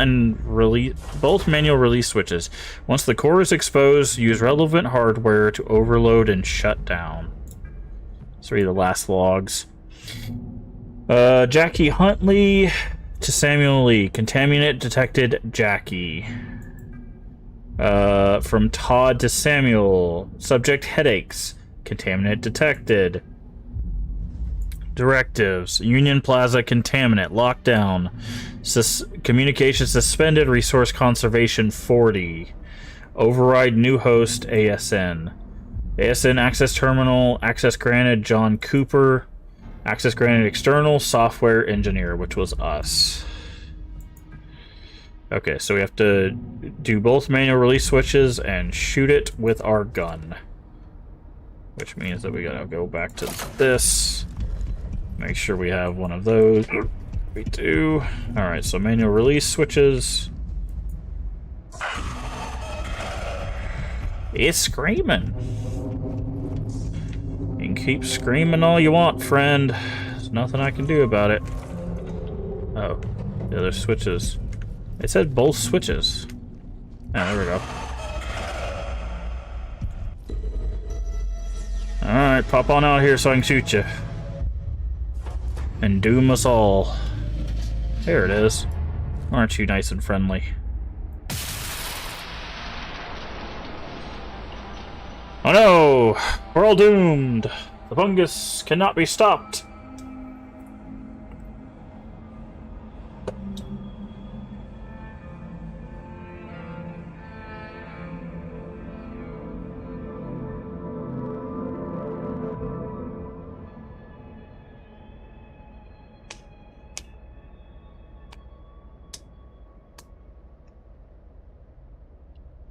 release switches. Once the core is exposed, use relevant hardware to overload and shut down. Let's read the last logs. Jackie Huntley to Samuel Lee. Contaminant detected Jackie. From Todd to Samuel. Subject headaches. Contaminant detected. Directives. Union Plaza contaminant. Lockdown. Communication suspended. Resource conservation 40. Override new host ASN. ASN access terminal. Access granted John Cooper. Access granted external software engineer, which was us. Okay, so we have to do both manual release switches and shoot it with our gun. Which means that we gotta go back to this. Make sure we have one of those. We do. Alright, so manual release switches. It's screaming. You can keep screaming all you want, friend. There's nothing I can do about it. Oh, the other switches. It said both switches. Yeah, there we go. Alright, pop on out here so I can shoot you. And doom us all. There it is. Aren't you nice and friendly? Oh no! We're all doomed! The fungus cannot be stopped!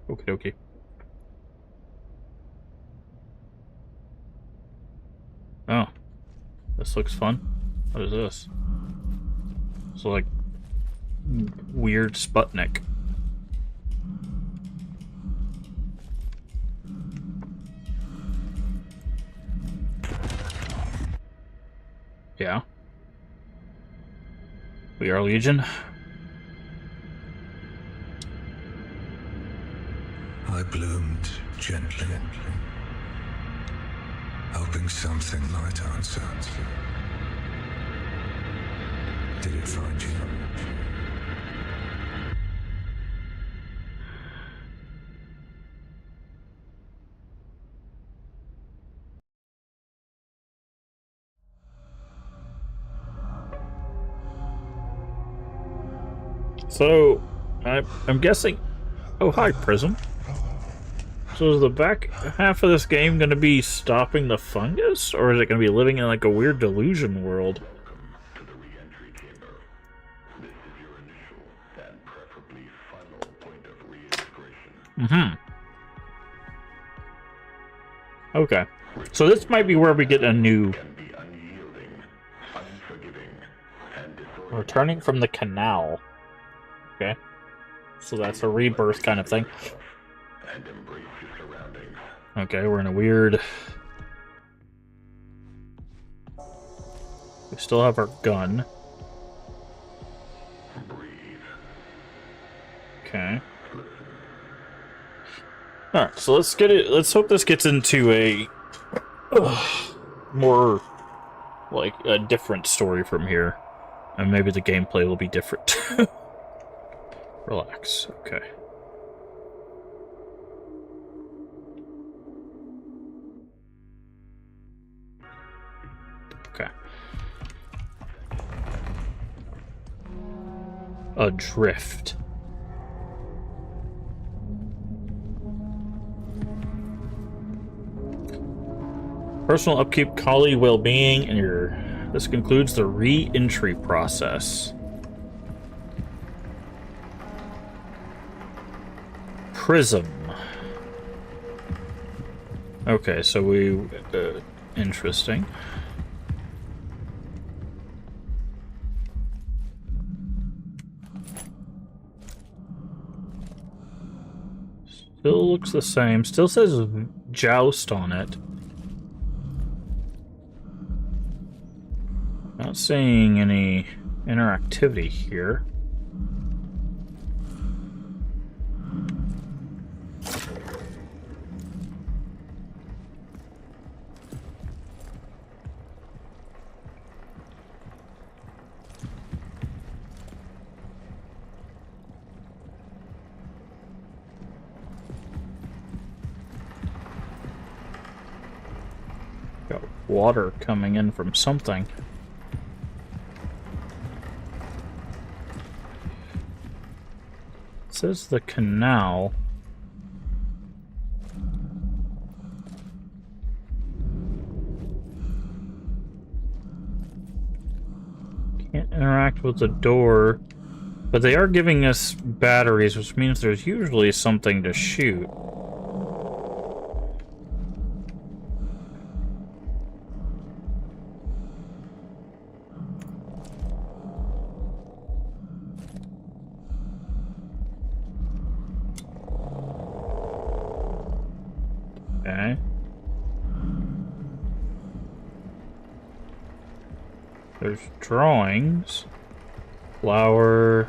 Okie dokie. Oh. This looks fun. What is this? It's like weird Sputnik. Yeah. We are Legion. I bloomed gently, hoping something might answer. Did it find you? So, I'm guessing... Oh, hi, Prism. So is the back half of this game going to be stopping the fungus? Or is it going to be living in like a weird delusion world? To the re-entry chamber. This is your initial and preferably final point of reintegration. Okay. So this might be where we get a new... Can be unyielding, unforgiving, and disorienting. Returning from the canal. Okay. So that's a rebirth kind of thing. And embrace your surroundings. Okay, we're in a weird... We still have our gun. Breathe. Okay. Alright, so let's get it... Let's hope this gets into a... more... like, a different story from here. And maybe the gameplay will be different. Relax. Okay. Okay. Adrift. Personal upkeep, colleague well-being, and your... This concludes the re-entry process. Prism. Okay, so we... interesting. Still looks the same. Still says Joust on it. Not seeing any interactivity here. Got water coming in from something. It says the canal. Can't interact with the door. But they are giving us batteries, which means there's usually something to shoot. Okay. There's drawings. Flower.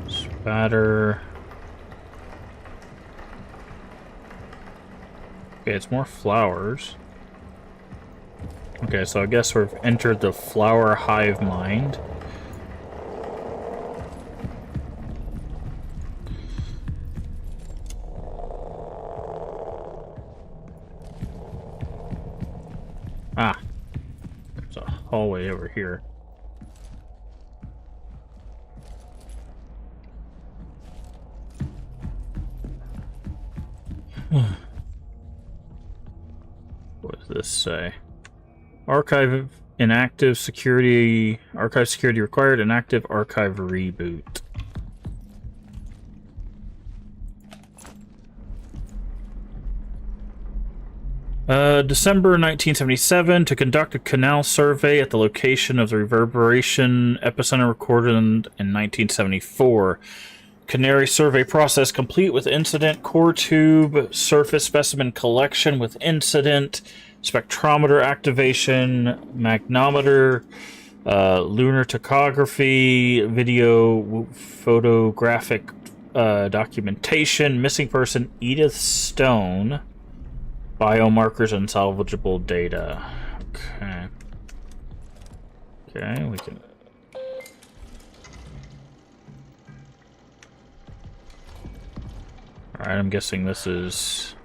Spatter. Okay, it's more flowers. Okay, so I guess we've entered the flower hive mind. Ah, there's a hallway over here. What does this say? Archive inactive security. Archive security required. Inactive archive reboot. December 1977, to conduct a canal survey at the location of the reverberation epicenter recorded in 1974. Canary survey process complete with incident. Core tube surface specimen collection with incident. Spectrometer activation. Magnometer. Lunar topography. Video photographic documentation, missing person Edith Stone, biomarkers, and salvageable data. Okay. Okay, we can... Alright, I'm guessing this is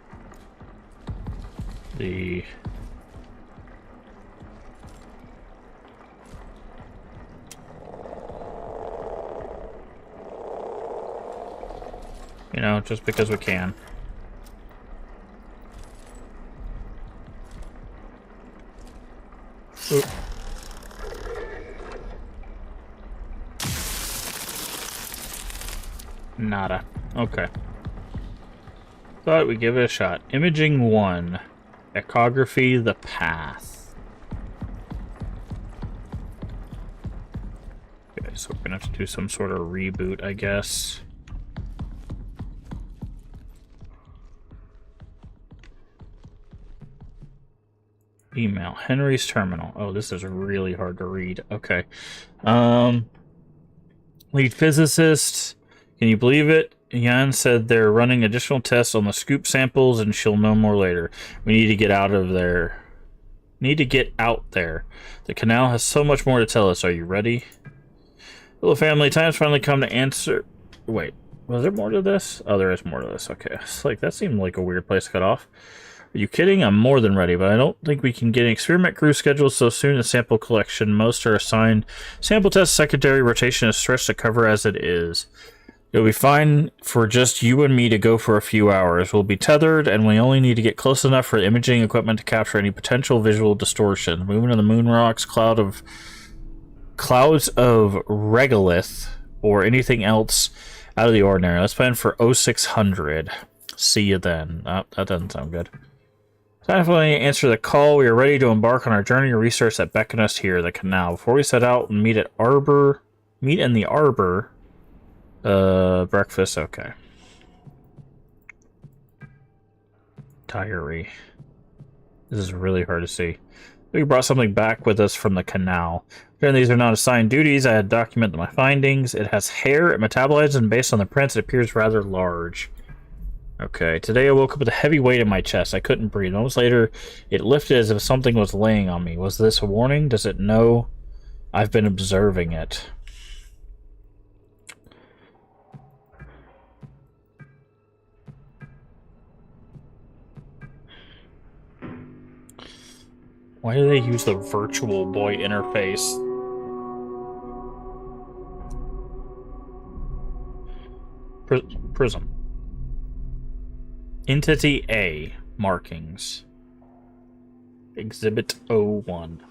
the... You know, just because we can. Oop. Nada. Okay. Thought we'd give it a shot. Imaging 1. Echography, the path. Okay, so we're gonna have to do some sort of reboot, I guess. Email. Henry's terminal. Oh, this is really hard to read. Okay. Lead physicist. Can you believe it? Yan said they're running additional tests on the scoop samples and she'll know more later. We need to get out of there. Need to get out there. The canal has so much more to tell us. Are you ready? Hello, family. Time's finally come to answer... Wait. Was there more to this? Oh, there is more to this. Okay. It's like, that seemed like a weird place to cut off. Are you kidding? I'm more than ready, but I don't think we can get an experiment crew scheduled so soon as sample collection. Most are assigned sample test. Secondary rotation is stretched to cover as it is. It'll be fine for just you and me to go for a few hours. We'll be tethered, and we only need to get close enough for imaging equipment to capture any potential visual distortion. Movement of the moon rocks, clouds of regolith, or anything else out of the ordinary. Let's plan for 0600. See you then. Oh, that doesn't sound good. Definitely answer the call. We are ready to embark on our journey to research that beckon us here, the canal. Before we set out and meet in the arbor. Breakfast, okay. Diary. This is really hard to see. We brought something back with us from the canal. Again, these are not assigned duties. I had documented my findings. It has hair, it metabolizes, and based on the prints, it appears rather large. Okay, today I woke up with a heavy weight in my chest. I couldn't breathe. Moments later, it lifted as if something was laying on me. Was this a warning? Does it know I've been observing it? Why do they use the Virtual Boy interface? Prism. Entity A. Markings. Exhibit 01.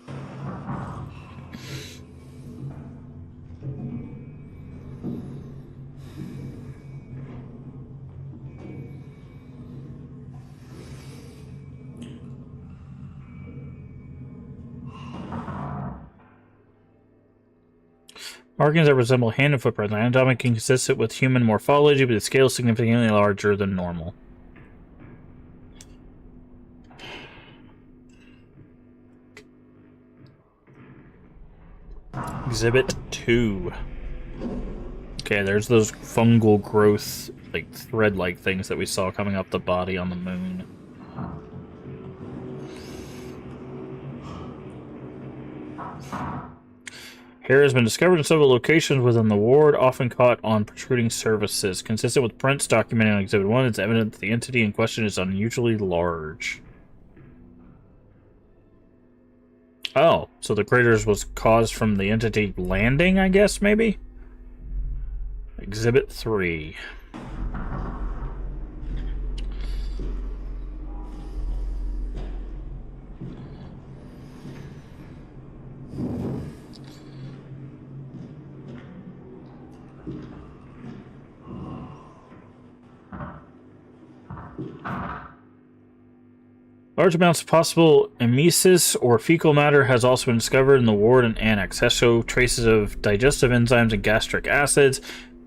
Markings that resemble hand and footprints. Anatomic consistent with human morphology, but the scale is significantly larger than normal. Exhibit 2. Okay, there's those fungal growth, like thread-like things that we saw coming up the body on the moon. Hair has been discovered in several locations within the ward, often caught on protruding surfaces. Consistent with prints documented on Exhibit 1, it's evident that the entity in question is unusually large. Oh, so the craters was caused from the entity landing, I guess, maybe? Exhibit 3. Large amounts of possible emesis or fecal matter has also been discovered in the ward and annex. Has shown traces of digestive enzymes and gastric acids,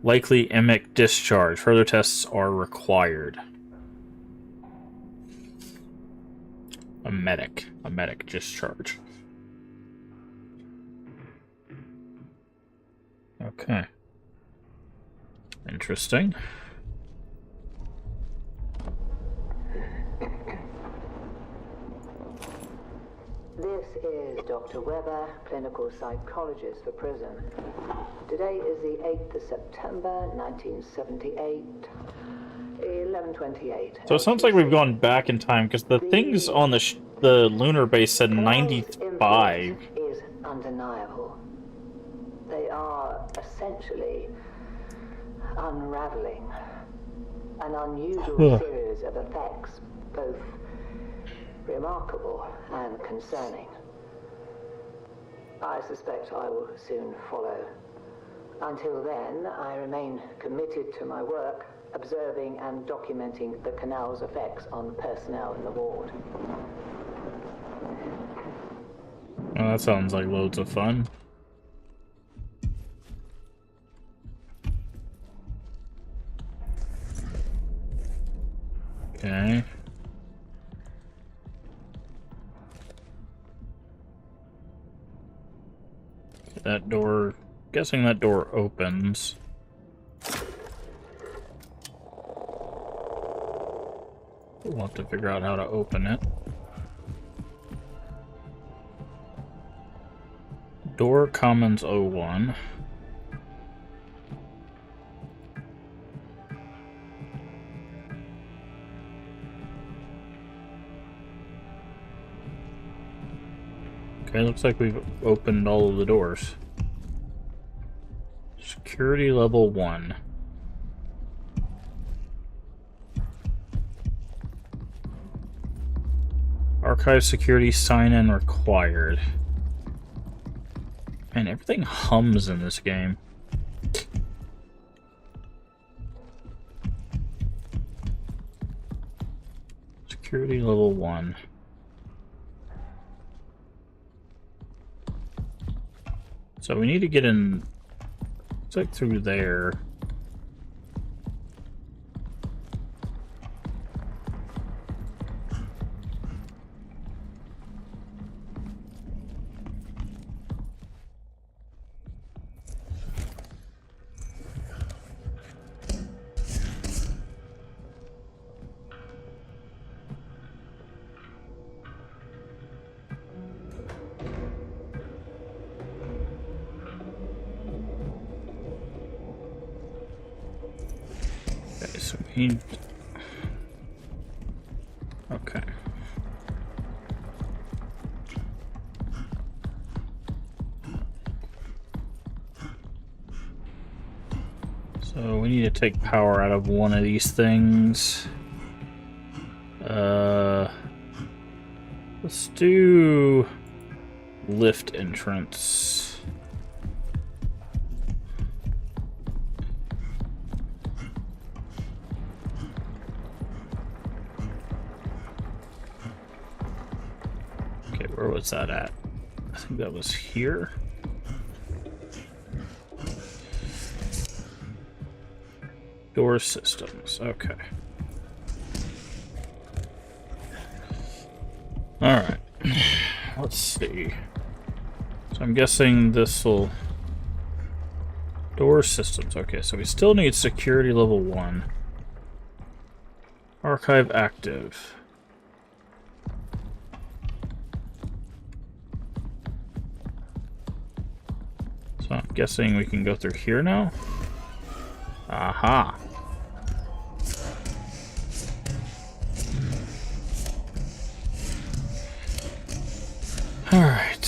likely emic discharge. Further tests are required. Emetic discharge. Okay. Interesting. This is Dr. Weber, clinical psychologist for prison. Today is the 8th of September, 1978, 11:28. So it sounds like we've gone back in time, because the things on the lunar base said 95. Is undeniable. They are essentially unraveling an unusual series of effects, both remarkable and concerning. I suspect I will soon follow. Until then, I remain committed to my work, observing and documenting the canal's effects on personnel in the ward. Well, that sounds like loads of fun. Okay. That door, guessing that door opens. We'll have to figure out how to open it. Door Commons 01. Okay, looks like we've opened all of the doors. Security level 1. Archive security sign-in required. Man, everything hums in this game. Security level 1. So we need to get in, it's like through there. Okay, so we need... Okay. So we need to take power out of one of these things. Let's do lift entrance. Okay, where was that at? I think that was here. Door systems, okay. Alright, let's see. So I'm guessing this will... Door systems, okay, so we still need security level 1. Archive active. So I'm guessing we can go through here now? Aha! Alright.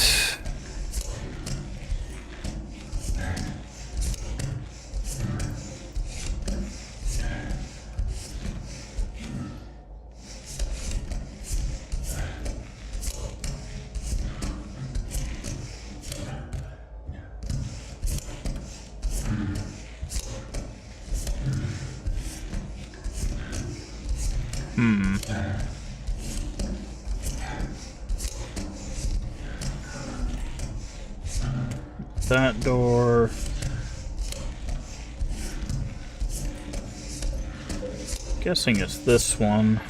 That door. Guessing it's this one.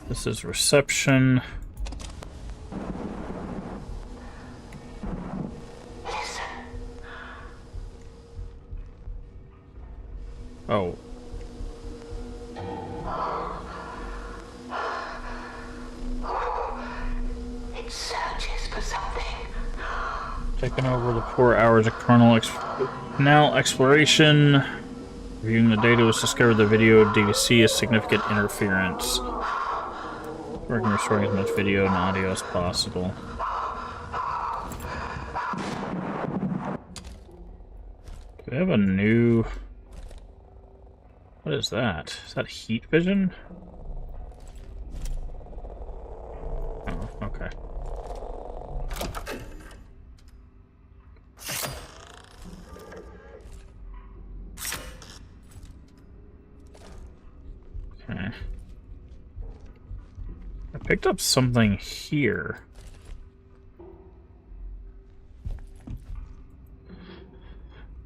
This is reception. Oh. It searches for something. Taking over the 4 hours of canal exploration. Reviewing the data was discovered the video DVC is significant interference. Working restoring as much video and audio as possible. Do we have a new... What is that? Is that heat vision? Oh, okay. Okay. I picked up something here.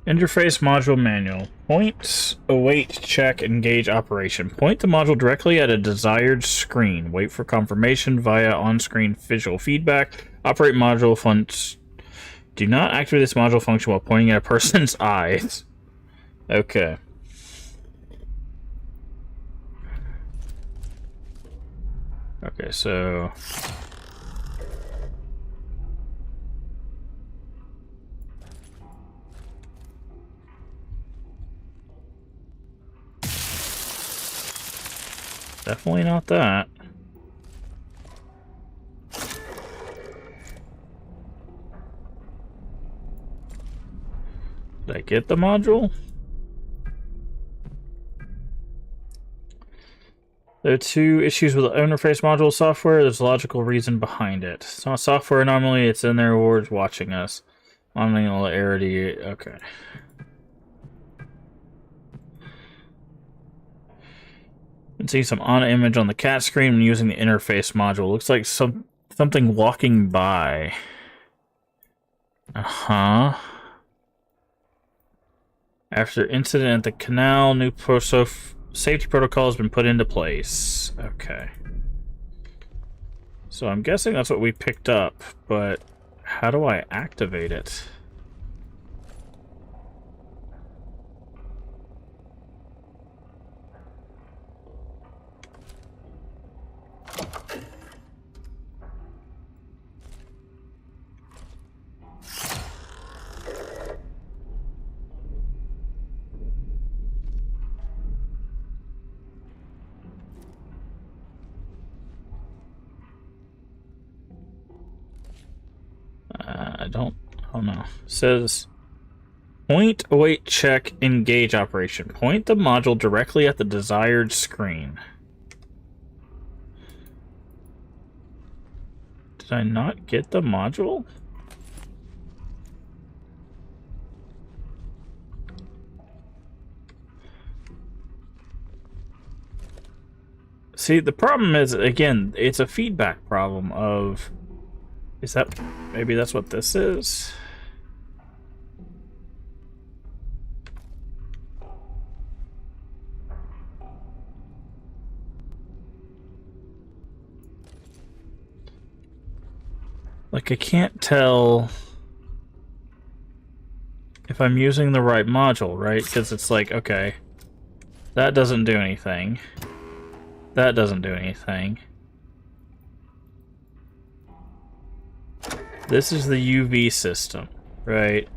Interface module manual. Point, await, check, engage operation. Point the module directly at a desired screen. Wait for confirmation via on-screen visual feedback. Operate module functions. Do not activate this module function while pointing at a person's eyes. Okay. Okay, so... Definitely not that. Did I get the module? There are two issues with the interface module software. There's a logical reason behind it. It's not a software anomaly, it's in their words watching us. Nonlinearity, okay. You can see some on image on the cat screen when using the interface module. Looks like something walking by. Uh-huh. After incident at the canal, new safety protocol has been put into place. Okay. So I'm guessing that's what we picked up, but how do I activate it? I don't know. It says point, await, check, engage operation. Point the module directly at the desired screen. Did I not get the module? See, the problem is, again, it's a feedback problem of... Is that... Maybe that's what this is? Like, I can't tell if I'm using the right module, right? Because it's like, okay, that doesn't do anything. That doesn't do anything. This is the UV system, right?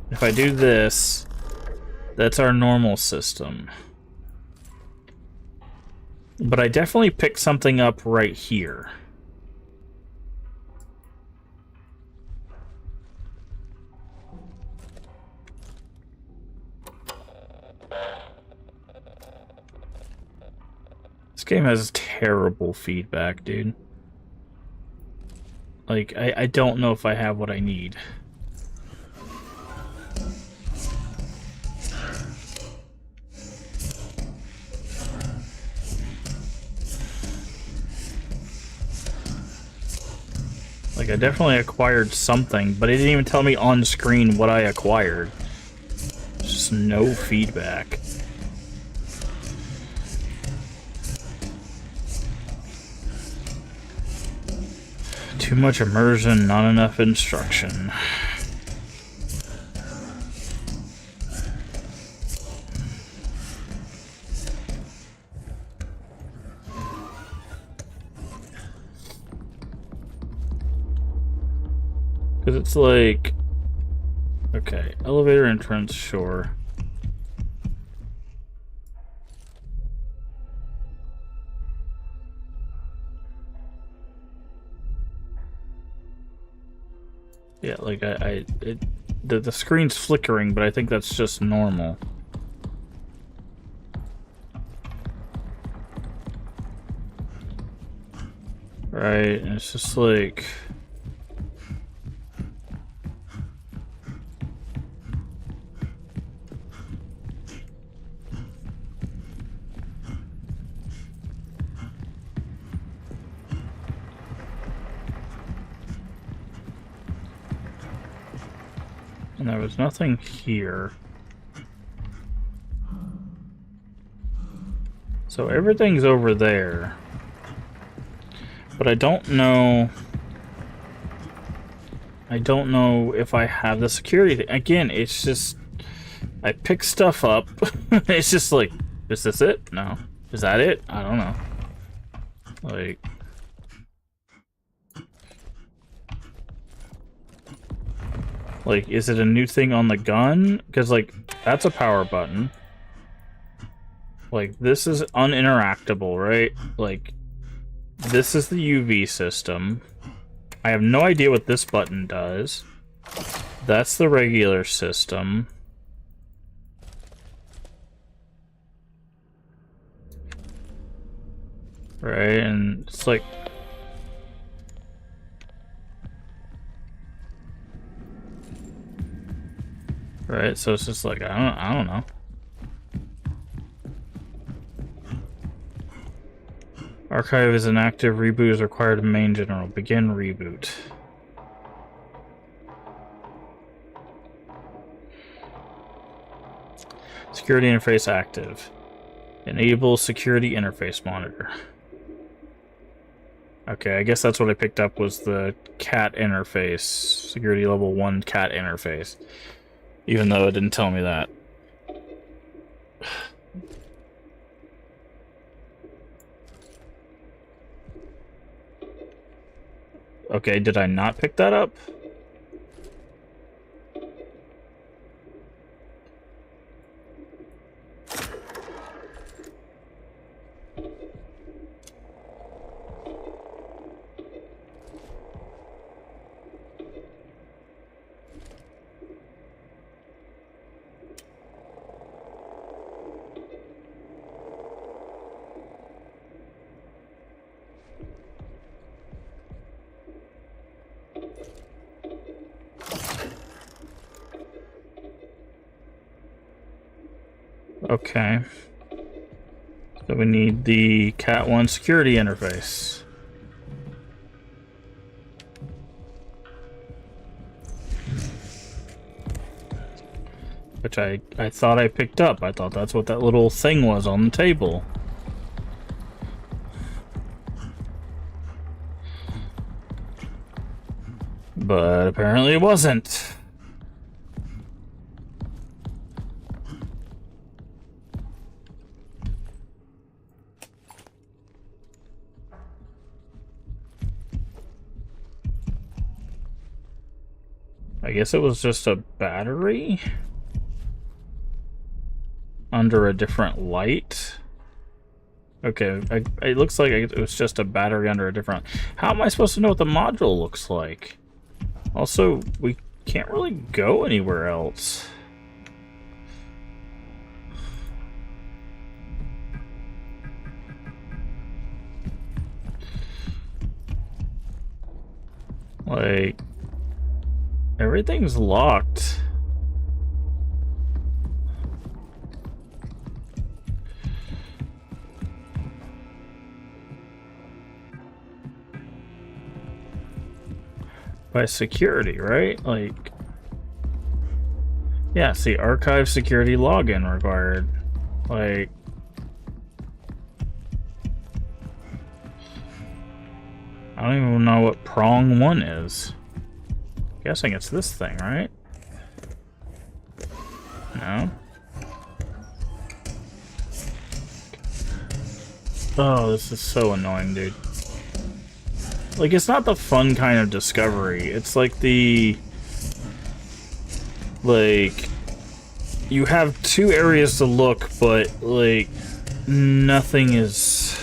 If I do this, that's our normal system. But I definitely picked something up right here. This game has terrible feedback, dude. Like, I don't know if I have what I need. Like, I definitely acquired something, but it didn't even tell me on screen what I acquired. Just no feedback. Too much immersion, not enough instruction. Because it's like... Okay, elevator entrance, sure. Yeah, like the screen's flickering, but I think that's just normal. Right, and it's just like... And there was nothing here. So everything's over there. But I don't know... I don't know if I have the security thing. Again, it's just... I pick stuff up. It's just like, is this it? No. Is that it? I don't know. Like... Like, is it a new thing on the gun? Because, like, that's a power button. Like, this is uninteractable, right? Like, this is the UV system. I have no idea what this button does. That's the regular system. Right, and it's like... Right, so it's just like, I don't know. Archive is inactive. Reboot is required in main general. Begin reboot. Security interface active. Enable security interface monitor. Okay, I guess that's what I picked up was the CAT interface. Security level 1 CAT interface. Even though it didn't tell me that. Okay, did I not pick that up? Okay. So we need the Cat 1 security interface. Which I thought I picked up. I thought that's what that little thing was on the table. But apparently it wasn't. I guess it was just a battery under a different light. Okay, it looks like it was just a battery under a different... How am I supposed to know what the module looks like? Also, we can't really go anywhere else. Like... Everything's locked. By security, right? Like... Yeah, see, archive security login required. Like... I don't even know what prong 1 is. Guessing it's this thing, right? No. Oh, this is so annoying, dude. Like, it's not the fun kind of discovery. It's like the... Like... You have two areas to look, but, like, nothing is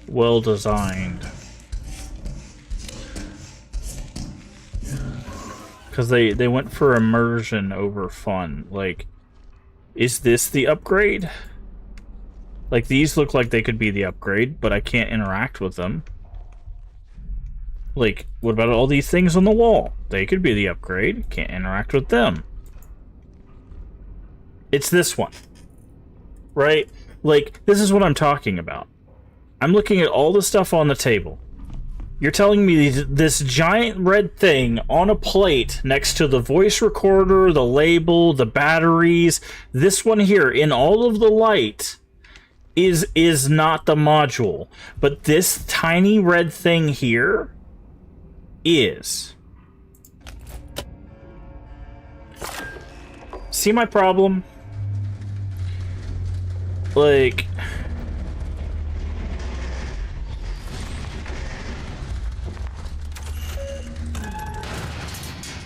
well designed. Because they went for immersion over fun. Like, is this the upgrade? Like, these look like they could be the upgrade, but I can't interact with them. Like, what about all these things on the wall? They could be the upgrade. Can't interact with them. It's this one. Right? Like, this is what I'm talking about. I'm looking at all the stuff on the table. You're telling me this giant red thing on a plate next to the voice recorder, the label, the batteries, this one here in all of the light is not the module. But this tiny red thing here is. See my problem? Like...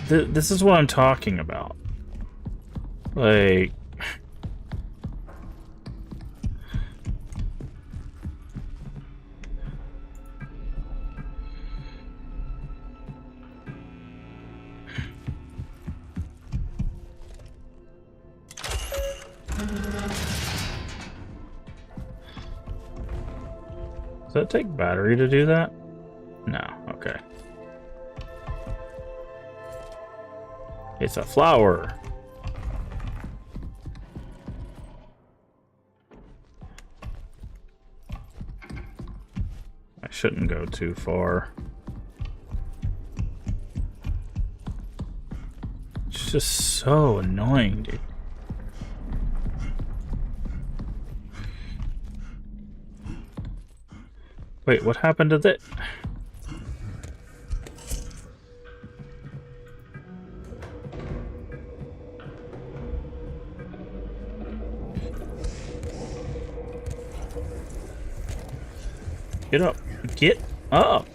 This is what I'm talking about. Like... Does that take battery to do that? No, okay. It's a flower. I shouldn't go too far. It's just so annoying, dude. Wait, what happened to that? Get up. Get up.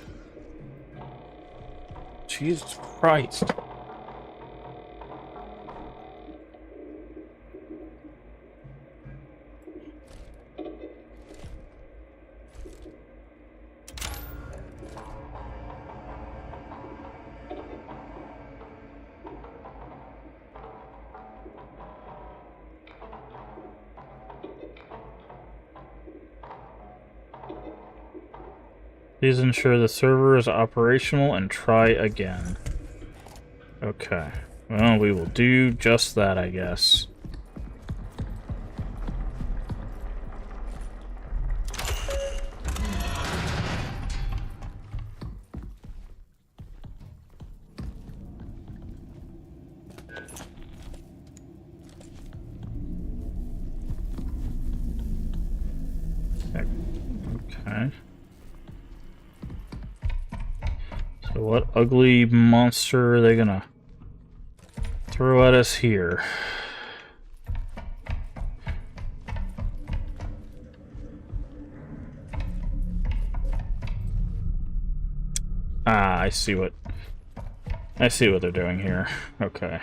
Jesus Christ. Please ensure the server is operational and try again. Okay. Well, we will do just that, I guess. Okay. So what ugly monster are they gonna throw at us here? Ah, I see what they're doing here. Okay.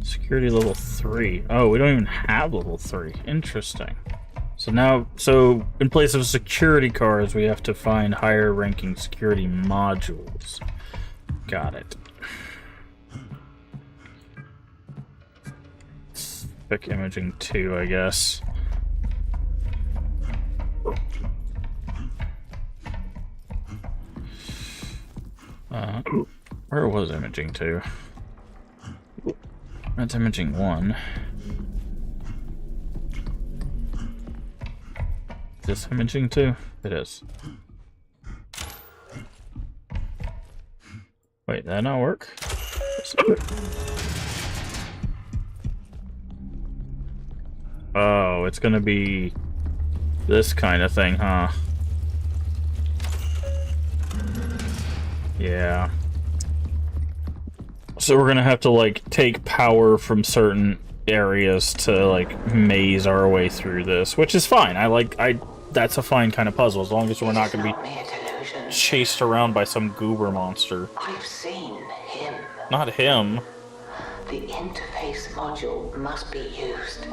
Security level 3. Oh, we don't even have level 3. Interesting. So now, in place of security cards, we have to find higher ranking security modules. Got it. Let's pick imaging 2, I guess. Where was imaging 2? That's imaging 1. Is this imaging 2? It is. Wait, did that not work? Oh, it's gonna be This kind of thing, huh? Yeah. So we're gonna have to, like, take power from certain areas to, like, maze our way through this, which is fine. That's a fine kind of puzzle, as long as we're not gonna be chased around by some goober monster. I've seen him. Not him. The interface module must be used.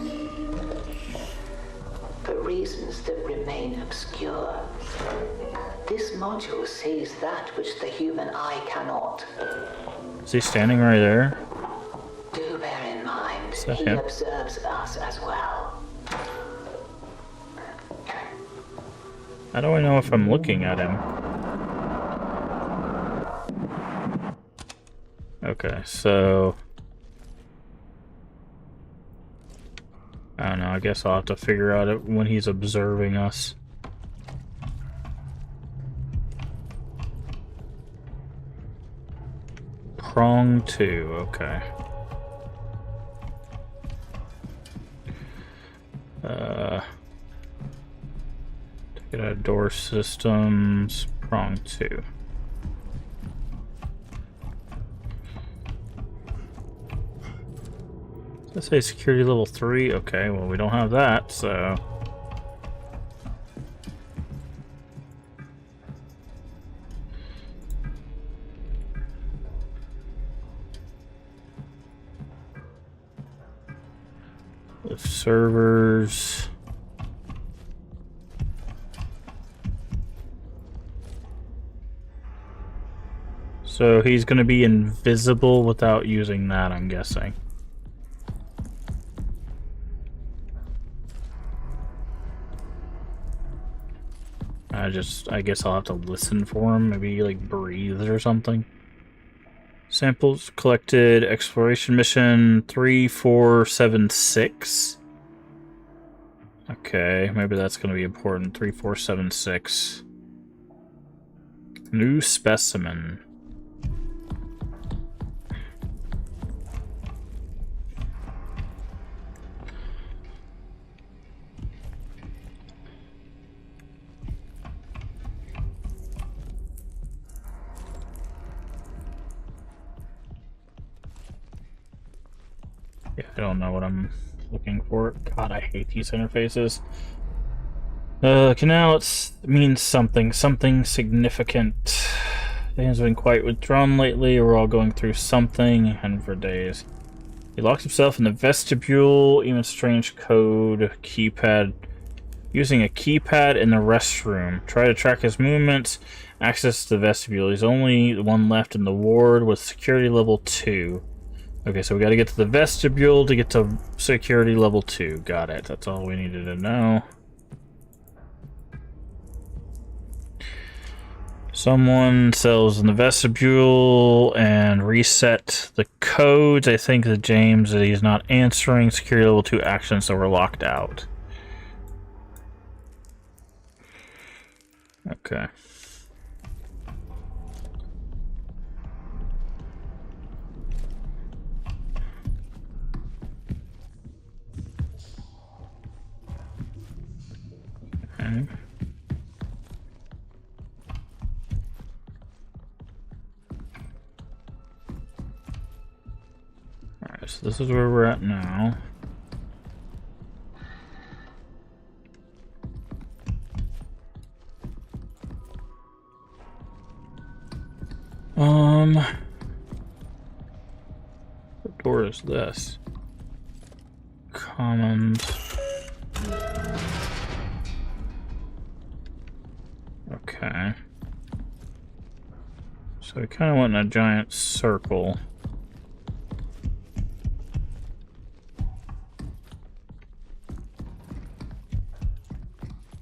For reasons that remain obscure. This module sees that which the human eye cannot. Is he standing right there? Do bear in mind, that he him? observes us as well. How do I know if I'm looking at him? Okay, so... I don't know, I guess I'll have to figure out it when he's observing us. Prong 2, okay. Take it out of door systems, prong 2. Let's say security level 3. Okay, well, we don't have that, so... Lift servers... So he's going to be invisible without using that, I'm guessing. I guess I'll have to listen for him. Maybe, like, breathe or something. Samples collected, exploration mission 3476. Okay, maybe that's going to be important. 3476. New specimen. Yeah, I don't know what I'm looking for. God, I hate these interfaces. Canal, it means something significant. Things have been quite withdrawn lately. We're all going through something, and for days. He locks himself in the vestibule. Even strange code. Keypad. Using a keypad in the restroom. Try to track his movements. Access the vestibule. He's only the one left in the ward with security level 2. Okay, so we got to get to the vestibule to get to security level 2. Got it. That's all we needed to know. Someone sells in the vestibule and reset the codes. I think that James, that he's not answering security level 2 actions, so we're locked out. Okay. Okay. Alright, so this is where we're at now. What door is this? Commons. Okay. So we kind of went in a giant circle.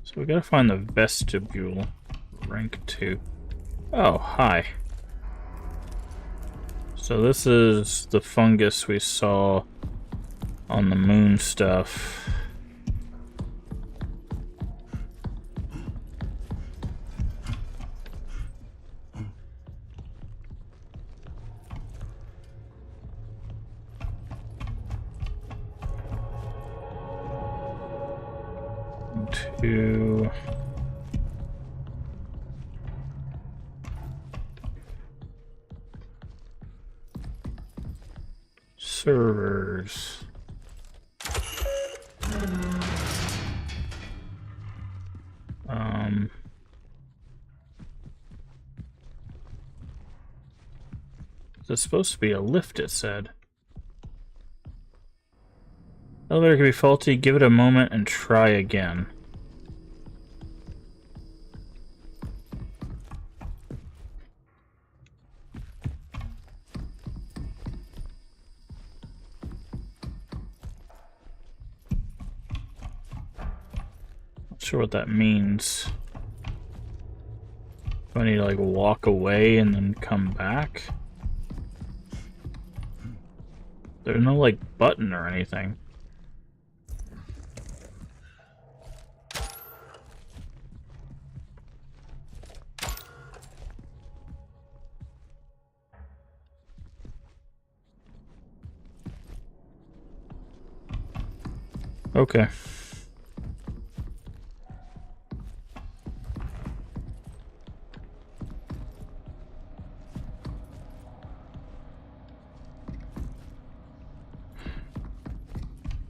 So we gotta find the vestibule. Rank 2. Oh, hi. So this is the fungus we saw on the moon stuff. to servers. It's supposed to be a lift, it said. Elevator could be faulty. Give it a moment and try again. Not sure what that means. Do I need to like walk away and then come back? There's no like button or anything. Okay.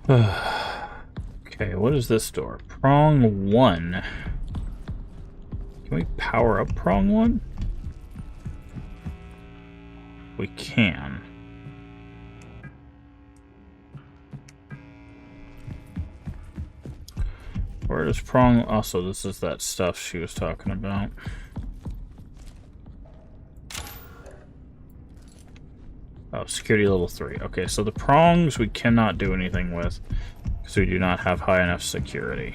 Okay, what is this door? Prong 1. Can we power up prong 1? We can. Where does prong... Also, this is that stuff she was talking about. Oh, security level 3. Okay, so the prongs we cannot do anything with because we do not have high enough security.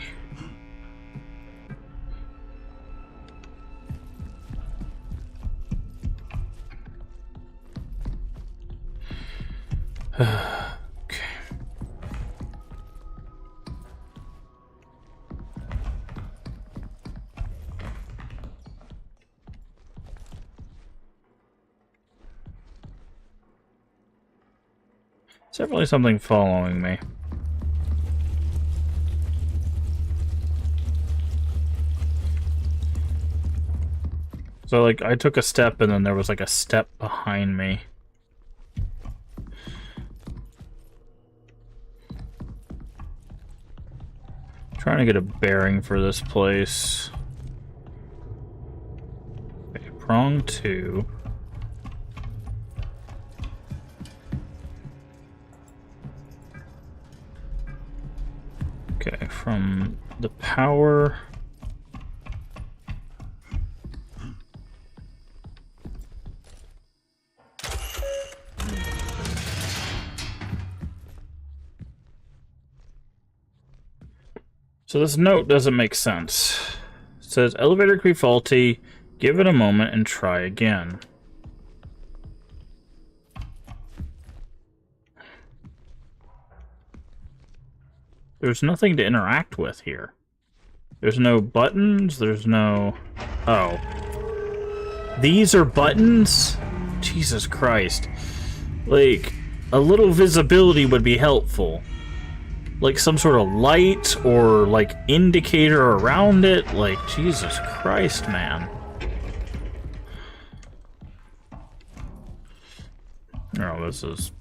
Okay. It's definitely something following me. So, like, I took a step and then there was, like, a step behind me. Trying to get a bearing for this place. Okay, prong 2. Okay, from the power... So this note doesn't make sense. It says, elevator could be faulty, give it a moment and try again. There's nothing to interact with here. There's no buttons, there's no... Oh. These are buttons? Jesus Christ. Like, a little visibility would be helpful. Like some sort of light or like indicator around it. Like, Jesus Christ, man. Oh, this is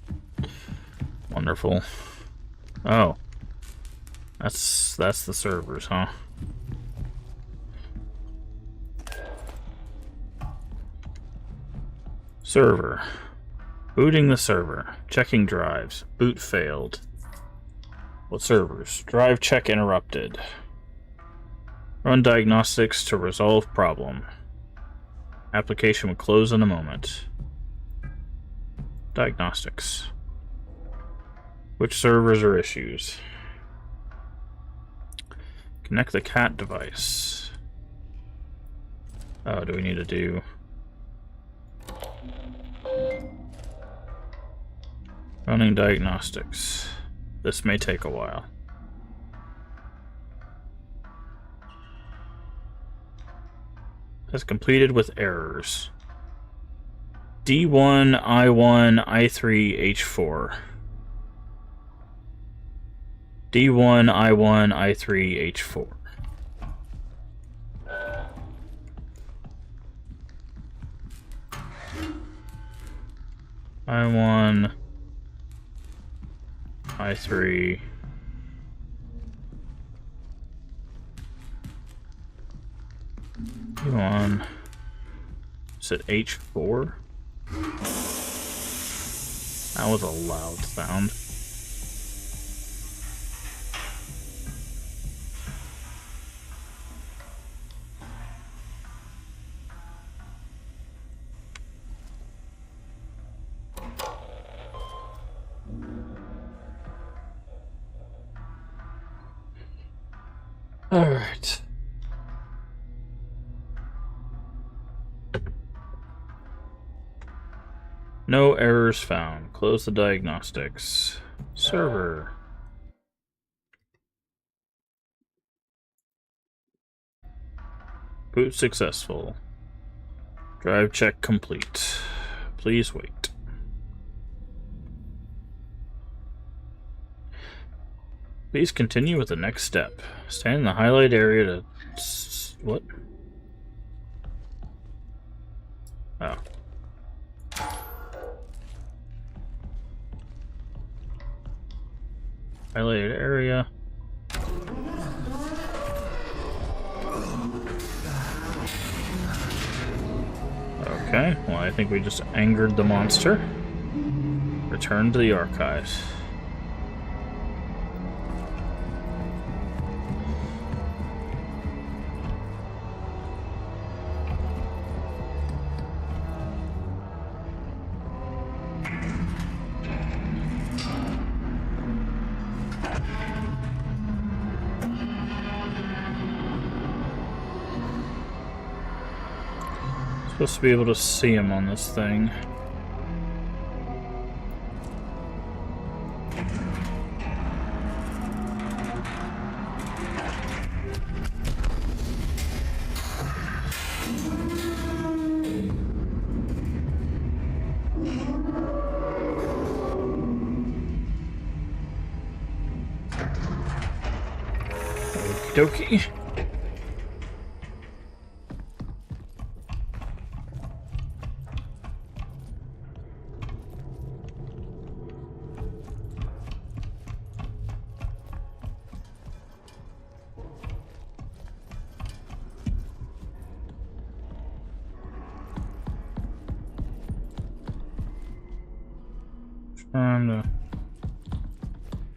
wonderful. Oh. That's the servers, huh? Server. Booting the server. Checking drives. Boot failed. What servers? Drive check interrupted. Run diagnostics to resolve problem. Application will close in a moment. Diagnostics. Which servers are issues? Connect the cat device. Oh, do we need to do... Running diagnostics. This may take a while. Has completed with errors. D1, I1, I3, H4. D1, I1, I3, H4. I1, I3. E1. Is it H4? That was a loud sound. All right. No errors found. Close the diagnostics. Server. Boot successful. Drive check complete. Please wait. Please continue with the next step. Stand in the highlight area to... What? Oh. Highlighted area. Okay, well, I think we just angered the monster. Return to the archives. Supposed to be able to see him on this thing. Okie dokie.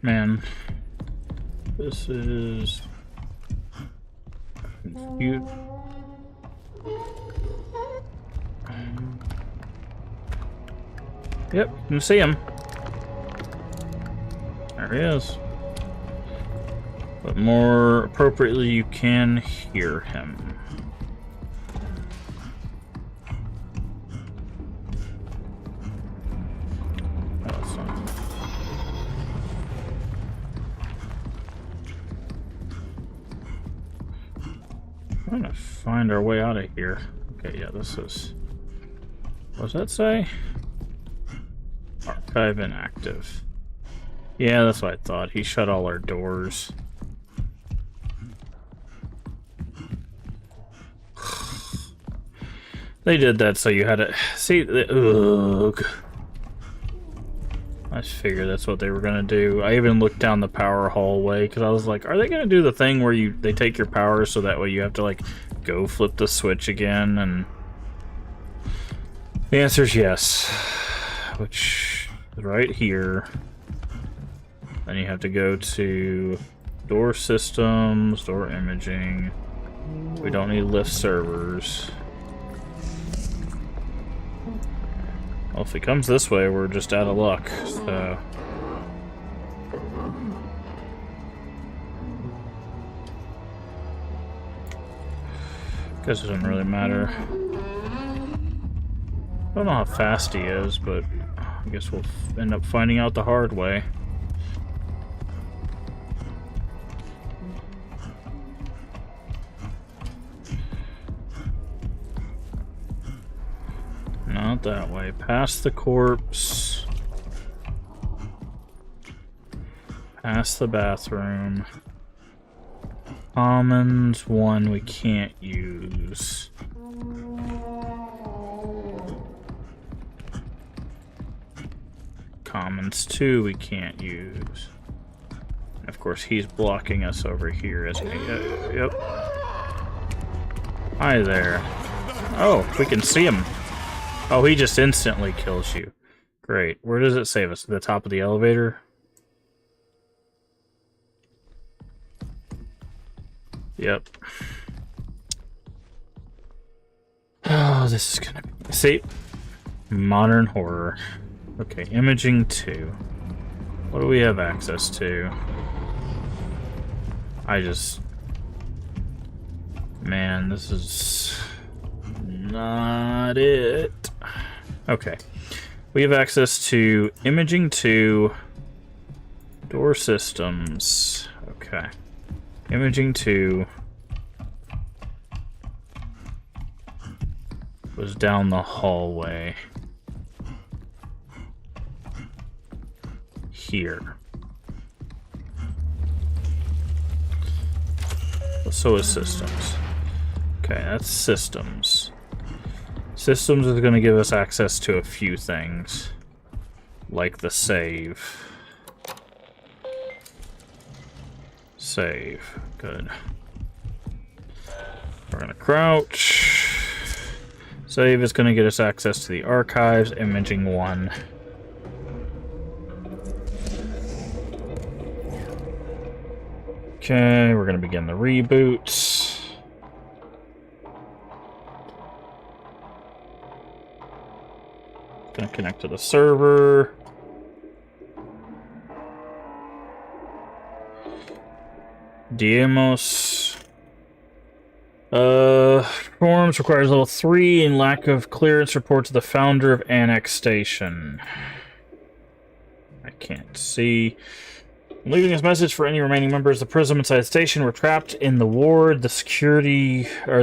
Man, this is cute. Yep, you can see him. There he is. But more appropriately, you can hear him. Trying to find our way out of here. Okay, yeah, this is... What does that say? Archive inactive. Yeah, that's what I thought. He shut all our doors. They did that so you had to... See, ugh. I just figured that's what they were gonna do. I even looked down the power hallway because I was like, are they gonna do the thing where they take your power so that way you have to like go flip the switch again? And the answer is yes, which is right here. Then you have to go to door systems, door imaging. We don't need lift servers. Well, if it comes this way, we're just out of luck, so... Guess it doesn't really matter. I don't know how fast he is, but I guess we'll end up finding out the hard way. Not that way. Past the corpse. Past the bathroom. Commons one we can't use. commons too we can't use. And of course, he's blocking us over here, isn't he? Yep. Hi there. Oh, we can see him. Oh, he just instantly kills you. Great. Where does it save us? At the top of the elevator? Yep. Oh, this is gonna be... See? Modern horror. Okay, imaging 2. What do we have access to? Man, this is... not it. Okay. We have access to imaging 2, door systems. Okay. Imaging 2 was down the hallway. Here. So is systems. Okay, that's systems. Systems is going to give us access to a few things, like the save. Save. Good. We're going to crouch. Save is going to get us access to the archives, imaging 1. Okay, we're going to begin the reboot. Gonna connect to the server. Diemos. Forms requires level 3 and lack of clearance report to the founder of Annex Station. I can't see. I'm leaving this message for any remaining members of the Prism inside the station. We're trapped in the ward. The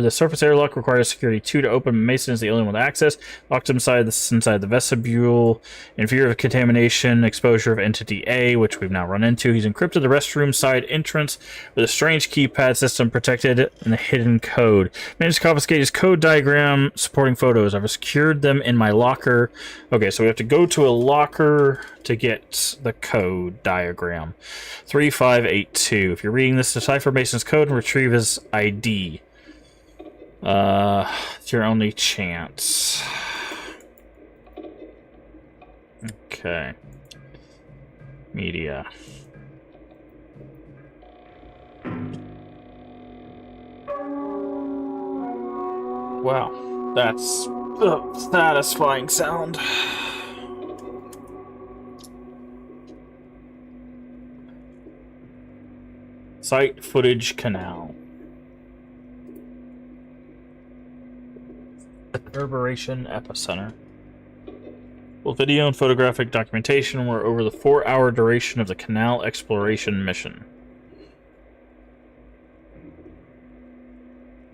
surface airlock requires security 2 to open. Mason is the only one with access. Locked inside the vestibule. In fear of contamination, exposure of entity A, which we've now run into. He's encrypted the restroom side entrance with a strange keypad system protected and a hidden code. Managed to confiscate his code diagram supporting photos. I've secured them in my locker. Okay, so we have to go to a locker to get the code diagram. 3582. If you're reading this, decipher Mason's code and retrieve his ID. It's your only chance. Okay. Media. Wow, that's a satisfying sound. Site footage canal. Reverberation epicenter. Both video and photographic documentation were over the 4-hour duration of the canal exploration mission.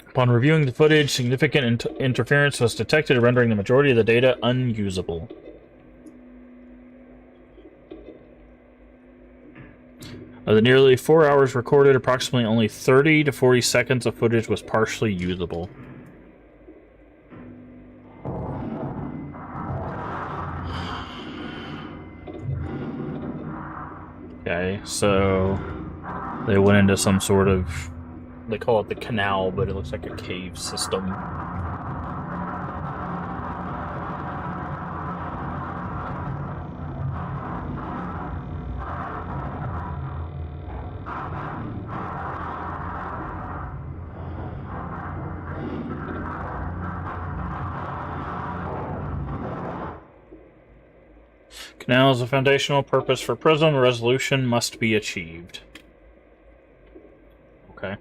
Upon reviewing the footage, significant interference was detected, rendering the majority of the data unusable. Of the nearly 4 hours recorded, approximately only 30 to 40 seconds of footage was partially usable. Okay, so they went into some sort of, they call it the canal, but it looks like a cave system. Canal is a foundational purpose for Prism. Resolution must be achieved. Okay.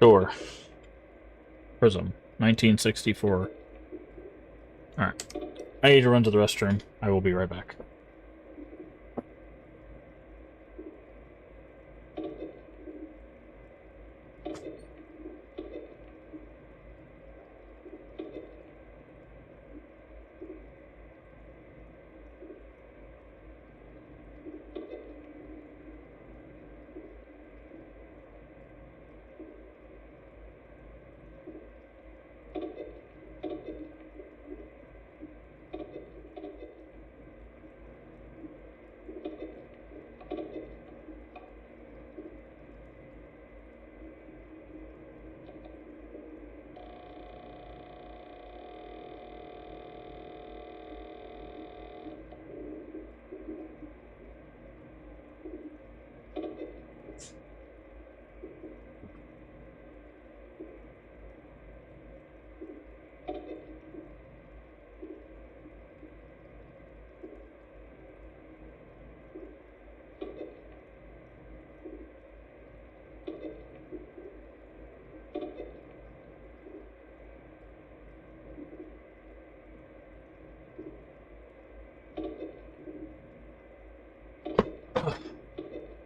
Door. Prism. 1964. Alright. I need to run to the restroom. I will be right back.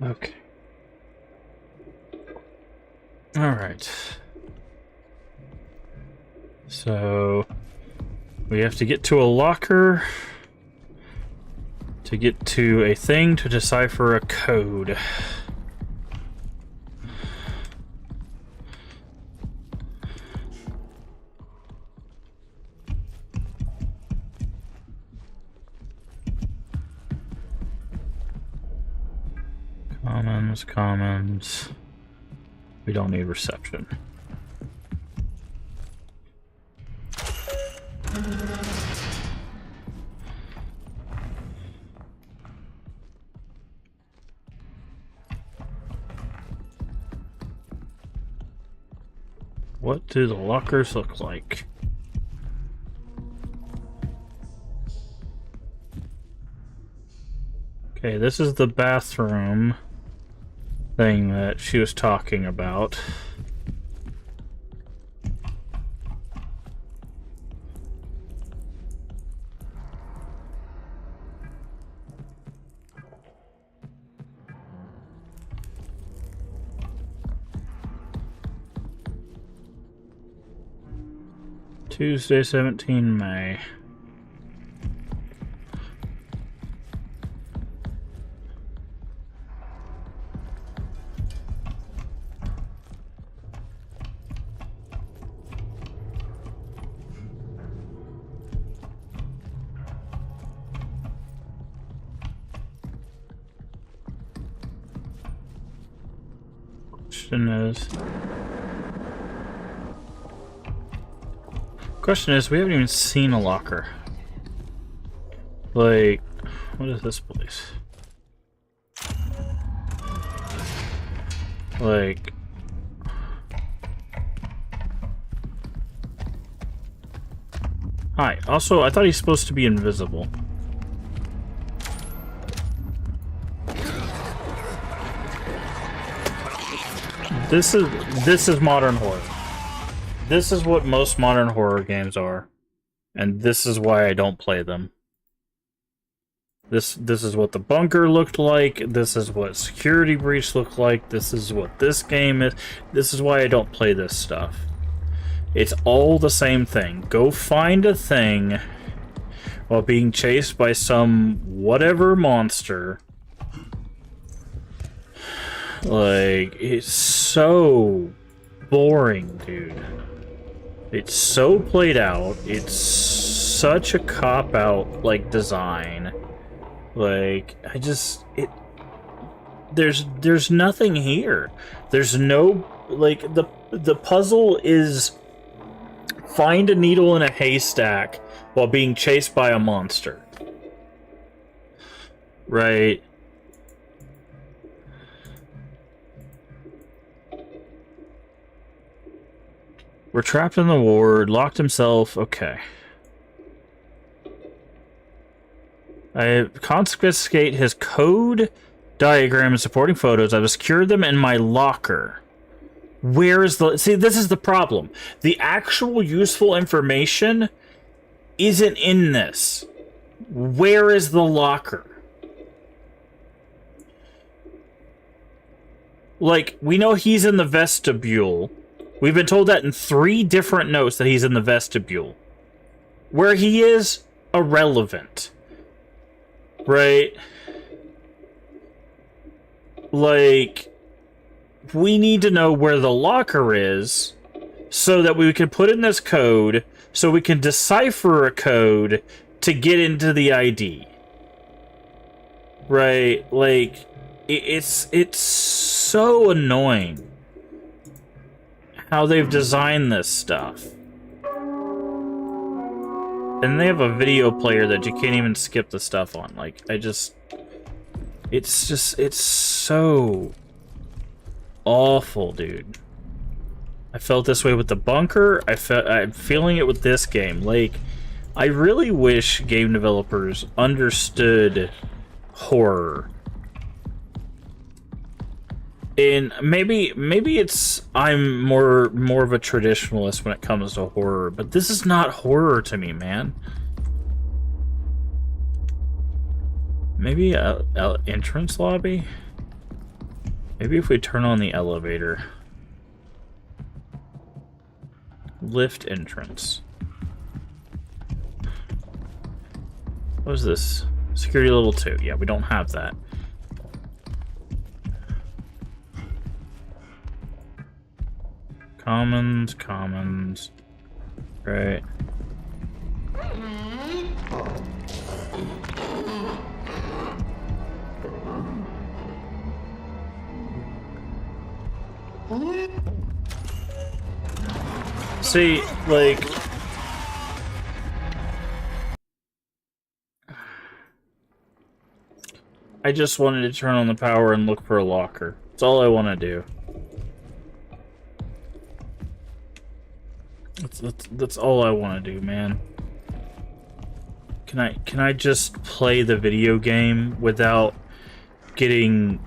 Okay. Alright. So we have to get to a locker to get to a thing to decipher a code. Commons. We don't need reception. What do the lockers look like? Okay, this is the bathroom thing that she was talking about. Tuesday, 17 May. Question is, we haven't even seen a locker. Like, what is this place? Like, hi. Also, I thought he's supposed to be invisible. This is modern horror. This is what most modern horror games are, and this is why I don't play them. This is what the bunker looked like. This is what Security Breach looked like. This is what this game is. This is why I don't play this stuff. It's all the same thing. Go find a thing while being chased by some whatever monster. Like, it's so boring, dude. It's so played out. It's such a cop-out, like, design. Like, there's nothing here. There's no, like, the puzzle is find a needle in a haystack while being chased by a monster. Right? We're trapped in the ward, locked himself, okay. I confiscate his code, diagram, and supporting photos. I've secured them in my locker. Where is the... See, this is the problem. The actual useful information isn't in this. Where is the locker? Like, we know he's in the vestibule. We've been told that in 3 different notes that he's in the vestibule. Where he is, irrelevant. Right? Like, we need to know where the locker is so that we can put in this code so we can decipher a code to get into the ID. Right? Like, it's so annoying how they've designed this stuff. And they have a video player that you can't even skip the stuff on. Like, it's so awful, dude. I felt this way with the bunker. I'm feeling it with this game. Like, I really wish game developers understood horror. And maybe it's I'm more of a traditionalist when it comes to horror, but this is not horror to me, man. Maybe a entrance lobby? Maybe if we turn on the elevator. Lift entrance. What is this? Security level 2. Yeah, we don't have that. Commons. Right. See, like... I just wanted to turn on the power and look for a locker. That's all I want to do. That's all I want to do, man. Can I just play the video game without getting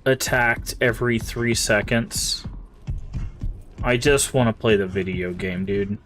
attacked every 3 seconds? I just want to play the video game, dude.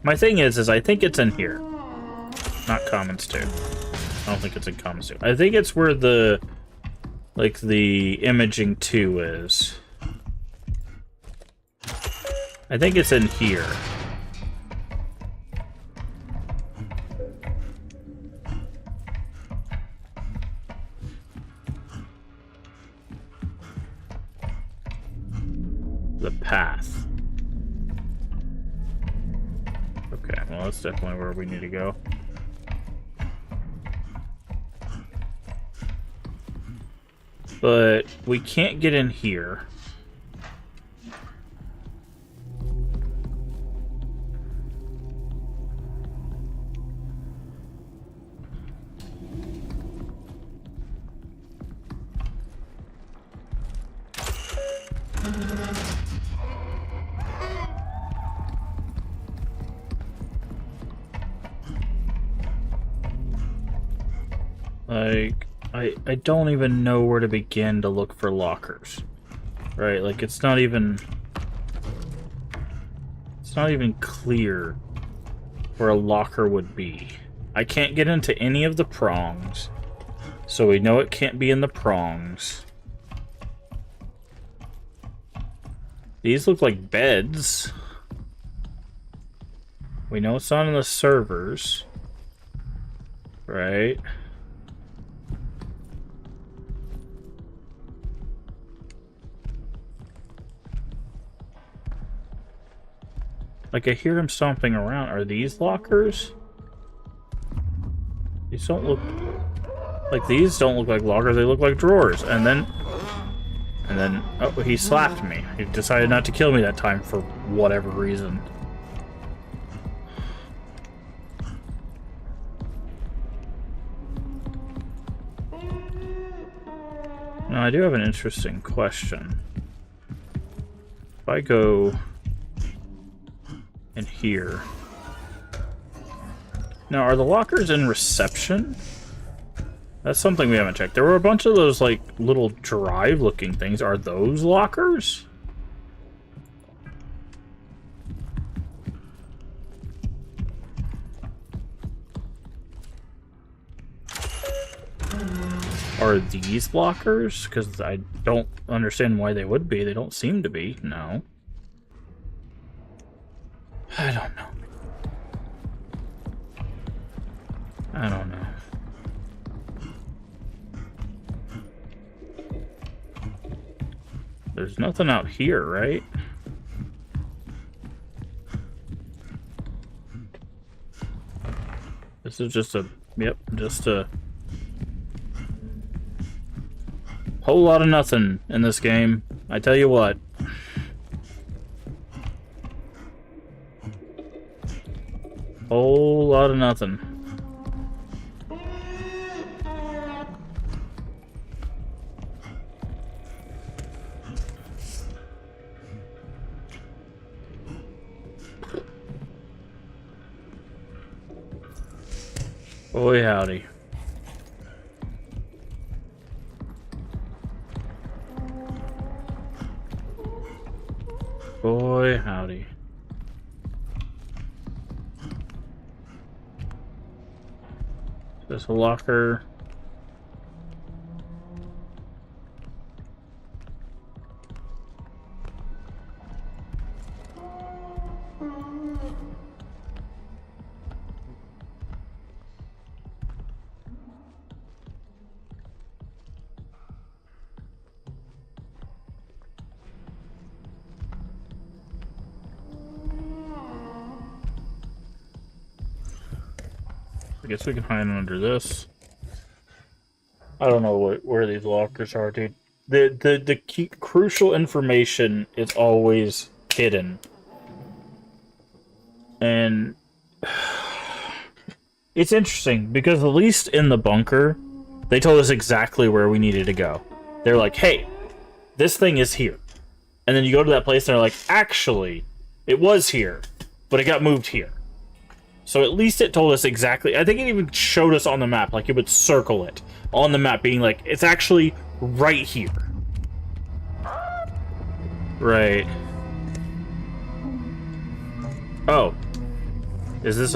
My thing is I think it's in here. Not Commons 2. I don't think it's in Commons 2. I think it's where the... like, the Imaging 2 is. I think it's in here. The path. Okay, well, that's definitely where we need to go. But we can't get in here. Like, I don't even know where to begin to look for lockers. Right? Like, it's not even clear where a locker would be. I can't get into any of the prongs, so we know it can't be in the prongs. These look like beds. We know it's not in the servers. Right? Like, I hear him stomping around. Are these lockers? These don't look... like, these don't look like lockers. They look like drawers. And then... oh, he slapped me. He decided not to kill me that time for whatever reason. Now, I do have an interesting question. If I go... in here. Now, are the lockers in reception? That's something we haven't checked. There were a bunch of those, like, little drive-looking things. Are those lockers? Are these lockers? Because I don't understand why they would be. They don't seem to be. No. I don't know. I don't know. There's nothing out here, right? This is just a... yep, just a... whole lot of nothing in this game. I tell you what. Whole lot of nothing. Boy, howdy. Boy, howdy. There's a locker. I guess we can hide under this. I don't know where these lockers are, dude. The key, crucial information is always hidden. And it's interesting because at least in the bunker, they told us exactly where we needed to go. They're like, hey, this thing is here. And then you go to that place and they're like, actually, it was here, but it got moved here. So at least it told us exactly. I think it even showed us on the map, like it would circle it on the map, being like, it's actually right here. Right. Oh. Is this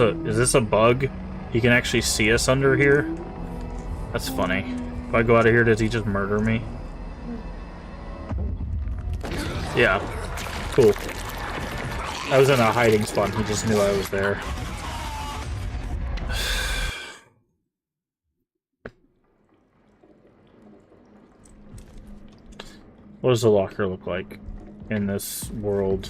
a bug? He can actually see us under here? That's funny. If I go out of here, does he just murder me? Yeah. Cool. I was in a hiding spot and he just knew I was there. What does the locker look like in this world?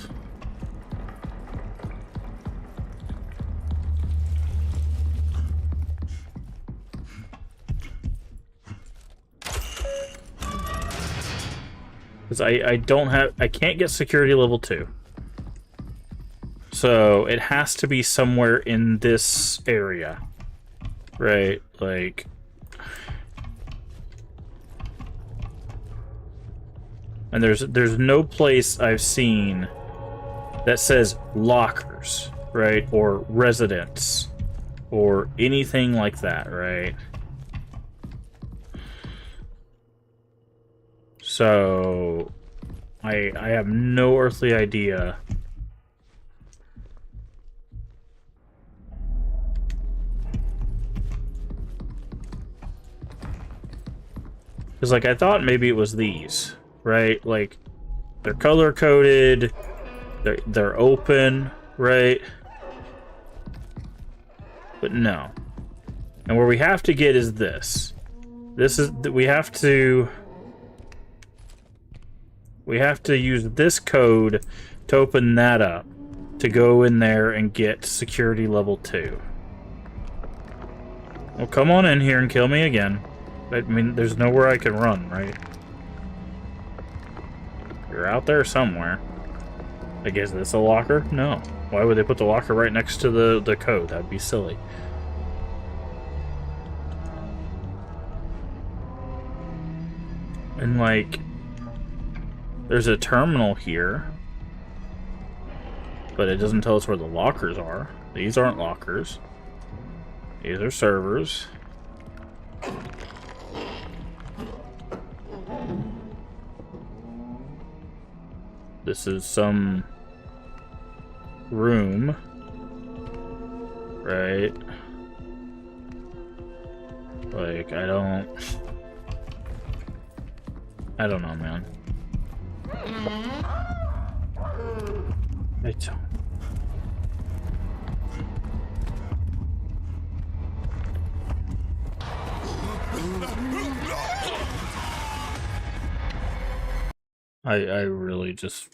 Because I can't get security level 2. So it has to be somewhere in this area. Right, like... And there's no place I've seen that says lockers, right? Or residence. Or anything like that, right? So I have no earthly idea. Because, like, I thought maybe it was these, right? Like, they're color-coded, they're open, right? But no. And where we have to get is this. We have to use this code to open that up, to go in there and get security level 2. Well, come on in here and kill me again. I mean, there's nowhere I can run, right? You're out there somewhere. I guess this a locker? No. Why would they put the locker right next to the code? That'd be silly. And, like, there's a terminal here, but it doesn't tell us where the lockers are. These aren't lockers. These are servers. This is some room, right? Like, I don't know, man. I don't. I really just...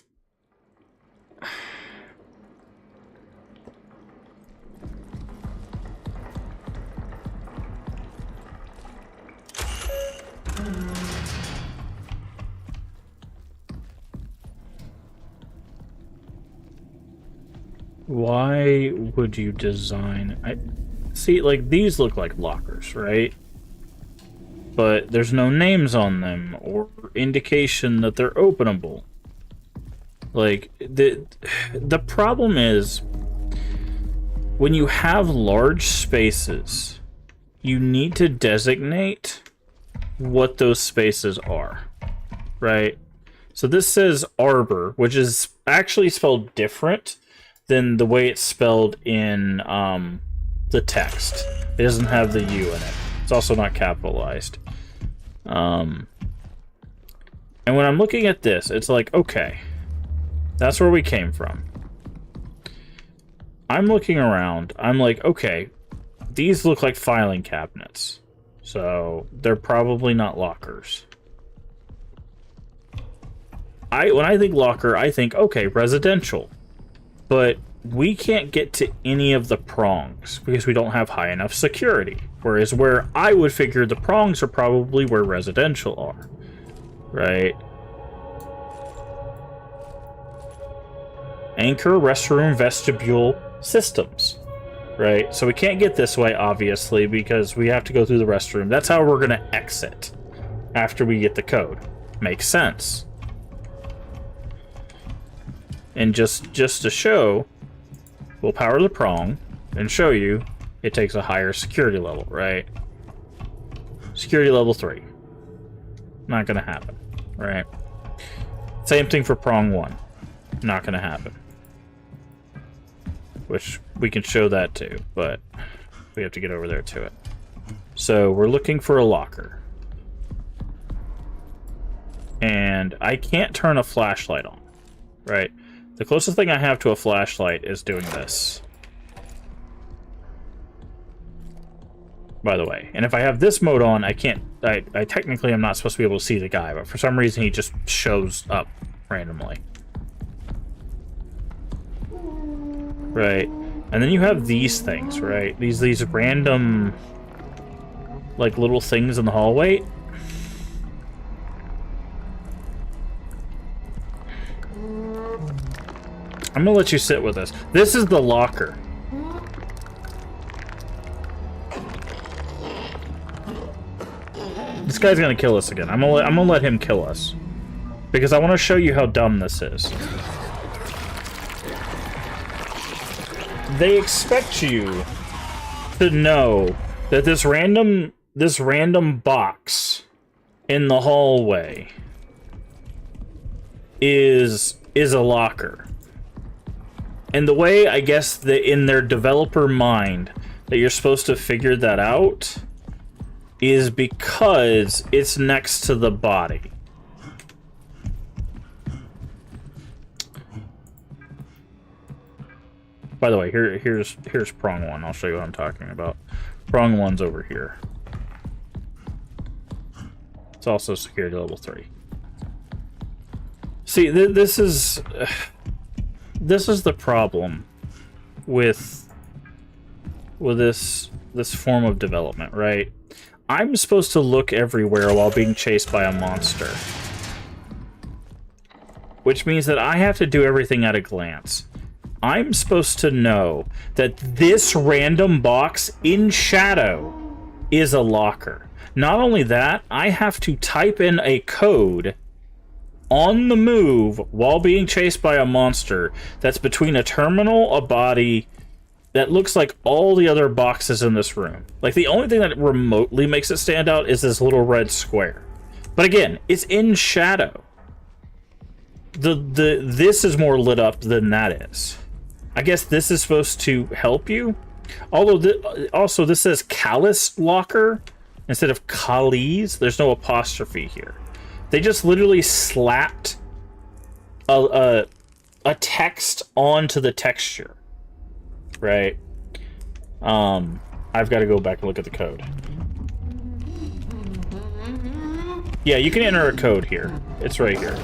Why would you design... See, like, these look like lockers, right? But there's no names on them or indication that they're openable. Like, the problem is when you have large spaces you need to designate what those spaces are, right? So this says arbor, which is actually spelled different than the way it's spelled in the text. It doesn't have the U in it. It's also not capitalized. And when I'm looking at this, it's like, okay, that's where we came from. I'm looking around. I'm like, okay, these look like filing cabinets. So they're probably not lockers. When I think locker, I think, okay, residential. But we can't get to any of the prongs because we don't have high enough security. Whereas where I would figure the prongs are probably where residential are. Right? Anchor, restroom, vestibule, systems. Right? So we can't get this way, obviously, because we have to go through the restroom. That's how we're going to exit after we get the code. Makes sense. And just to show, we'll power the prong and show you it takes a higher security level, right? Security level 3. Not going to happen, right? Same thing for prong 1. Not going to happen. Which we can show that too, but we have to get over there to it. So we're looking for a locker. And I can't turn a flashlight on, right? The closest thing I have to a flashlight is doing this. By the way. And if I have this mode on, I can't... I technically am not supposed to be able to see the guy, but for some reason he just shows up randomly. Right. And then you have these things, right? These random... like, little things in the hallway. I'm gonna let you sit with this. This is the locker. This guy's gonna kill us again. I'm gonna let him kill us. Because I want to show you how dumb this is. They expect you to know that this random box in the hallway is a locker. And the way, I guess, that in their developer mind that you're supposed to figure that out is because it's next to the body. By the way, here's prong 1. I'll show you what I'm talking about. Prong 1's over here. It's also security level 3. See, this is the problem with this form of development, right? I'm supposed to look everywhere while being chased by a monster. Which means that I have to do everything at a glance. I'm supposed to know that this random box in shadow is a locker. Not only that, I have to type in a code on the move while being chased by a monster that's between a terminal, a body, that looks like all the other boxes in this room. Like, the only thing that remotely makes it stand out is this little red square. But again, it's in shadow. This is more lit up than that is. I guess this is supposed to help you. Although, also, this says Callus Locker instead of Callis. There's no apostrophe here. They just literally slapped a text onto the texture. Right? I've got to go back and look at the code. Yeah, you can enter a code here. It's right here.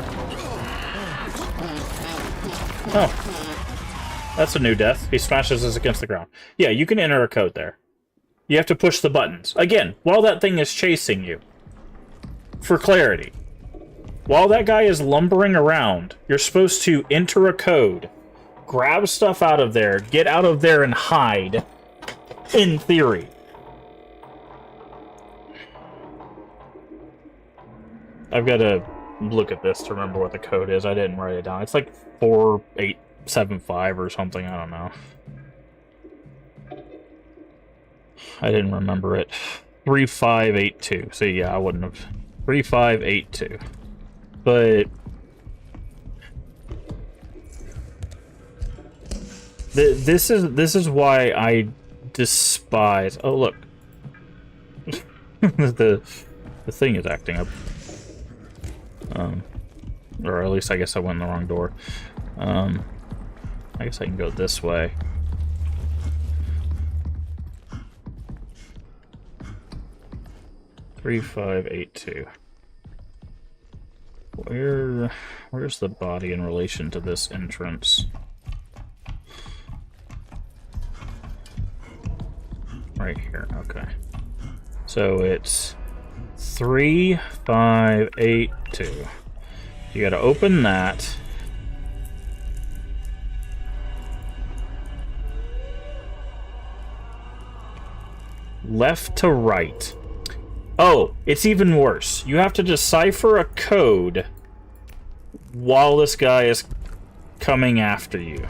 Oh. That's a new death. He smashes us against the ground. Yeah, you can enter a code there. You have to push the buttons. Again, while that thing is chasing you. For clarity. While that guy is lumbering around, you're supposed to enter a code, grab stuff out of there, get out of there and hide. In theory. I've got to look at this to remember what the code is. I didn't write it down. It's like 4875 or something. I don't know. I didn't remember it. 3582. So yeah, I wouldn't have. 3582. But this is why I despise. Oh look, the thing is acting up. Or at least I guess I went in the wrong door. I guess I can go this way. Three, 5, 8, 2. Where's the body in relation to this entrance? Right here, okay. So it's 3, 5, 8, 2. You gotta open that. Left to right. Oh, it's even worse. You have to decipher a code while this guy is coming after you.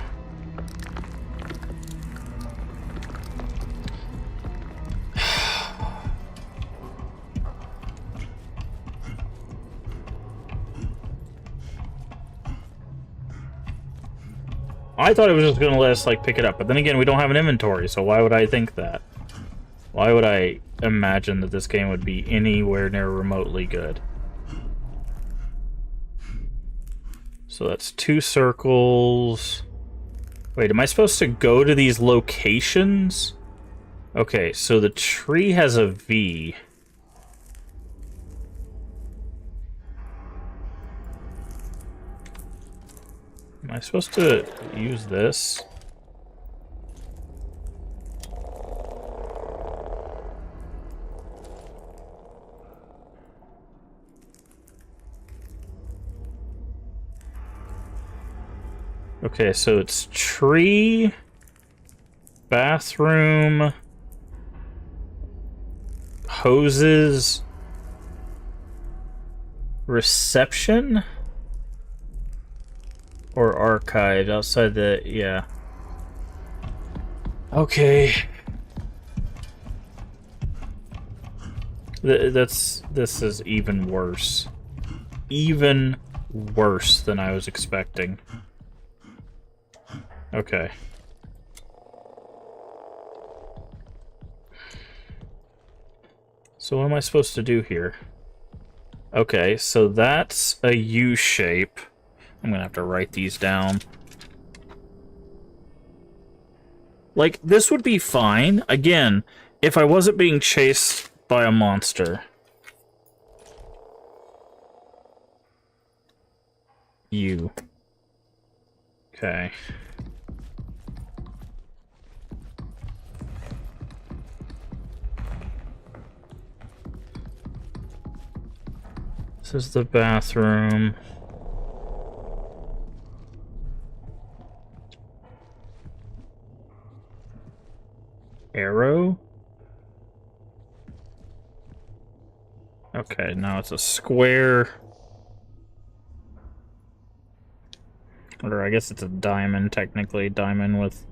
I thought it was just going to let us, like, pick it up. But then again, we don't have an inventory, so why would I think that? Why would I imagine that this game would be anywhere near remotely good? So that's 2 circles. Wait, am I supposed to go to these locations? Okay, so the tree has a V. Am I supposed to use this? Okay, so it's tree, bathroom, hoses, reception, or archive outside the, yeah. Okay. This is even worse. Even worse than I was expecting. Okay. So what am I supposed to do here? Okay, so that's a U shape. I'm gonna have to write these down. Like, this would be fine, again, if I wasn't being chased by a monster. U. Okay. This is the bathroom. Arrow? Okay, now it's a square. Or I guess it's a diamond, technically. Diamond with...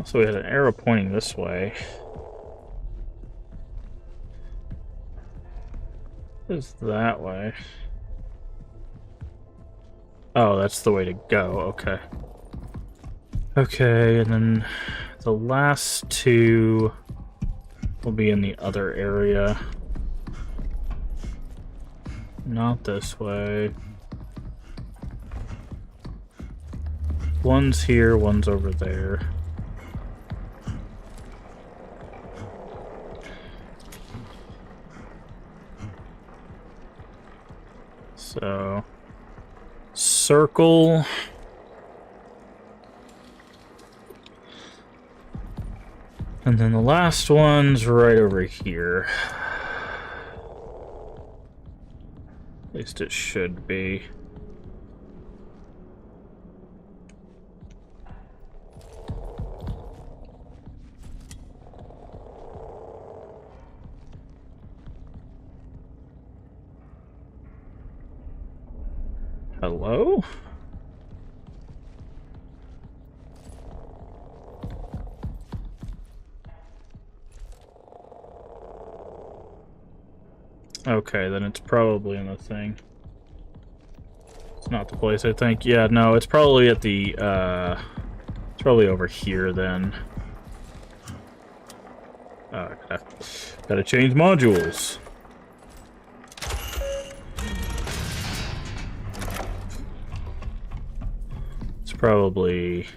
So we had an arrow pointing this way. Is that way? Oh, that's the way to go. Okay. Okay, and then the last 2 will be in the other area. Not this way. One's here, one's over there. So, circle. And then the last one's right over here. At least it should be. Hello? Okay, then it's probably in the thing. It's not the place, I think. Yeah, no, it's probably at the, it's probably over here, then. Oh, gotta change modules. It's probably...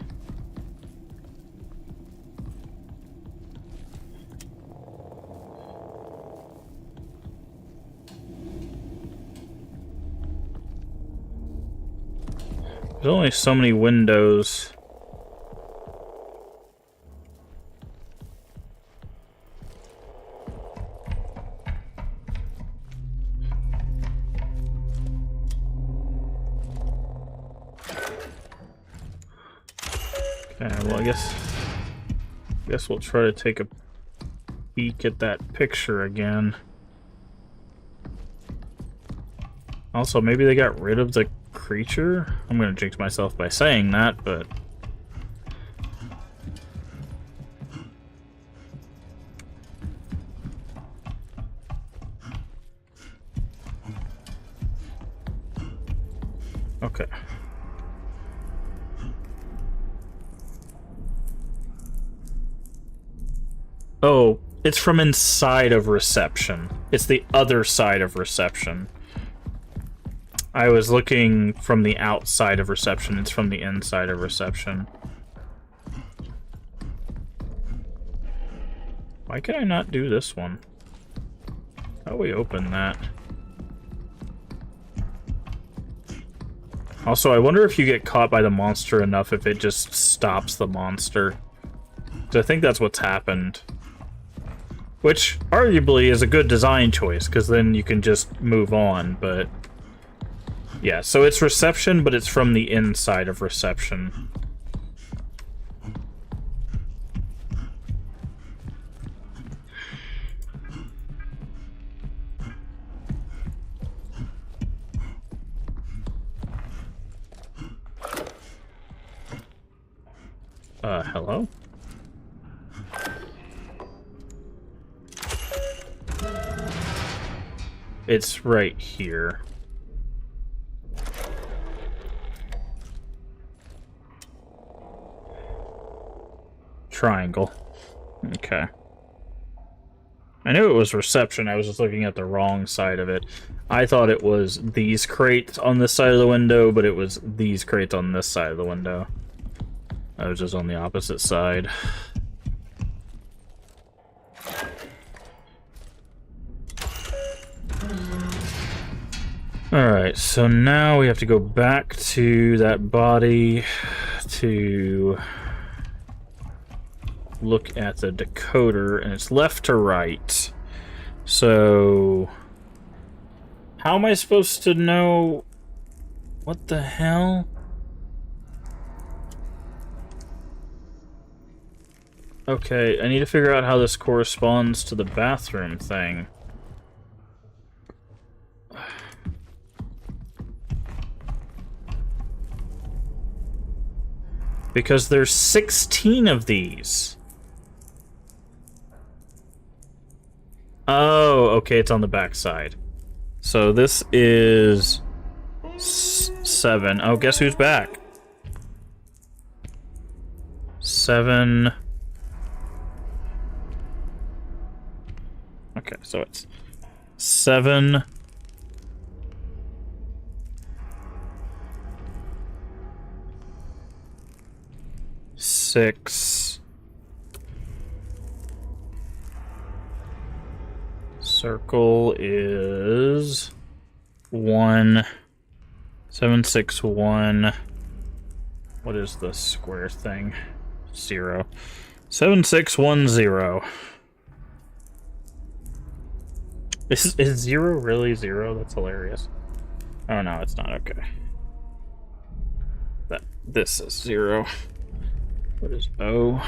There's only so many windows. Okay, well, I guess we'll try to take a peek at that picture again. Also, maybe they got rid of the creature? I'm gonna jinx myself by saying that, but... Okay. Oh, it's from inside of reception. It's the other side of reception. I was looking from the outside of reception. It's from the inside of reception. Why can I not do this one? How do we open that? Also, I wonder if you get caught by the monster enough if it just stops the monster. So I think that's what's happened. Which, arguably, is a good design choice, because then you can just move on, but... Yeah, so it's reception, but it's from the inside of reception. Hello? It's right here. Triangle. Okay. I knew it was reception, I was just looking at the wrong side of it. I thought it was these crates on this side of the window, but it was these crates on this side of the window. I was just on the opposite side. Alright, so now we have to go back to that body to look at the decoder, and it's left to right. So how am I supposed to know what the hell? Okay, I need to figure out how this corresponds to the bathroom thing. Because there's 16 of these. Oh, okay, it's on the back side. So this is 7. Oh, guess who's back? 7. Okay, so it's 7. 6. Circle is 1. 7, 6, 1. What is the square thing? 0. 7, 6, 1, 0. Is 0 really 0? That's hilarious. Oh no, it's not. Okay. This is 0. What is O?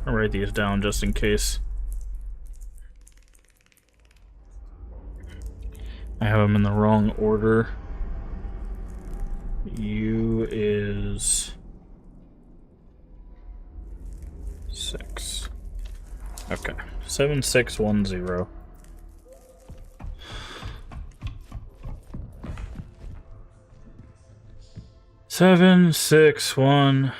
I'll write these down just in case. I have them in the wrong order. U is 6. Okay. 7, 6, 1, 0. 7610.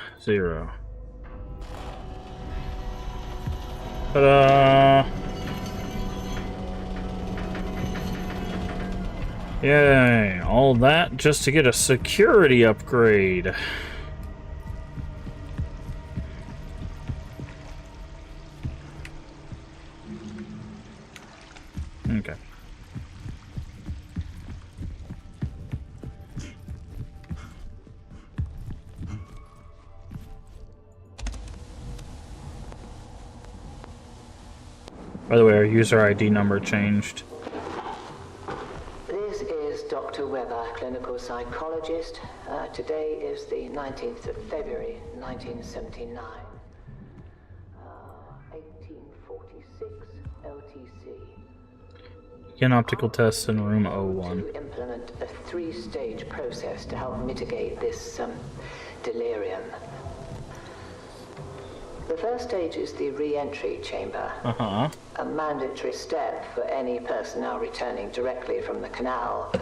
Ta-da! Yay, all that just to get a security upgrade. Okay. By the way, our user ID number changed. This is Dr. Weber, clinical psychologist. Today is the 19th of February, 1979. 1846 LTC. Begin optical tests in room 01. To implement a 3-stage process to help mitigate this delirium. The first stage is the re-entry chamber. Uh-huh. A mandatory step for any personnel returning directly from the canal.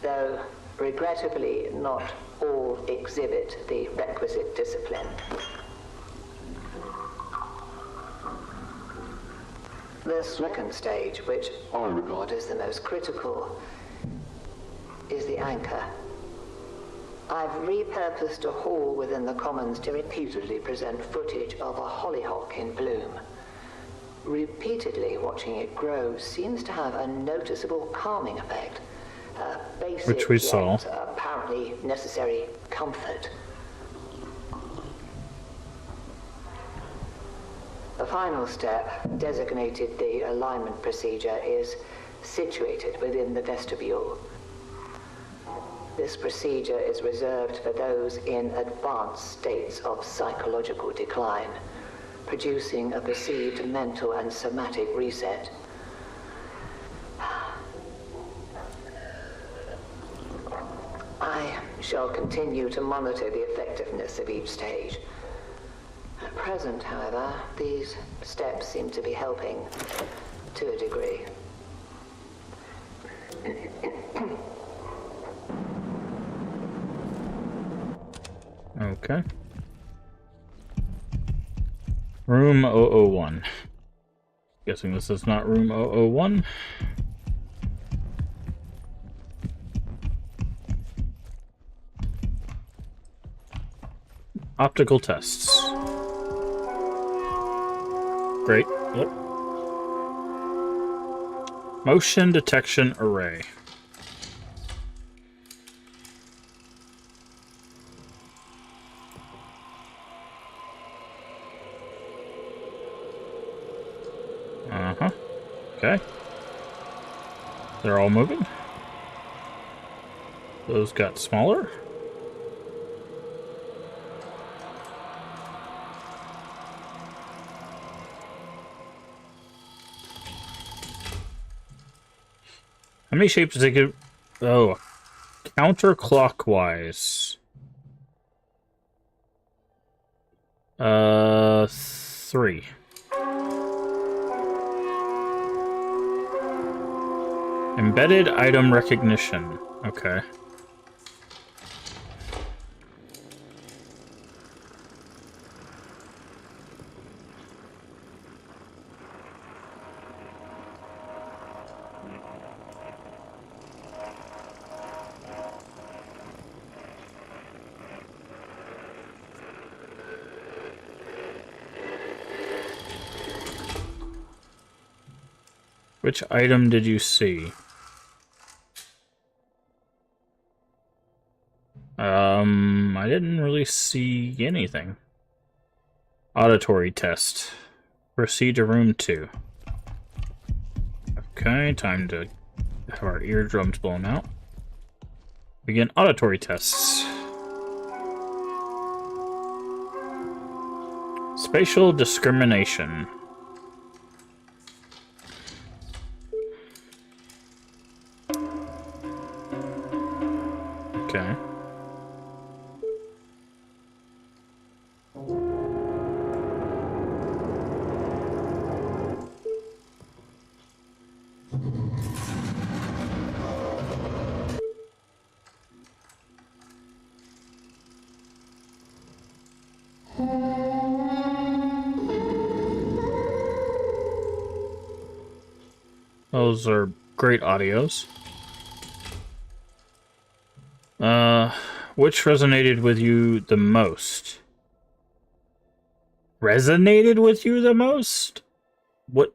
Though, regrettably, not all exhibit the requisite discipline. The second stage, which I regard as the most critical, is the anchor. I've repurposed a hall within the Commons to repeatedly present footage of a hollyhock in bloom. Repeatedly watching it grow seems to have a noticeable calming effect. A basic, which we saw. yet apparently necessary comfort. The final step, designated the alignment procedure, is situated within the vestibule. This procedure is reserved for those in advanced states of psychological decline, producing a perceived mental and somatic reset. I shall continue to monitor the effectiveness of each stage. At present, however, these steps seem to be helping to a degree. Okay. Room 001. Guessing this is not room 001. Optical tests. Great. Yep. Motion detection array. Uh-huh. Okay. They're all moving. Those got smaller. How many shapes does it give? Oh, counterclockwise. 3. Embedded item recognition. Okay. Which item did you see? I didn't really see anything. Auditory test. Proceed to room 2. Okay, time to have our eardrums blown out. Begin auditory tests. Spatial discrimination. Okay. Those are great audios. Which resonated with you the most? Resonated with you the most? What?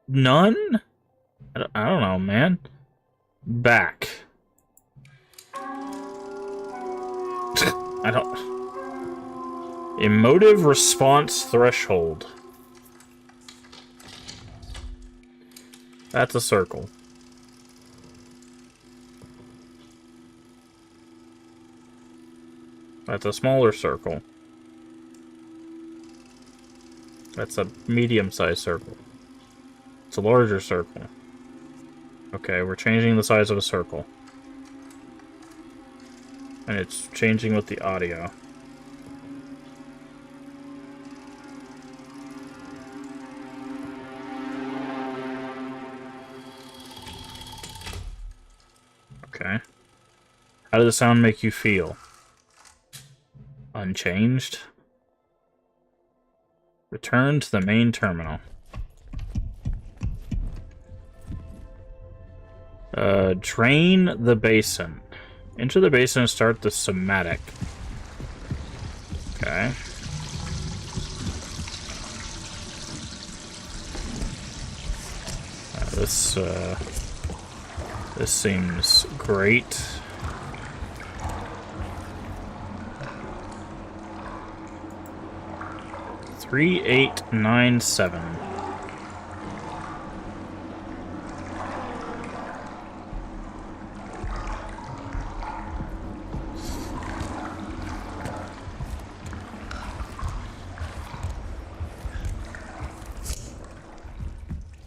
None? I don't know, man. Back. I don't... Emotive response threshold. That's a circle. That's a smaller circle. That's a medium-sized circle. It's a larger circle. Okay, we're changing the size of a circle. And it's changing with the audio. Okay. How does the sound make you feel? Unchanged. Return to the main terminal. Drain the basin. Enter the basin and start the somatic. Okay. This seems great. $3897.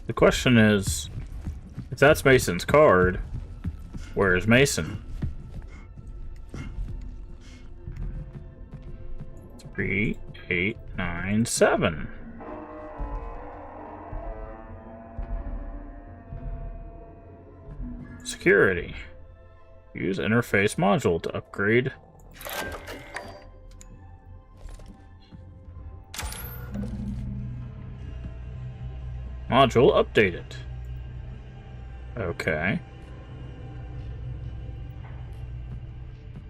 The question is, if that's Mason's card, where is Mason? 3897. Security. Use interface module to upgrade. Module updated. Okay.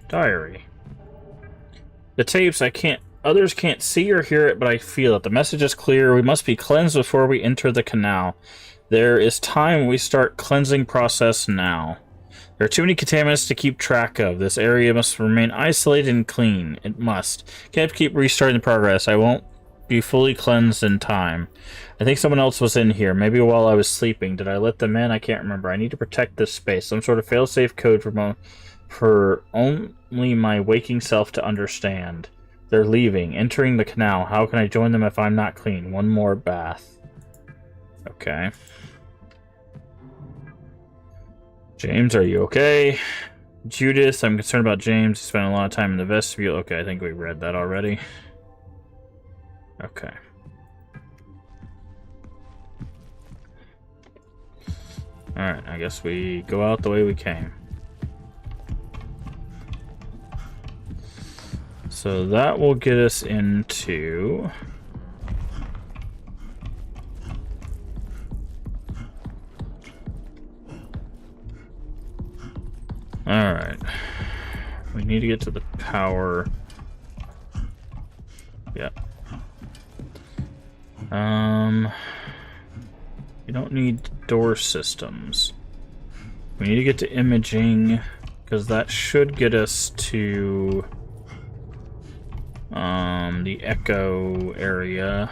Diary. The tapes, others can't see or hear it, but I feel it. The message is clear. We must be cleansed before we enter the canal. There is time. We start cleansing process now. There are too many contaminants to keep track of. This area must remain isolated and clean. It must. Can't keep restarting the progress. I won't be fully cleansed in time. I think someone else was in here. Maybe while I was sleeping. Did I let them in? I can't remember. I need to protect this space. Some sort of failsafe code for only my waking self to understand. They're leaving. Entering the canal. How can I join them if I'm not clean? One more bath. Okay. James, are you okay? Judith, I'm concerned about James. He spent a lot of time in the vestibule. Okay, I think we read that already. Okay. Alright, I guess we go out the way we came. So that will get us into... Alright. We need to get to the power. Yeah. We don't need door systems. We need to get to imaging, because that should get us to the echo area.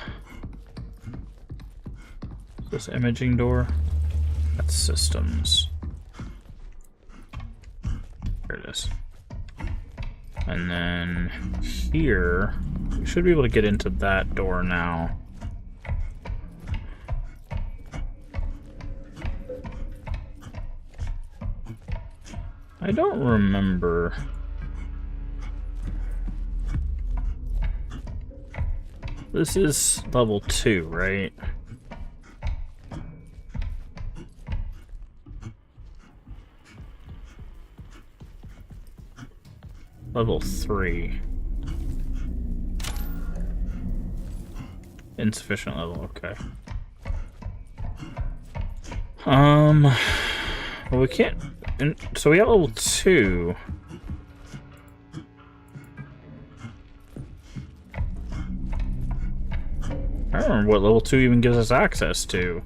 Is this imaging door? That's systems. There it is. And then here, we should be able to get into that door now. I don't remember. This is level 2, right? Level 3. Insufficient level, okay. Well, we can't. So we have level 2. I don't remember what level 2 even gives us access to.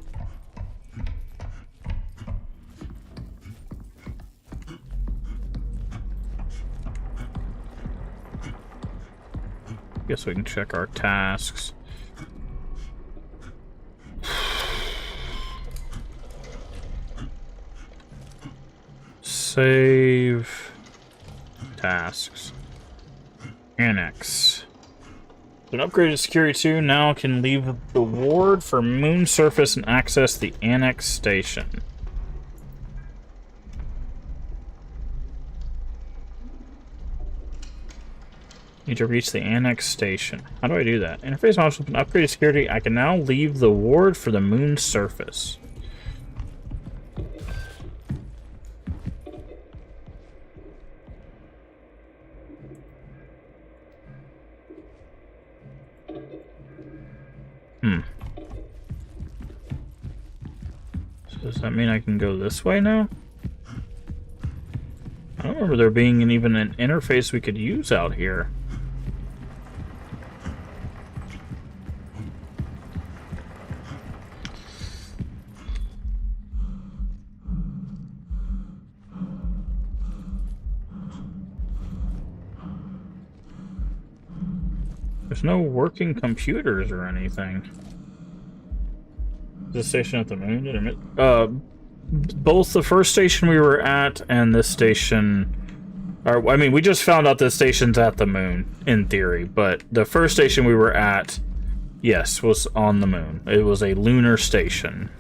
Guess we can check our tasks. Save tasks. Annex. An upgraded security 2 now can leave the ward for moon surface and access the annex station. Need to reach the annex station. How do I do that? Interface module with an upgraded security. I can now leave the ward for the moon surface. So does that mean I can go this way now? I don't remember there being even an interface we could use out here. There's no working computers or anything. Is this station at the moon? Did I miss? Both the first station we were at and this station... Or, I mean, we just found out this station's at the moon, in theory. But the first station we were at, yes, was on the moon. It was a lunar station.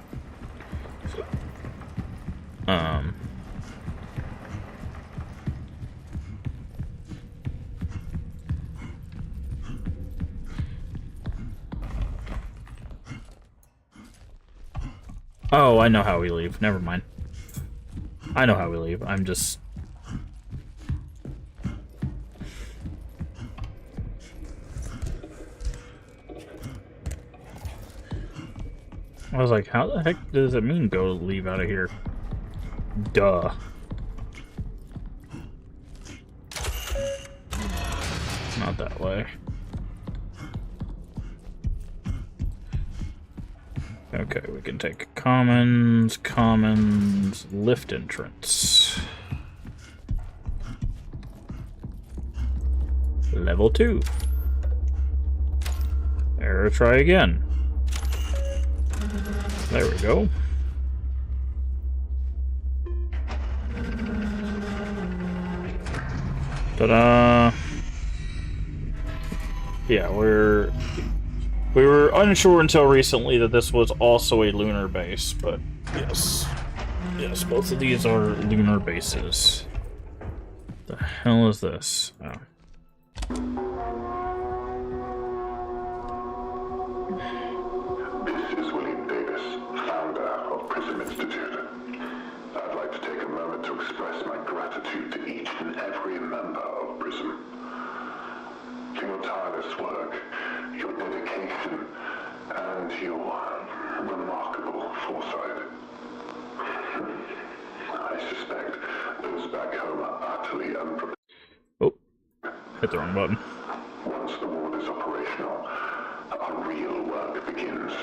Oh, I know how we leave. Never mind. I know how we leave. I'm just... I was like, how the heck does it mean go leave out of here? Duh. Not that way. Okay, we can take commons, lift entrance. Level 2. Error, try again. There we go. Ta-da! Yeah, we were unsure until recently that this was also a lunar base, but yes. Yes, both of these are lunar bases. The hell is this? Oh. This is William Davis, founder of Prism Institute. I'd like to take a moment to express my gratitude to each and every member of Prism. For your tireless work, your dedication, and your remarkable foresight. I suspect those back home are utterly unprepared. Oh, hit the wrong button. Once the ward is operational, our real work begins,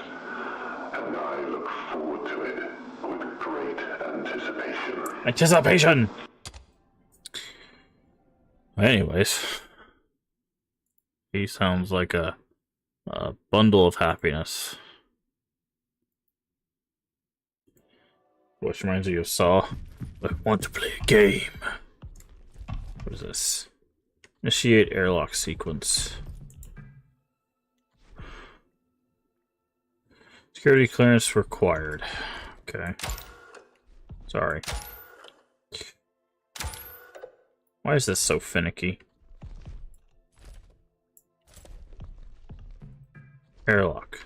and I look forward to it with great anticipation. Anticipation! Anyways, he sounds like a bundle of happiness. Which reminds me of Saw. I want to play a game. What is this? Initiate airlock sequence. Security clearance required. Okay. Sorry. Why is this so finicky? Airlock.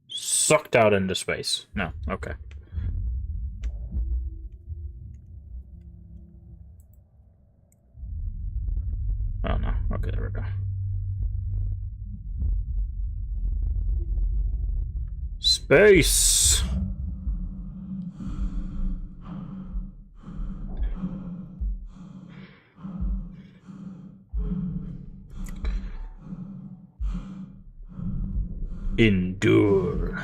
Sucked out into space. No, okay. Oh no, Okay, there we go. Space! Endure.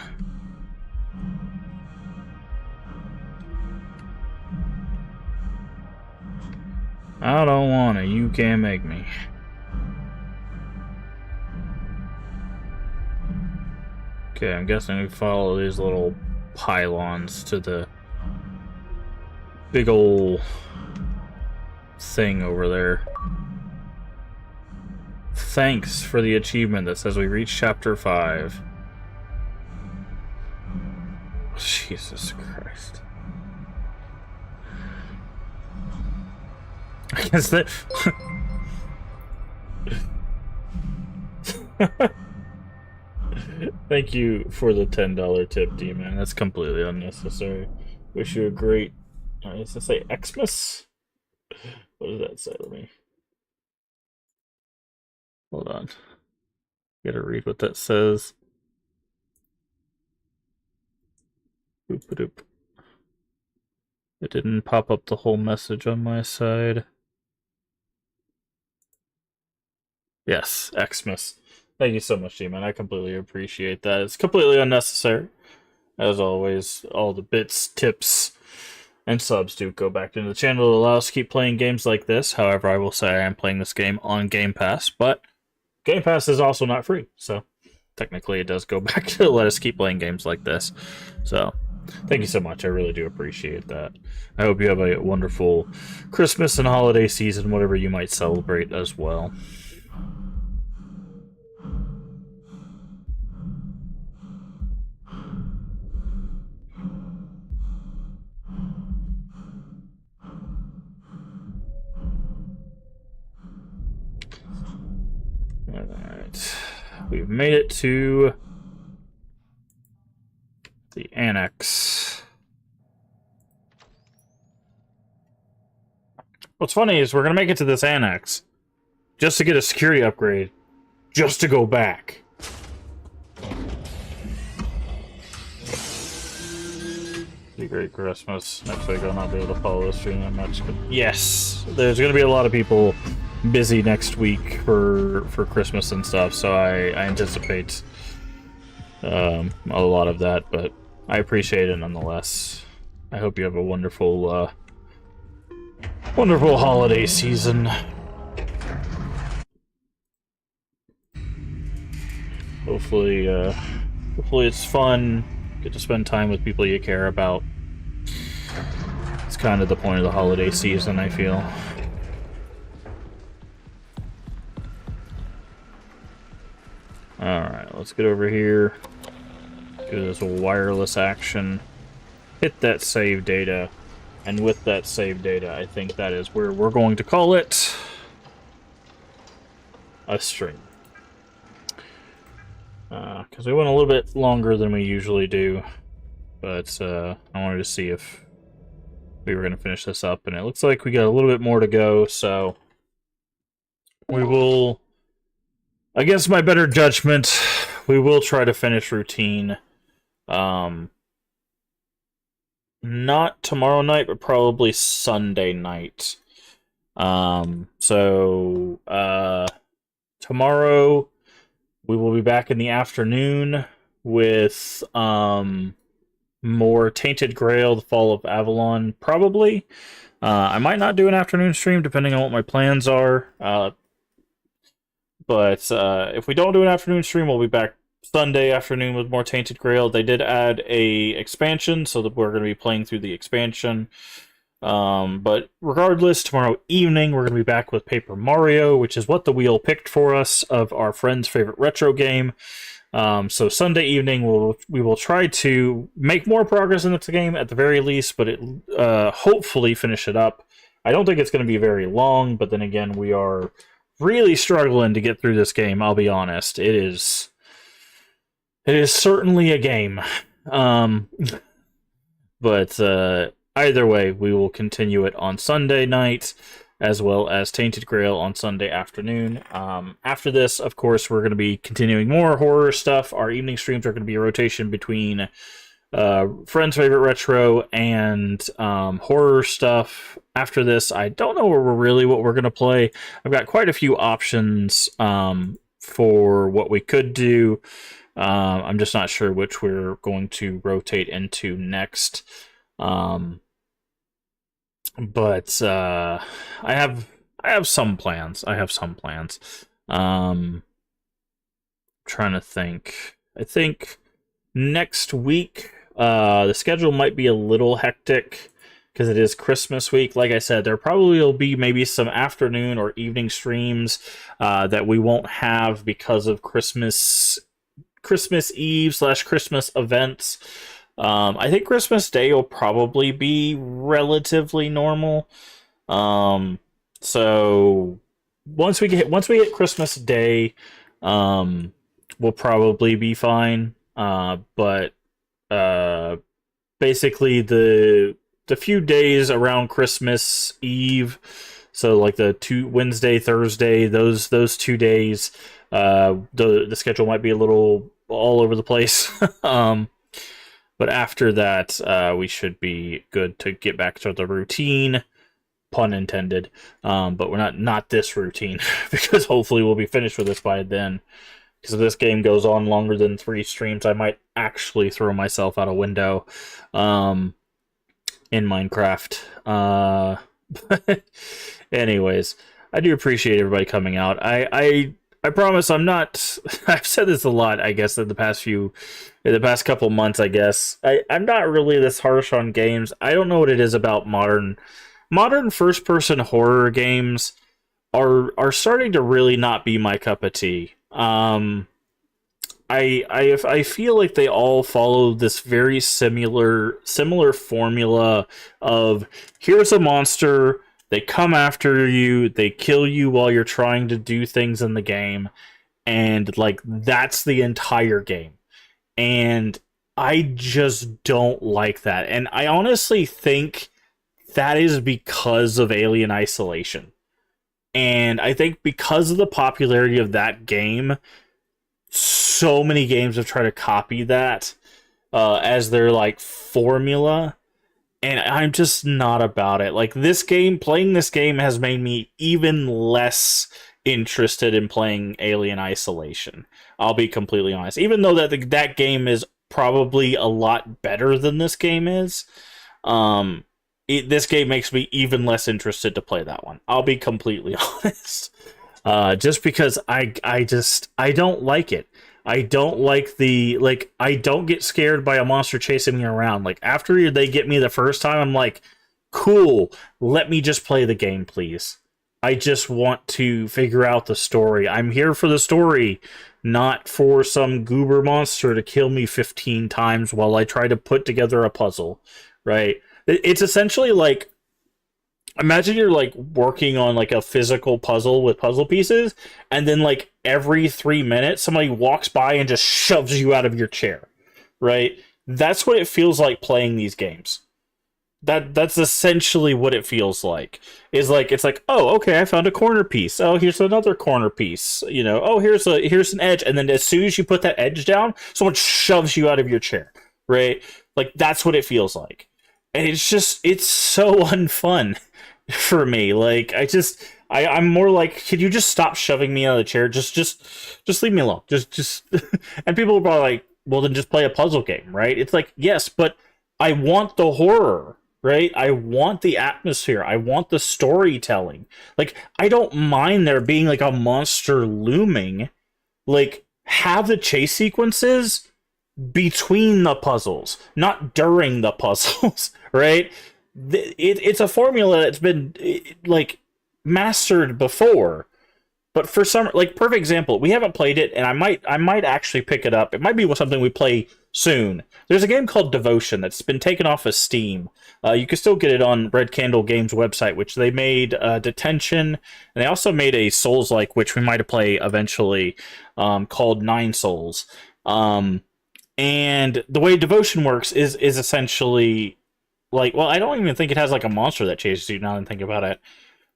I don't wanna, you can't make me. Okay, I'm guessing we follow these little pylons to the big ol' thing over there. Thanks for the achievement that says we reached chapter 5. Jesus Christ. I guess that... Thank you for the $10 tip, D-Man. That's completely unnecessary. Wish you a great... Does it say Xmas? What does that say to me? Hold on. Gotta read what that says. Boop-a-doop. It didn't pop up the whole message on my side. Yes, Xmas. Thank you so much, G-Man. I completely appreciate that. It's completely unnecessary. As always, all the bits, tips, and subs do go back into the channel to allow us to keep playing games like this. However, I will say I am playing this game on Game Pass, but Game Pass is also not free, so technically it does go back to let us keep playing games like this. So, thank you so much. I really do appreciate that. I hope you have a wonderful Christmas and holiday season, whatever you might celebrate as well. Alright, we've made it to the annex. What's funny is we're gonna make it to this annex just to get a security upgrade, just to go back. Be great Christmas. Next week I'll not be able to follow the stream that much. But yes, there's gonna be a lot of people busy next week for Christmas and stuff, so I anticipate a lot of that, but I appreciate it nonetheless. I hope you have a wonderful wonderful holiday season. Hopefully it's fun. Get to spend time with people you care about. It's kind of the point of the holiday season, I feel. Alright, let's get over here. Do this wireless action. Hit that save data. And with that save data, I think that is where we're going to call it a stream. Because we went a little bit longer than we usually do. But I wanted to see if we were going to finish this up. And it looks like we got a little bit more to go, so we will... Against my better judgment, we will try to finish routine. Not tomorrow night, but probably Sunday night. Tomorrow we will be back in the afternoon with more Tainted Grail, The Fall of Avalon, probably. I might not do an afternoon stream, depending on what my plans are. But if we don't do an afternoon stream, we'll be back Sunday afternoon with more Tainted Grail. They did add a expansion, so that we're going to be playing through the expansion. But regardless, tomorrow evening we're going to be back with Paper Mario, which is what the wheel picked for us of our friend's favorite retro game. So Sunday evening we will try to make more progress in this game at the very least, but hopefully finish it up. I don't think it's going to be very long, but then again, we are really struggling to get through this game, I'll be honest. It is certainly a game. But either way, we will continue it on Sunday night. as well as Tainted Grail on Sunday afternoon. After this, of course, we're going to be continuing more horror stuff. Our evening streams are going to be a rotation between Friends Favorite Retro and horror stuff. After this, I don't know what we're going to play. I've got quite a few options for what we could do. I'm just not sure which we're going to rotate into next. But I have some plans. Trying to think. I think next week the schedule might be a little hectic because it is Christmas week. Like I said, there probably will be maybe some afternoon or evening streams that we won't have because of Christmas Eve / Christmas events. I think Christmas Day will probably be relatively normal. So once we hit Christmas Day, we'll probably be fine. But basically the few days around Christmas Eve, so like the Wednesday, Thursday, those 2 days, the schedule might be a little all over the place. But after that, we should be good to get back to the routine, pun intended. But we're not this routine, because hopefully we'll be finished with this by then. Because if this game goes on longer than 3 streams, I might actually throw myself out a window in Minecraft. But anyways, I do appreciate everybody coming out. I promise I'm not... I've said this a lot, I guess, in the past couple months, I guess. I'm not really this harsh on games. I don't know what it is about modern first-person horror games are starting to really not be my cup of tea. I feel like they all follow this very similar formula of here's a monster, they come after you, they kill you while you're trying to do things in the game, and like that's the entire game. And I just don't like that. And I honestly think that is because of Alien Isolation. And I think because of the popularity of that game, so many games have tried to copy that as their like formula. And I'm just not about it. Like playing this game has made me even less interested in playing Alien Isolation. I'll be completely honest. Even though that game is probably a lot better than this game is, this game makes me even less interested to play that one. I'll be completely honest. Just because I don't like it. I don't like I don't get scared by a monster chasing me around. Like, after they get me the first time, I'm like, cool, let me just play the game, please. I just want to figure out the story. I'm here for the story, not for some goober monster to kill me 15 times while I try to put together a puzzle, right? It's essentially like, imagine you're like working on like a physical puzzle with puzzle pieces, and then like every 3 minutes somebody walks by and just shoves you out of your chair, right? That's what it feels like playing these games. That's essentially what it feels like. It's like, oh, okay, I found a corner piece. Oh, here's another corner piece. You know, oh, here's an edge, and then as soon as you put that edge down, someone shoves you out of your chair, right? Like, that's what it feels like. And it's so unfun for me. Like, I'm more like, could you just stop shoving me out of the chair? Just leave me alone. Just and people are probably like, well, then just play a puzzle game, right? It's like, yes, but I want the horror, right? I want the atmosphere. I want the storytelling. Like, I don't mind there being like a monster looming. Like, have the chase sequences between the puzzles, not during the puzzles, right? It's a formula that's been like mastered before, but for some, like, perfect example, we haven't played it, and I might actually pick it up. It might be something we play soon. There's a game called Devotion that's been taken off of Steam. You can still get it on Red Candle Games website, which they made Detention, and they also made a Souls-like, which we might play eventually, called Nine Souls. And the way Devotion works is essentially like, well, I don't even think it has like a monster that chases you now that I think about it.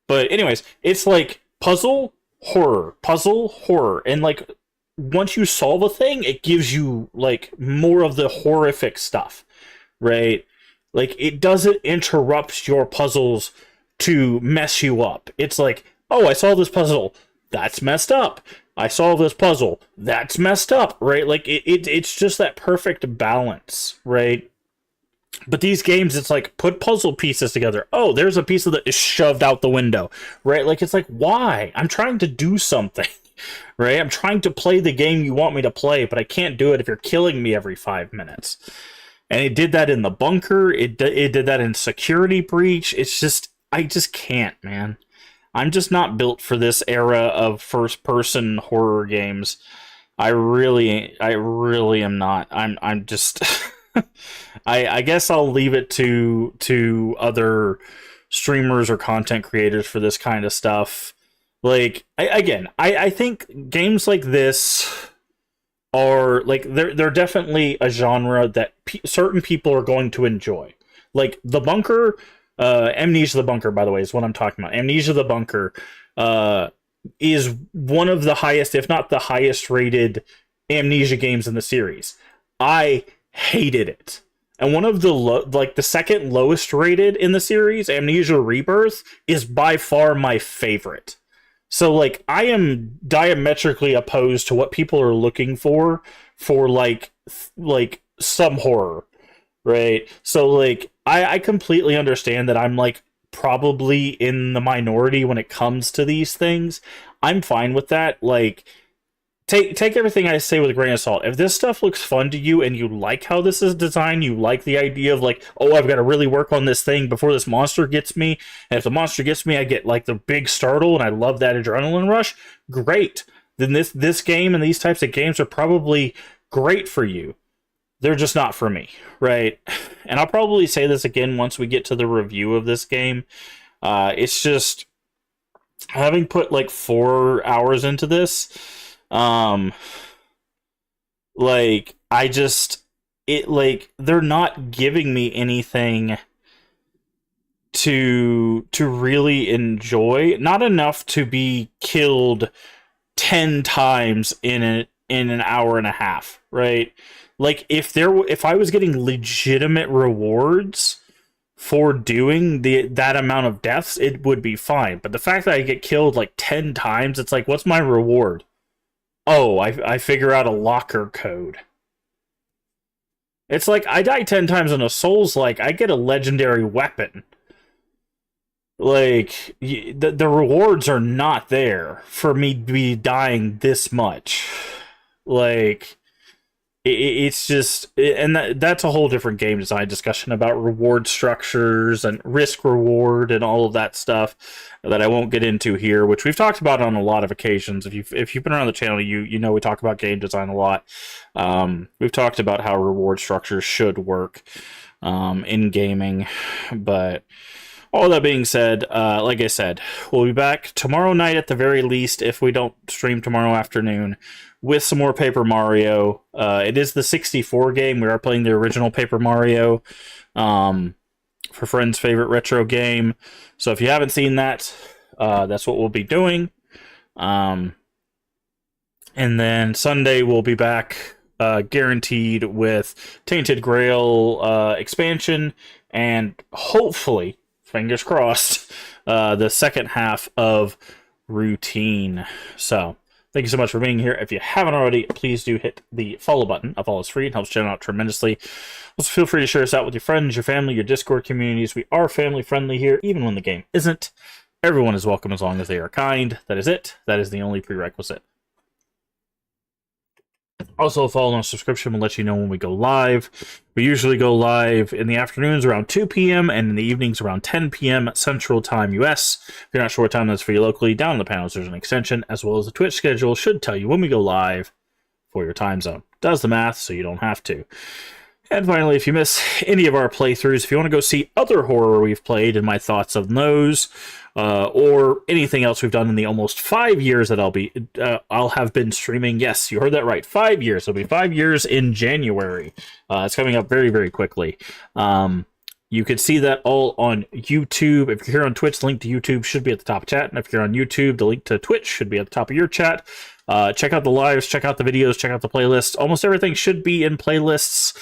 But anyways, it's like puzzle, horror, and like once you solve a thing, it gives you like more of the horrific stuff, right? Like it doesn't interrupt your puzzles to mess you up. It's like, oh, I solved this puzzle. That's messed up. I solved this puzzle. That's messed up, right? Like it's just that perfect balance, right? But these games, it's like put puzzle pieces together. Oh, there's a piece of that is shoved out the window, right? Like it's like, why? I'm trying to do something, right? I'm trying to play the game you want me to play, but I can't do it if you're killing me every 5 minutes. And it did that in the bunker. It did that in Security Breach. It's just, I just can't, man. I'm just not built for this era of first-person horror games. I really am not. I'm just. I guess I'll leave it to other streamers or content creators for this kind of stuff. Like I think games like this are like they're definitely a genre that certain people are going to enjoy. Like the Bunker, Amnesia the Bunker, by the way, is what I'm talking about. Amnesia the Bunker is one of the highest, if not the highest rated Amnesia games in the series. I hated it. And one of the the second lowest rated in the series, Amnesia Rebirth, is by far my favorite. So like I am diametrically opposed to what people are looking for like some horror, right? So like I completely understand that I'm like probably in the minority when it comes to these things. I'm fine with that. Like Take everything I say with a grain of salt. If this stuff looks fun to you and you like how this is designed, you like the idea of like, oh, I've got to really work on this thing before this monster gets me, and if the monster gets me, I get like the big startle and I love that adrenaline rush, great. Then this game and these types of games are probably great for you. They're just not for me, right? And I'll probably say this again once we get to the review of this game. It's just, having put like 4 hours into this, like I just they're not giving me anything to really enjoy, not enough to be killed 10 times in an hour and a half, right? Like if I was getting legitimate rewards for doing that amount of deaths, it would be fine. But the fact that I get killed like 10 times, it's like, what's my reward? Oh, I figure out a locker code. It's like, I die 10 times in a Souls-like, I get a legendary weapon. Like, the rewards are not there for me to be dying this much. Like, it's just, and that's a whole different game design discussion about reward structures and risk reward and all of that stuff that I won't get into here, which we've talked about on a lot of occasions. If you've been around the channel, you know we talk about game design a lot. We've talked about how reward structures should work in gaming, but all that being said, like I said, we'll be back tomorrow night at the very least, if we don't stream tomorrow afternoon, with some more Paper Mario. It is the 64 game. We are playing the original Paper Mario for friend's favorite retro game. So if you haven't seen that, that's what we'll be doing. And then Sunday we'll be back, guaranteed, with Tainted Grail expansion, and hopefully, fingers crossed, the second half of Routine. So thank you so much for being here. If you haven't already, please do hit the follow button. A follow is free and helps channel out tremendously. Also, feel free to share us out with your friends, your family, your Discord communities. We are family friendly here, even when the game isn't. Everyone is welcome as long as they are kind. That is it. That is the only prerequisite. Also, a follow and subscription will let you know when we go live. We usually go live in the afternoons around 2 p.m. and in the evenings around 10 p.m. Central Time US. If you're not sure what time that's for you locally, down in the panels there's an extension, as well as the Twitch schedule should tell you when we go live for your time zone. Does the math so you don't have to. And finally, if you miss any of our playthroughs, if you want to go see other horror we've played and my thoughts on those, or anything else we've done in the almost 5 years that I'll have been streaming. Yes, you heard that right. 5 years. It'll be 5 years in January. It's coming up very, very quickly. You could see that all on YouTube. If you're here on Twitch, the link to YouTube should be at the top of chat. And if you're on YouTube, the link to Twitch should be at the top of your chat. Check out the lives, check out the videos, check out the playlists. Almost everything should be in playlists.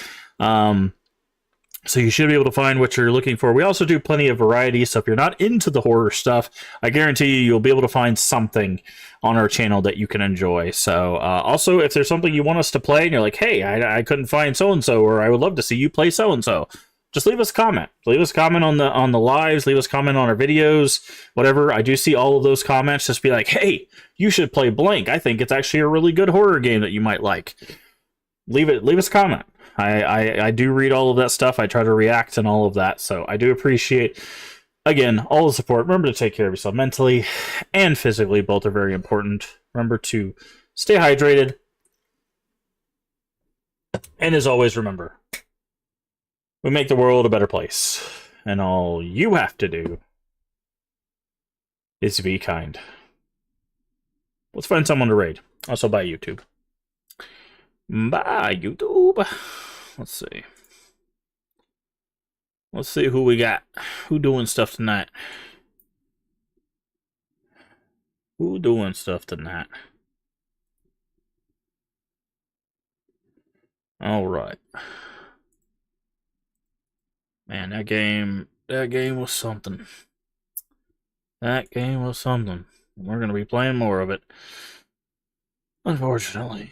So you should be able to find what you're looking for. We also do plenty of variety, so if you're not into the horror stuff, I guarantee you'll be able to find something on our channel that you can enjoy. So also, if there's something you want us to play and you're like, hey, I couldn't find so-and-so, or I would love to see you play so-and-so, just leave us a comment. Leave us a comment on the lives, leave us a comment on our videos, whatever. I do see all of those comments. Just be like, hey, you should play blank. I think it's actually a really good horror game that you might like. Leave us a comment. I do read all of that stuff. I try to react and all of that. So I do appreciate, again, all the support. Remember to take care of yourself mentally and physically. Both are very important. Remember to stay hydrated. And as always, remember, we make the world a better place. And all you have to do is be kind. Let's find someone to raid. Also, bye, YouTube. Bye, YouTube. Let's see. Let's see who we got. Who doing stuff tonight? Who doing stuff tonight? All right. Man, that game was something. That game was something. We're going to be playing more of it. Unfortunately.